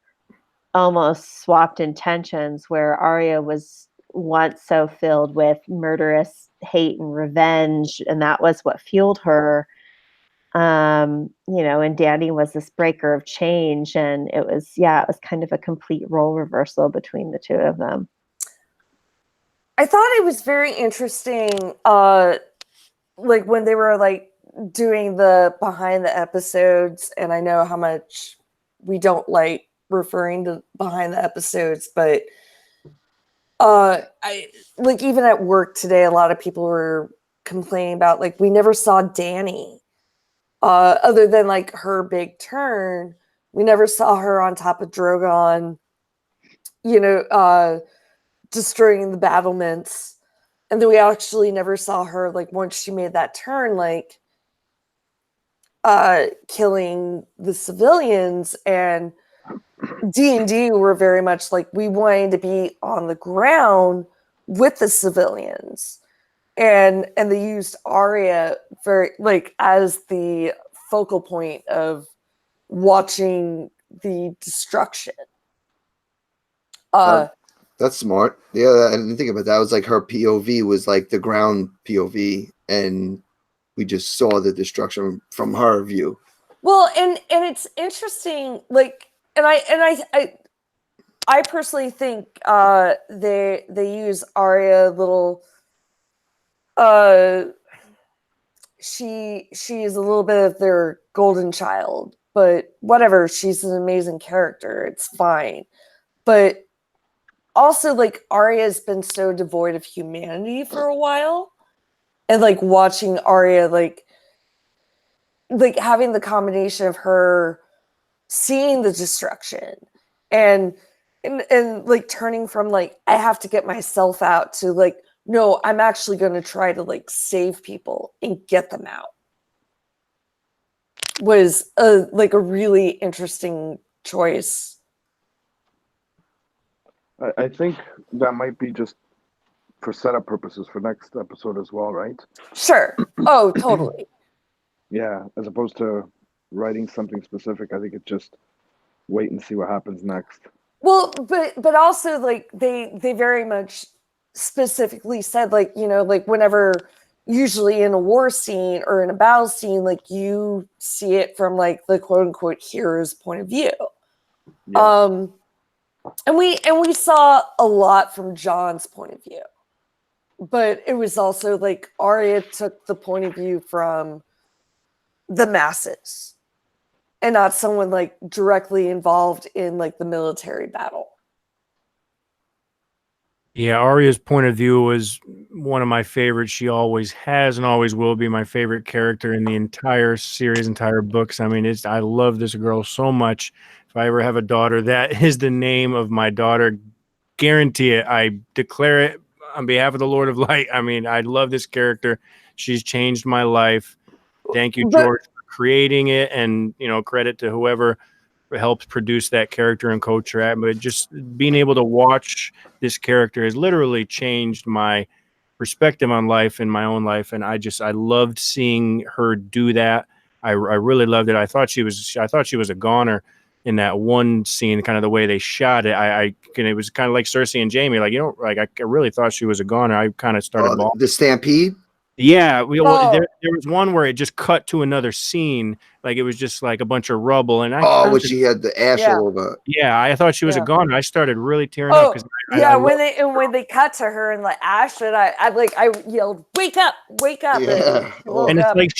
almost swapped intentions, where Arya was once so filled with murderous hate and revenge, and that was what fueled her. And Dany was this breaker of change, and it was kind of a complete role reversal between the two of them. I thought it was very interesting, like when they were like doing the behind the episodes, and I know how much we don't like referring to behind the episodes, but I like even at work today, a lot of people were complaining about like we never saw Dany. Other than like her big turn, we never saw her on top of Drogon, destroying the battlements. And then we actually never saw her, like, once she made that turn, like, killing the civilians. And D&D were very much like, we wanted to be on the ground with the civilians. And they used Arya very, like, as the focal point of watching the destruction. That's smart. Yeah, I didn't think about that. It was like her POV was like the ground POV, and we just saw the destruction from her view. Well, and it's interesting, like, and I personally think they use Arya a little. She is a little bit of their golden child, but whatever. She's an amazing character. It's fine, but. Also, like, Arya's been so devoid of humanity for a while. And, like, watching Arya, like having the combination of her seeing the destruction and like, turning from, like, I have to get myself out to, like, no, I'm actually going to try to, like, save people and get them out. Was, a really interesting choice. I think that might be just for setup purposes for next episode as well, right? Sure. Oh, totally. Yeah, as opposed to writing something specific, I think it's just wait and see what happens next. Well, but also like they very much specifically said, like, like whenever usually in a war scene or in a battle scene, like you see it from like the quote unquote hero's point of view. Yeah. And we saw a lot from Jon's point of view. but it was also like Arya took the point of view from the masses and not someone like directly involved in like the military battle. Yeah, Arya's point of view was one of my favorites. She always has and always will be my favorite character in the entire series, entire books. I mean, I love this girl so much. If I ever have a daughter, that is the name of my daughter. Guarantee it. I declare it on behalf of the Lord of Light. I mean, I love this character. She's changed my life. Thank you, George, for creating it, and credit to whoever helped produce that character and coach her at. But just being able to watch this character has literally changed my perspective on life in my own life, and I loved seeing her do that. I really loved it. I thought she was a goner in that one scene, kind of the way they shot it. It was kind of like Cersei and Jaime, like I really thought she was a goner. I kind of started bawling. The stampede. Yeah, there was one where it just cut to another scene, like it was just like a bunch of rubble, and when she had the ash all over. Yeah, I thought she was a goner. I started really tearing up because when they cut to her in the ash, and I yelled, "Wake up! Wake up!" Yeah. And it's like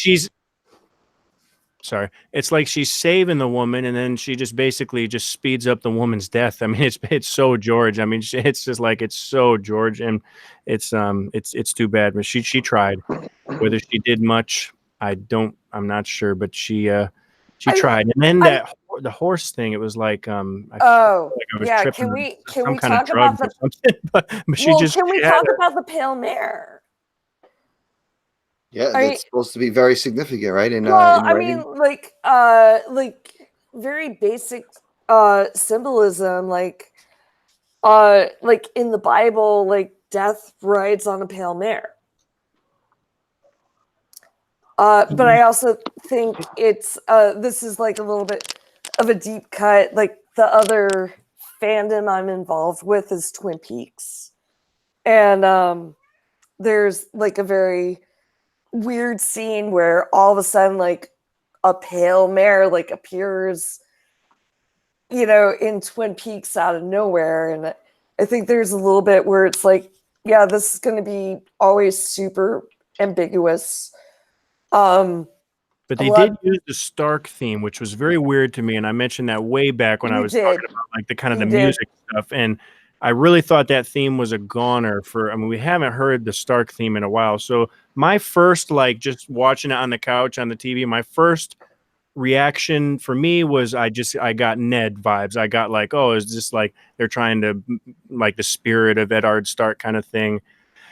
it's like she's saving the woman, and then she just basically just speeds up the woman's death. I mean, it's so George. I mean, it's just like it's so George, and it's too bad. But she tried. Whether she did much, I'm not sure, but she tried. And then the horse thing, it was like Can we talk about the Pale Mare? Yeah, it's supposed to be very significant, right? I mean, like very basic symbolism, like in the Bible, like death rides on a pale mare. But I also think it's this is like a little bit of a deep cut. Like the other fandom I'm involved with is Twin Peaks, and there's like a very weird scene where all of a sudden like a pale mare like appears in Twin Peaks out of nowhere, and I think there's a little bit where it's like, yeah, this is going to be always super ambiguous. But they did use the Stark theme, which was very weird to me, and I mentioned that way back when I was talking about like the music stuff, and I really thought that theme was a goner we haven't heard the Stark theme in a while. So my first, like, just watching it on the couch on the TV, my first reaction for me was I got Ned vibes. I got like, oh, is this like they're trying to like the spirit of Eddard Stark kind of thing?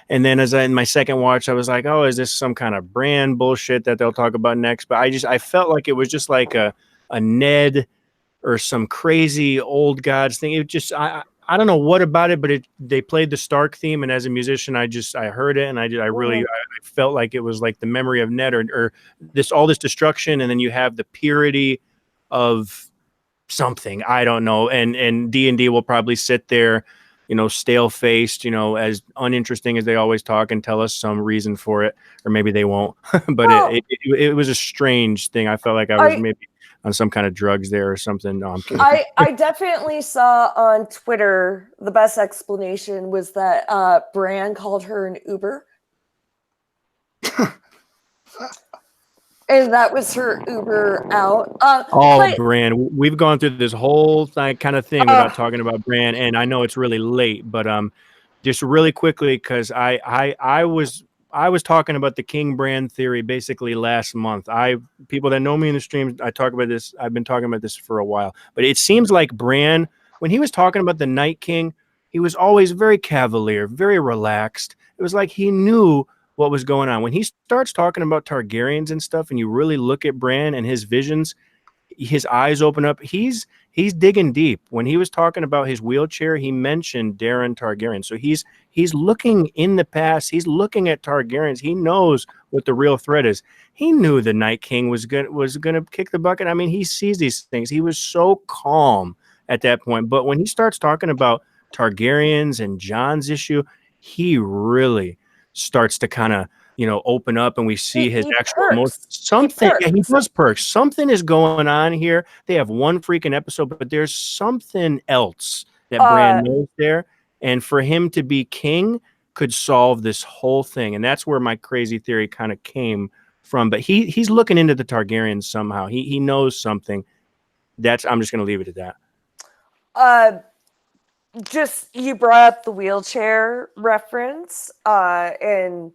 And then in my second watch, I was like, oh, is this some kind of brand bullshit that they'll talk about next? But I felt like it was just like a Ned or some crazy old gods thing. It just I don't know what about it, but they played the Stark theme, and as a musician, I heard it, and I felt like it was like the memory of Ned or all this destruction, and then you have the purity of something, I don't know, and D&D will probably sit there, stale faced, as uninteresting as they always talk, and tell us some reason for it, or maybe they won't. But it was a strange thing. I felt like I was maybe on some kind of drugs there or something. No, I'm kidding. I definitely saw on Twitter the best explanation was that Bran called her an Uber. And that was her Uber out. Bran. We've gone through this whole kind of thing without talking about Bran, and I know it's really late, but just really quickly, because I was talking about the King Bran theory basically last month. People that know me in the streams, I talk about this. I've been talking about this for a while, but it seems like Bran, when he was talking about the Night King, he was always very cavalier, very relaxed. It was like he knew what was going on. When he starts talking about Targaryens and stuff, and you really look at Bran and his visions, his eyes open up. He's digging deep. When he was talking about his wheelchair, he mentioned Daeron Targaryen. So he's looking in the past. He's looking at Targaryens. He knows what the real threat is. He knew the Night King was gonna kick the bucket. I mean, he sees these things. He was so calm at that point. But when he starts talking about Targaryens and Jon's issue, he really starts to kind of open up, and we see his actual emotions. Something he does perks. Something is going on here. They have one freaking episode, but there's something else that Bran knows there. And for him to be king, could solve this whole thing. And that's where my crazy theory kind of came from. But he's looking into the Targaryens somehow. He knows something. I'm just going to leave it at that. Just you brought up the wheelchair reference, and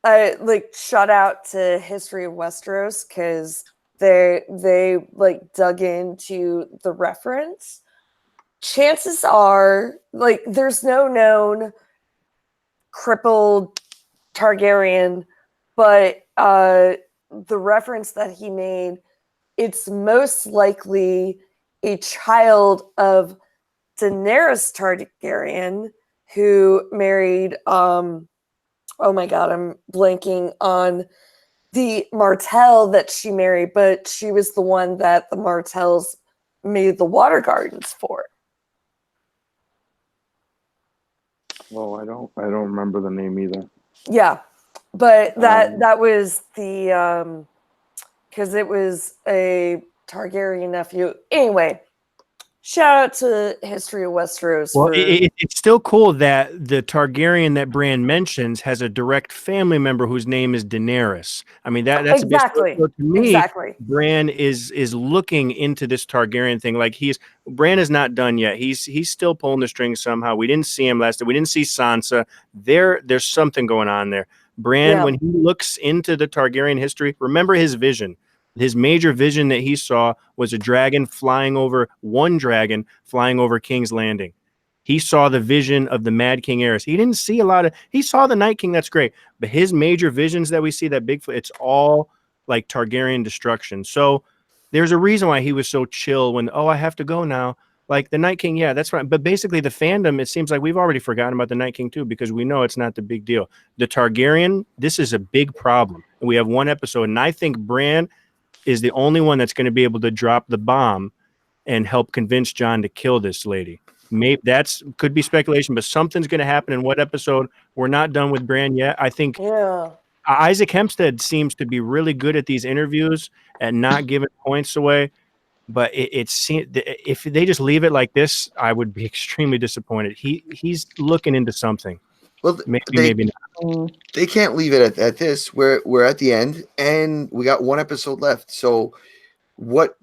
like shout out to History of Westeros because they like dug into the reference. Chances are, like, there's no known crippled Targaryen, but the reference that he made, it's most likely a child of Daenerys Targaryen who married oh my god, I'm blanking on the Martell that she married, but she was the one that the Martells made the water gardens for. Oh, I don't remember the name either. Yeah, but that was the because it was a Targaryen nephew. Anyway, shout out to History of Westeros. Well, it's still cool that the Targaryen that Bran mentions has a direct family member whose name is Daenerys. I mean, that's exactly. So to me, exactly. Bran is looking into this Targaryen thing. Like Bran is not done yet. He's still pulling the strings somehow. We didn't see him last time. We didn't see Sansa. There's something going on there. Bran, when he looks into the Targaryen history, remember his vision. His major vision that he saw was one dragon flying over King's Landing. He saw the vision of the Mad King Aerys. He didn't see he saw the Night King. That's great. But his major visions that we see, that Bigfoot, it's all like Targaryen destruction. So there's a reason why he was so chill when, I have to go now. Like the Night King, yeah, that's right. But basically the fandom, it seems like we've already forgotten about the Night King too, because we know it's not the big deal. The Targaryen, this is a big problem. And we have one episode, and I think Bran is the only one that's going to be able to drop the bomb and help convince Jon to kill this lady. Maybe could be speculation, but something's going to happen in what episode. We're not done with Bran yet. I think Isaac Hempstead seems to be really good at these interviews and not giving points away. But if they just leave it like this, I would be extremely disappointed. He's looking into something. Well, maybe not. They can't leave it at this. We're at the end, and we got one episode left. So, what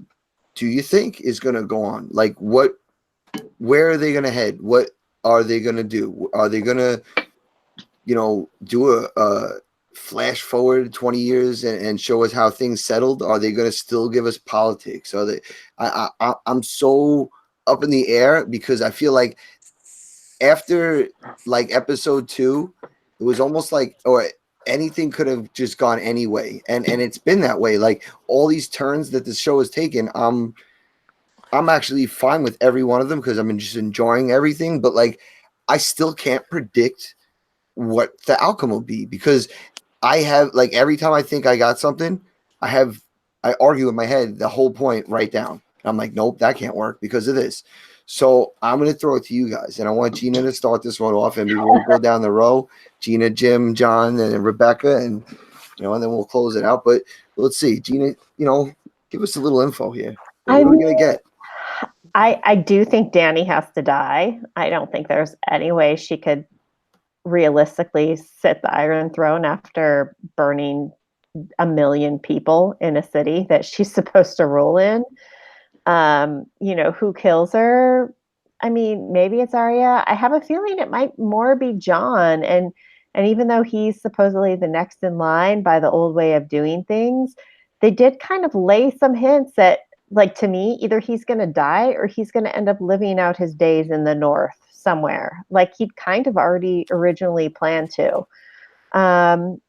do you think is going to go on? Like, where are they going to head? What are they going to do? Are they going to, do a flash forward 20 years and show us how things settled? Are they going to still give us politics? Are they? I'm so up in the air because I feel like after like episode 2, it was almost like, or anything could have just gone anyway, and it's been that way. Like all these turns that the show has taken, I'm actually fine with every one of them because I'm just enjoying everything. But like, I still can't predict what the outcome will be because I have like every time I think I got something, I argue in my head the whole point right down. I'm like, nope, that can't work because of this. So I'm going to throw it to you guys, and I want Gina to start this one off, and we will go down the row. Gina, Jim, John, and Rebecca, and and then we'll close it out. But let's see, Gina, give us a little info here. What are we going to get? I do think Dany has to die. I don't think there's any way she could realistically sit the Iron Throne after burning 1 million people in a city that she's supposed to rule in. Who kills her? I mean, maybe it's Arya. I have a feeling it might more be Jon. And even though he's supposedly the next in line by the old way of doing things, they did kind of lay some hints that, like, to me, either he's going to die or he's going to end up living out his days in the North somewhere, like he'd kind of already originally planned to.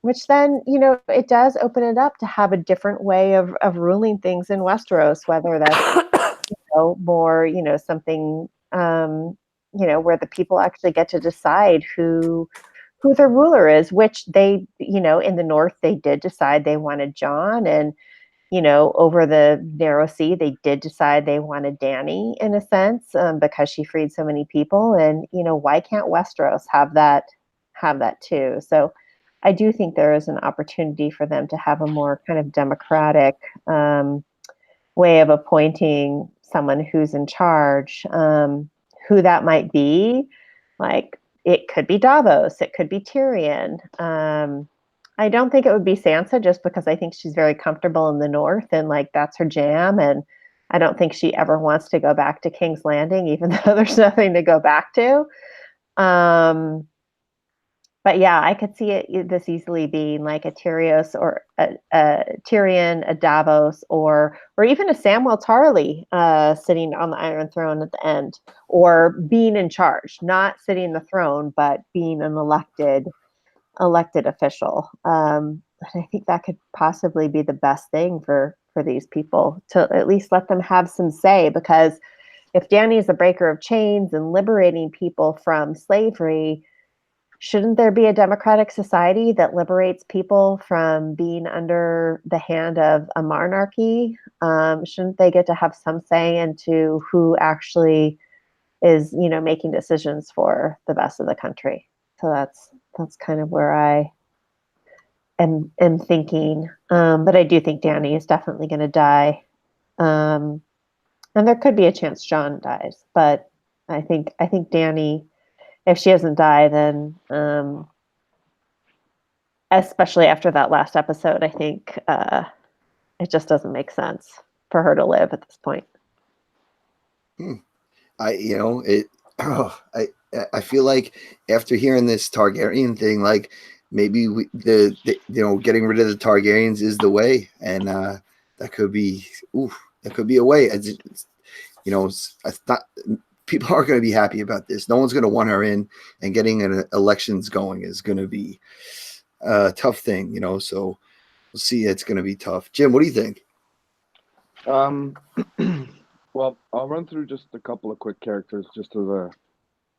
Which then, it does open it up to have a different way of ruling things in Westeros, whether that's more, something, where the people actually get to decide who their ruler is, which they, in the North, they did decide they wanted Jon, and, over the Narrow Sea, they did decide they wanted Dany in a sense, because she freed so many people. And, why can't Westeros have that too? So I do think there is an opportunity for them to have a more kind of democratic way of appointing someone who's in charge. Who that might be, like, it could be Davos. It could be Tyrion. I don't think it would be Sansa, just because I think she's very comfortable in the North and like that's her jam. And I don't think she ever wants to go back to King's Landing, even though there's nothing to go back to. But yeah, I could see this easily being like a Tyrios or a Tyrion, a Davos, or even a Samwell Tarly sitting on the Iron Throne at the end, or being in charge, not sitting in the throne, but being an elected official. And I think that could possibly be the best thing for these people, to at least let them have some say, because if Dany is a breaker of chains and liberating people from slavery, shouldn't there be a democratic society that liberates people from being under the hand of a monarchy? Shouldn't they get to have some say into who actually is, making decisions for the best of the country? So that's kind of where I am thinking. But I do think Dany is definitely going to die. And there could be a chance Jon dies, but I think Dany, if she doesn't die, then especially after that last episode, I think it just doesn't make sense for her to live at this point. I feel like after hearing this Targaryen thing, like maybe getting rid of the Targaryens is the way, and that could be a way. It's not, people aren't going to be happy about this. No one's going to want her in, and getting elections going is going to be a tough thing, so we'll see. It's going to be tough. Jim, what do you think? Well, I'll run through just a couple of quick characters just to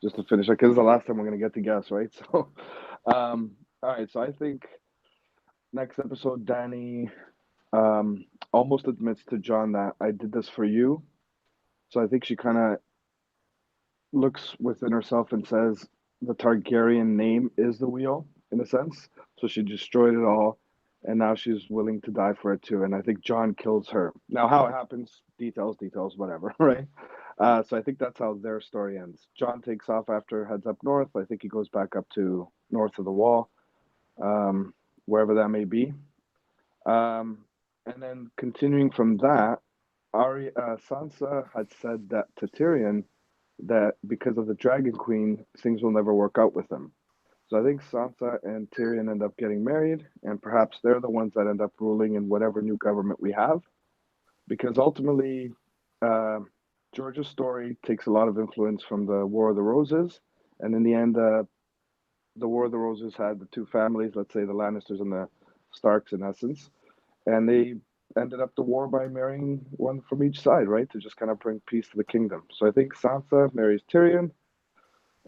finish, because this is the last time we're going to get to guess, right? So, all right. So I think next episode, Dany almost admits to Jon that I did this for you. So I think she kind of looks within herself and says the Targaryen name is the wheel, in a sense. So she destroyed it all, and now she's willing to die for it too. And I think Jon kills her. Now, how it happens, details, whatever, right? So I think that's how their story ends. Jon takes off after, heads up north. I think he goes back up to north of the wall, wherever that may be. And then continuing from that, Sansa had said that to Tyrion, that because of the Dragon Queen, things will never work out with them. So I think Sansa and Tyrion end up getting married, and perhaps they're the ones that end up ruling in whatever new government we have. Because ultimately, George's story takes a lot of influence from the War of the Roses. And in the end, the War of the Roses had the two families, let's say the Lannisters and the Starks in essence. And they ended up the war by marrying one from each side, right? To just kind of bring peace to the kingdom. So I think Sansa marries Tyrion.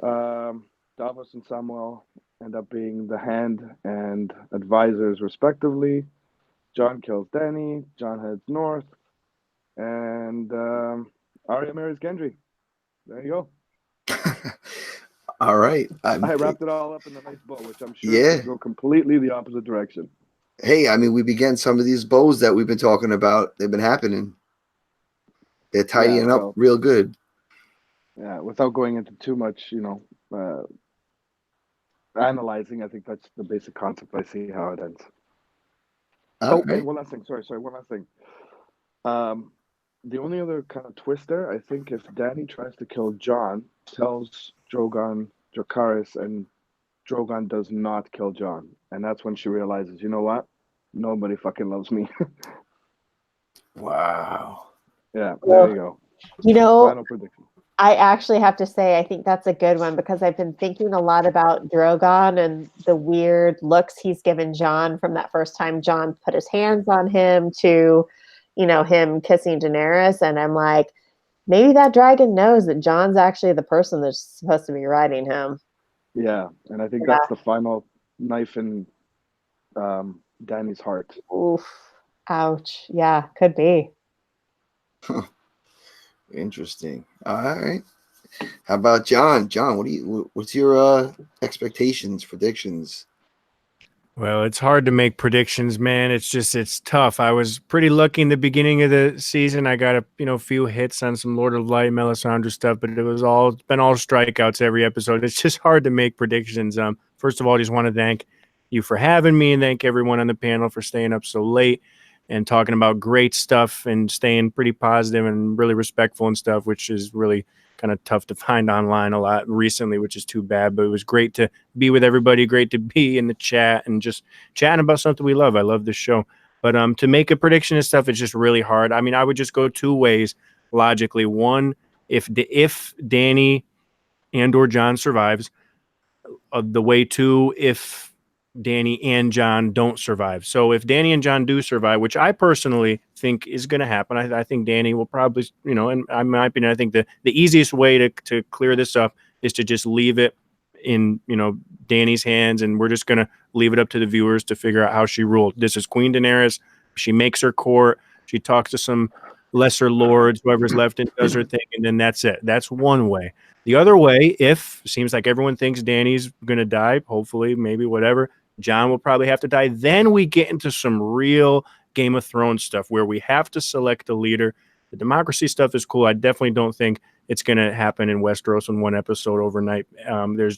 Davos and Samwell end up being the hand and advisors respectively. Jon kills Dany. Jon heads north. And Arya marries Gendry. There you go. All right. I wrapped it all up in a nice bow, which I'm sure could go completely the opposite direction. Hey, I mean, we began some of these bows that we've been talking about. They've been happening. They're tidying up real good. Yeah, without going into too much, analyzing, I think that's the basic concept. I see how it ends. And one last thing. Sorry, one last thing. The only other kind of twist there, I think, if Dany tries to kill Jon, tells Drogon, Dracarys, and Drogon does not kill Jon. And that's when she realizes, you know what? Nobody fucking loves me. Wow. Yeah, there you go. Final prediction. I actually have to say, I think that's a good one, because I've been thinking a lot about Drogon and the weird looks he's given Jon from that first time Jon put his hands on him to, him kissing Daenerys. And I'm like, maybe that dragon knows that Jon's actually the person that's supposed to be riding him. Yeah, and I think that's the final knife in Dany's heart. Oof. Ouch. Yeah, could be. Interesting. All right. How about Jon? Jon, what's your expectations, predictions? Well, it's hard to make predictions, man. It's tough. I was pretty lucky in the beginning of the season. I got a few hits on some Lord of Light, Melisandre stuff, but it's been all strikeouts every episode. It's just hard to make predictions. First of all, I just want to thank you for having me and thank everyone on the panel for staying up so late and talking about great stuff and staying pretty positive and really respectful and stuff, which is really kind of tough to find online a lot recently, which is too bad. But it was great to be with everybody, great to be in the chat and just chatting about something we love. I love this show. But to make a prediction and stuff, it's just really hard. I mean, I would just go two ways logically. One, if Danny and or John survives, the way two, if Danny and John don't survive. So if Danny and John do survive, which I personally think is going to happen, I think Danny will probably, and in my opinion, I think the easiest way to clear this up is to just leave it in, Danny's hands, and we're just going to leave it up to the viewers to figure out how she ruled. This is Queen Daenerys. She makes her court. She talks to some lesser lords, whoever's left, and does her thing, and then that's it. That's one way. The other way, if seems like everyone thinks Danny's going to die, hopefully, maybe whatever, John will probably have to die. Then we get into some real Game of Thrones stuff where we have to select a leader. The democracy stuff is cool. I definitely don't think it's going to happen in Westeros in one episode overnight. There's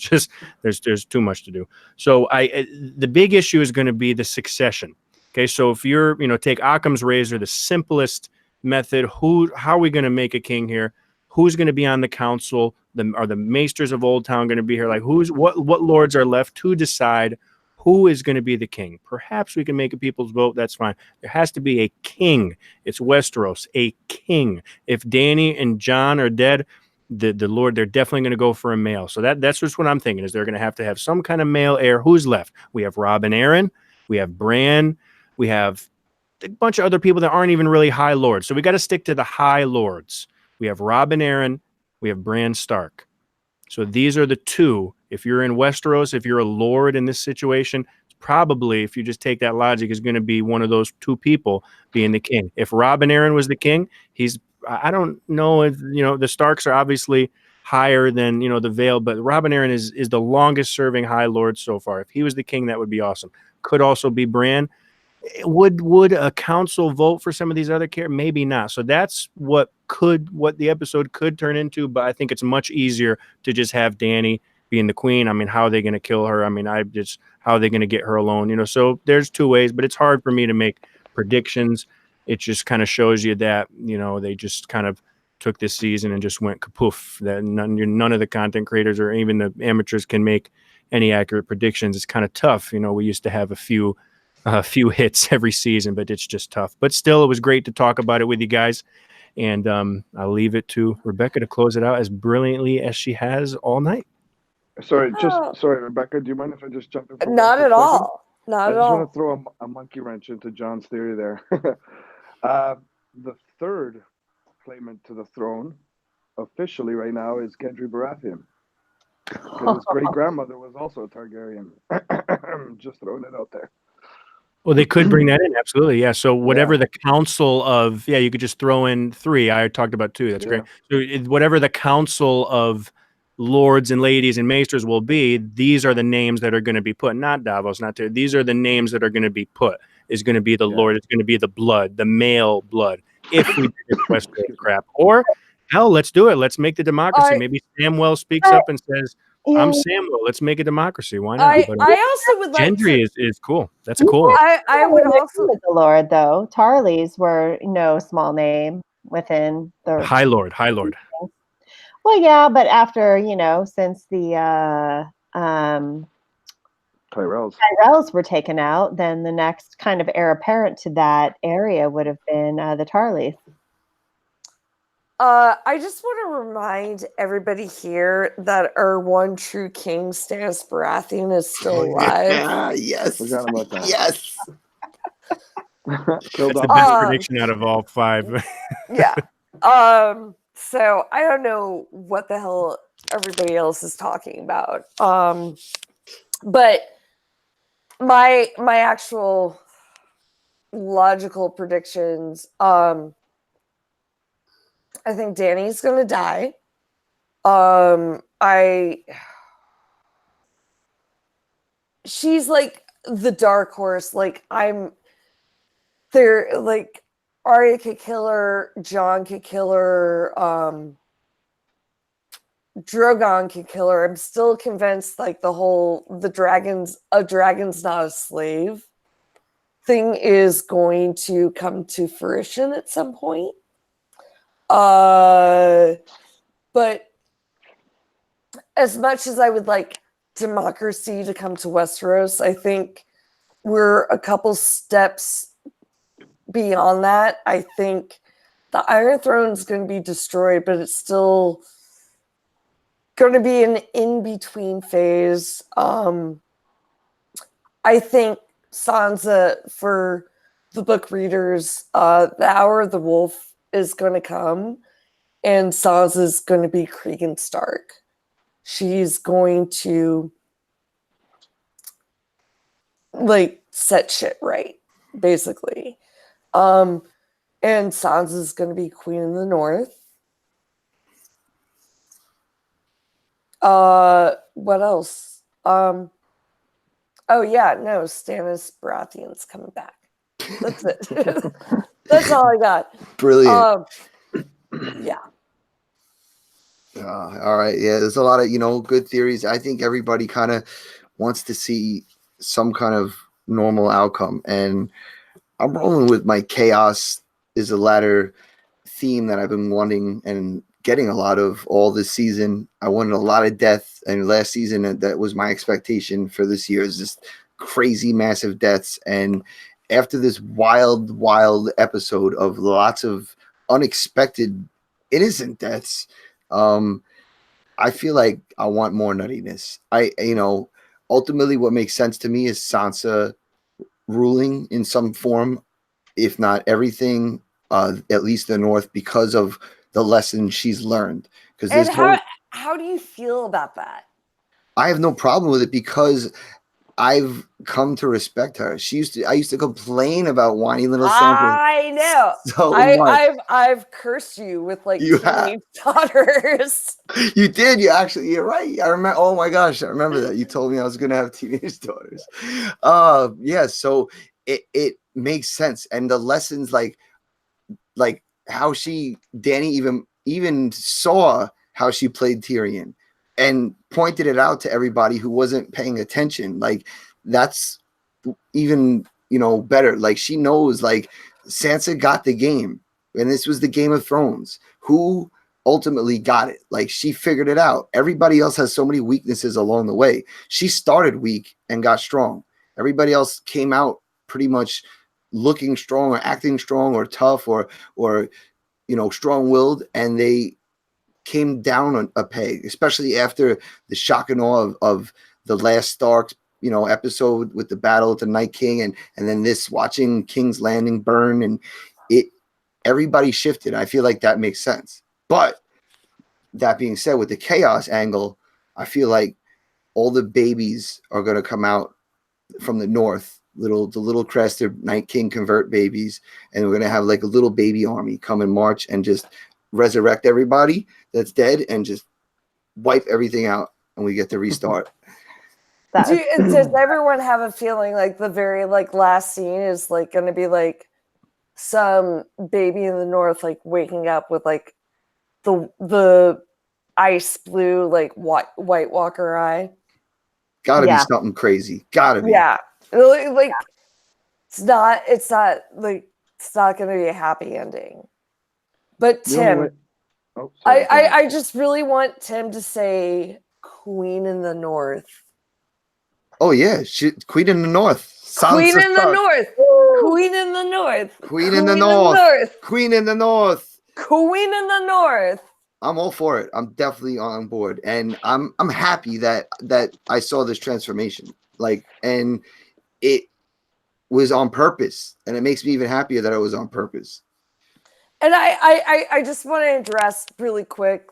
too much to do. So the big issue is going to be the succession. Okay, so if you're take Occam's razor, the simplest method. How are we going to make a king here? Who's going to be on the council? Are the maesters of Old Town going to be here? Like what lords are left to decide who is going to be the king? Perhaps we can make a people's vote. That's fine. There has to be a king. It's Westeros, a king. If Danny and John are dead, the Lord, they're definitely going to go for a male. So that's just what I'm thinking is they're going to have some kind of male heir. Who's left? We have Robb and Aaron. We have Bran. We have a bunch of other people that aren't even really high lords. So we got to stick to the high lords. We have Robb and Aaron. We have Bran Stark. So these are the two. If you're in Westeros, if you're a lord in this situation, probably, if you just take that logic, is going to be one of those two people being the king. If Robb and Aaron was the king, I don't know if, the Starks are obviously higher than, the Vale, but Robb and Aaron is the longest serving high lord so far. If he was the king, that would be awesome. Could also be Bran. Would a council vote for some of these other characters? Maybe not. So that's what the episode could turn into. But I think it's much easier to just have Danny being the queen. I mean, how are they going to kill her? I mean, how are they going to get her alone? So there's two ways, but it's hard for me to make predictions. It just kind of shows you that, they just kind of took this season and just went kapoof. That none of the content creators or even the amateurs can make any accurate predictions. It's kind of tough. We used to have a few hits every season, but it's just tough. But still, it was great to talk about it with you guys. And I'll leave it to Rebecca to close it out as brilliantly as she has all night. Sorry, Rebecca, do you mind if I just jump in? Not at all. Not at all. I just want to throw a monkey wrench into John's theory there. The third claimant to the throne officially right now is Gendry Baratheon. His great-grandmother was also a Targaryen. Just throwing it out there. Well, they could bring that in. Absolutely. Yeah. So whatever the council of, you could just throw in 3. I talked about 2. That's great. So whatever the council of lords and ladies and maesters will be, these are the names that are going to be put, not Davos, these are the names that are going to be put, is going to be the Lord. It's going to be the blood, the male blood. If we did this Westeros crap, or hell, let's do it. Let's make the democracy. Maybe Samwell speaks up and says, I'm Samuel. Let's make a democracy. Why not? I also would like Gendry is cool. That's a cool one. I would also with the Lord though. Tarleys were no small name within the High Lord. Well, yeah, but after since the Tyrells were taken out, then the next kind of heir apparent to that area would have been the Tarleys. I just want to remind everybody here that our one true king, Stannis Baratheon, is still alive. Yeah, yes. Forgot about that. Yes. That's the best prediction out of all 5. Yeah. So I don't know what the hell everybody else is talking about. But my actual logical predictions, I think Danny's gonna die. She's like the dark horse. Like I'm there, like Arya could kill her, Jon could kill her, Drogon could kill her. I'm still convinced like the dragon's not a slave thing is going to come to fruition at some point. But as much as I would like democracy to come to Westeros, I think we're a couple steps beyond that. I think the Iron Throne is going to be destroyed, but it's still going to be an in-between phase. I think Sansa, for the book readers, the Hour of the Wolf is going to come, and Sansa is going to be Cregan Stark. She's going to like set shit right, basically. And Sansa's going to be Queen in the North. What else? Oh yeah, no, Stannis Baratheon's coming back. That's it. That's all I got. Brilliant. Yeah. All right. Yeah, there's a lot of, good theories. I think everybody kind of wants to see some kind of normal outcome. And I'm rolling with my chaos is a ladder theme that I've been wanting and getting a lot of all this season. I wanted a lot of death, and last season that was my expectation for this year is just crazy massive deaths. And after this wild episode of lots of unexpected innocent deaths, I feel like I want more nuttiness. Ultimately what makes sense to me is Sansa ruling in some form, if not everything, at least the North, because of the lesson she's learned. Because how do you feel about that? I have no problem with it because I've come to respect her. I used to complain about whiny little Sansa. I know. So much. I've cursed you with like You teenage daughters. You did. You're right. I remember. Oh my gosh, I remember that. You told me I was going to have teenage daughters. Yeah. So it makes sense, and the lessons like how Dany even saw how she played Tyrion and pointed it out to everybody who wasn't paying attention. Like that's even better. Like she knows like Sansa got the game, and this was the Game of Thrones. Who ultimately got it? Like she figured it out. Everybody else has so many weaknesses along the way. She started weak and got strong. Everybody else came out pretty much looking strong or acting strong or tough or strong-willed, and they came down on a peg, especially after the shock and awe of the last Stark episode with the battle at the Night King, and then this watching King's Landing burn, and everybody shifted. I feel like that makes sense. But that being said, with the chaos angle, I feel like all the babies are going to come out from the North, the little crested Night King convert babies, and we're going to have like a little baby army come in March and just resurrect everybody that's dead and just wipe everything out, and we get to restart. Does everyone have a feeling like the very like last scene is like going to be like some baby in the North like waking up with like the ice blue like White Walker eye? Gotta be something crazy. Gotta be. Yeah, like it's not going to be a happy ending. But Tim, I just really want Tim to say Queen in the North. Oh yeah, Queen in the North. Queen in the North. Queen in the North. Queen in the North. Queen in the North. Queen in the North. I'm all for it. I'm definitely on board, and I'm happy that I saw this transformation. And it was on purpose, and it makes me even happier that it was on purpose. And I just want to address really quick,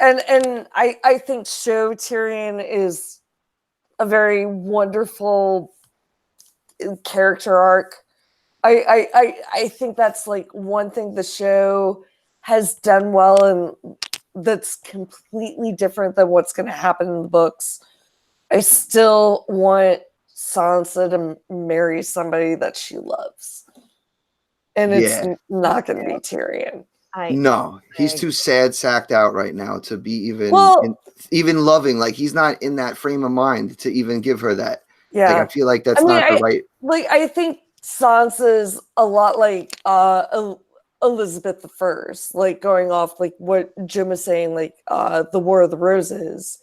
and I think Show Tyrion is a very wonderful character arc. I think that's like one thing the show has done well, and that's completely different than what's going to happen in the books. I still want Sansa to marry somebody that she loves. And it's Yeah. not going to be Tyrion. No, he's too sad, sacked out right now to be even loving. Like, he's not in that frame of mind to even give her that. Yeah. Like, I feel like that's not the right. Like, I think Sansa's a lot like Elizabeth I, like going off like what Jim was saying, like the War of the Roses.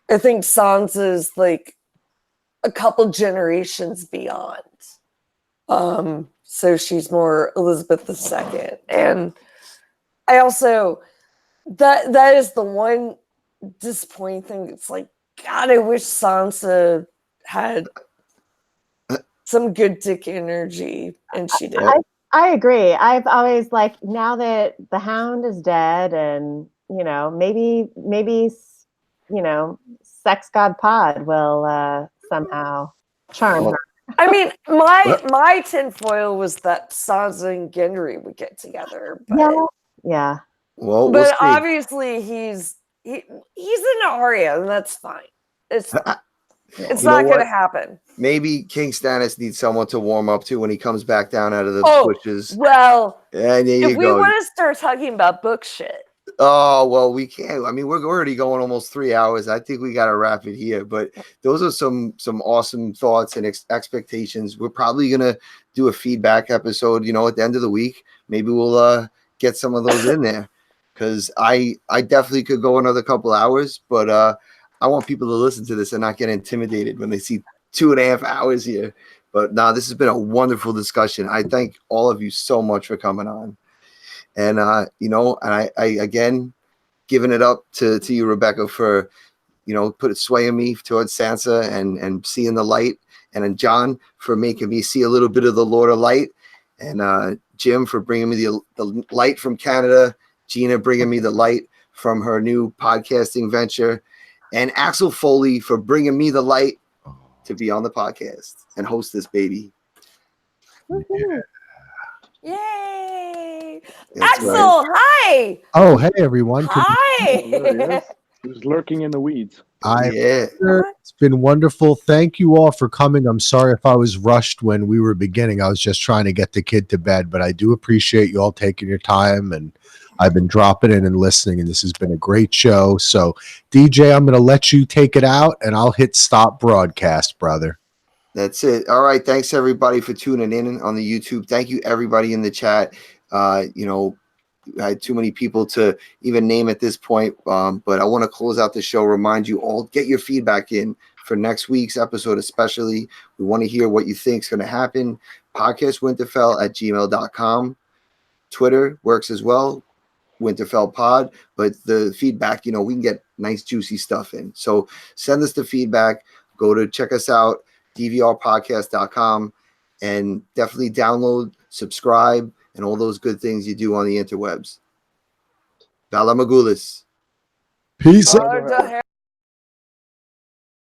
I think Sansa's like a couple generations beyond. So she's more Elizabeth II. And I also that is the one disappointing thing. It's like, God, I wish Sansa had some good dick energy, and she did. I agree. I've always like, now that the Hound is dead, and maybe Sex God Pod will somehow charm her. I mean, my tinfoil was that Sansa and Gendry would get together. But, yeah. Well, but obviously he's an Arya, and that's fine. It's not going to happen. Maybe King Stannis needs someone to warm up to when he comes back down out of the bushes. Well, and if we want to start talking about book shit. Oh, well, we can't. I mean, we're already going almost 3 hours. I think we got to wrap it here. But those are some awesome thoughts and expectations. We're probably going to do a feedback episode, at the end of the week. Maybe we'll get some of those in there, because I definitely could go another couple hours. But I want people to listen to this and not get intimidated when they see 2.5 hours here. But no, this has been a wonderful discussion. I thank all of you so much for coming on. And, and I again, giving it up to you, Rebecca, for, swaying me towards Sansa and seeing the light. And then John for making me see a little bit of the Lord of Light. And Jim for bringing me the light from Canada. Gina bringing me the light from her new podcasting venture. And Axel Foley for bringing me the light to be on the podcast and host this baby. Yeah. Yay! That's Axel, right. hi! Oh, hey, everyone. Hi! He was lurking in the weeds. It's been wonderful. Thank you all for coming. I'm sorry if I was rushed when we were beginning. I was just trying to get the kid to bed, but I do appreciate you all taking your time, and I've been dropping in and listening, and this has been a great show. So, DJ, I'm going to let you take it out, and I'll hit stop broadcast, brother. That's it. All right. Thanks, everybody, for tuning in on the YouTube. Thank you, everybody in the chat. I had too many people to even name at this point, but I want to close out the show. Remind you all, get your feedback in for next week's episode, especially. We want to hear what you think is going to happen. PodcastWinterfell@gmail.com. Twitter works as well, Winterfell Pod. But the feedback, we can get nice, juicy stuff in. So send us the feedback. Go to check us out, DVRPodcast.com, and definitely download, subscribe, and all those good things you do on the interwebs. Vala Magulis. Peace.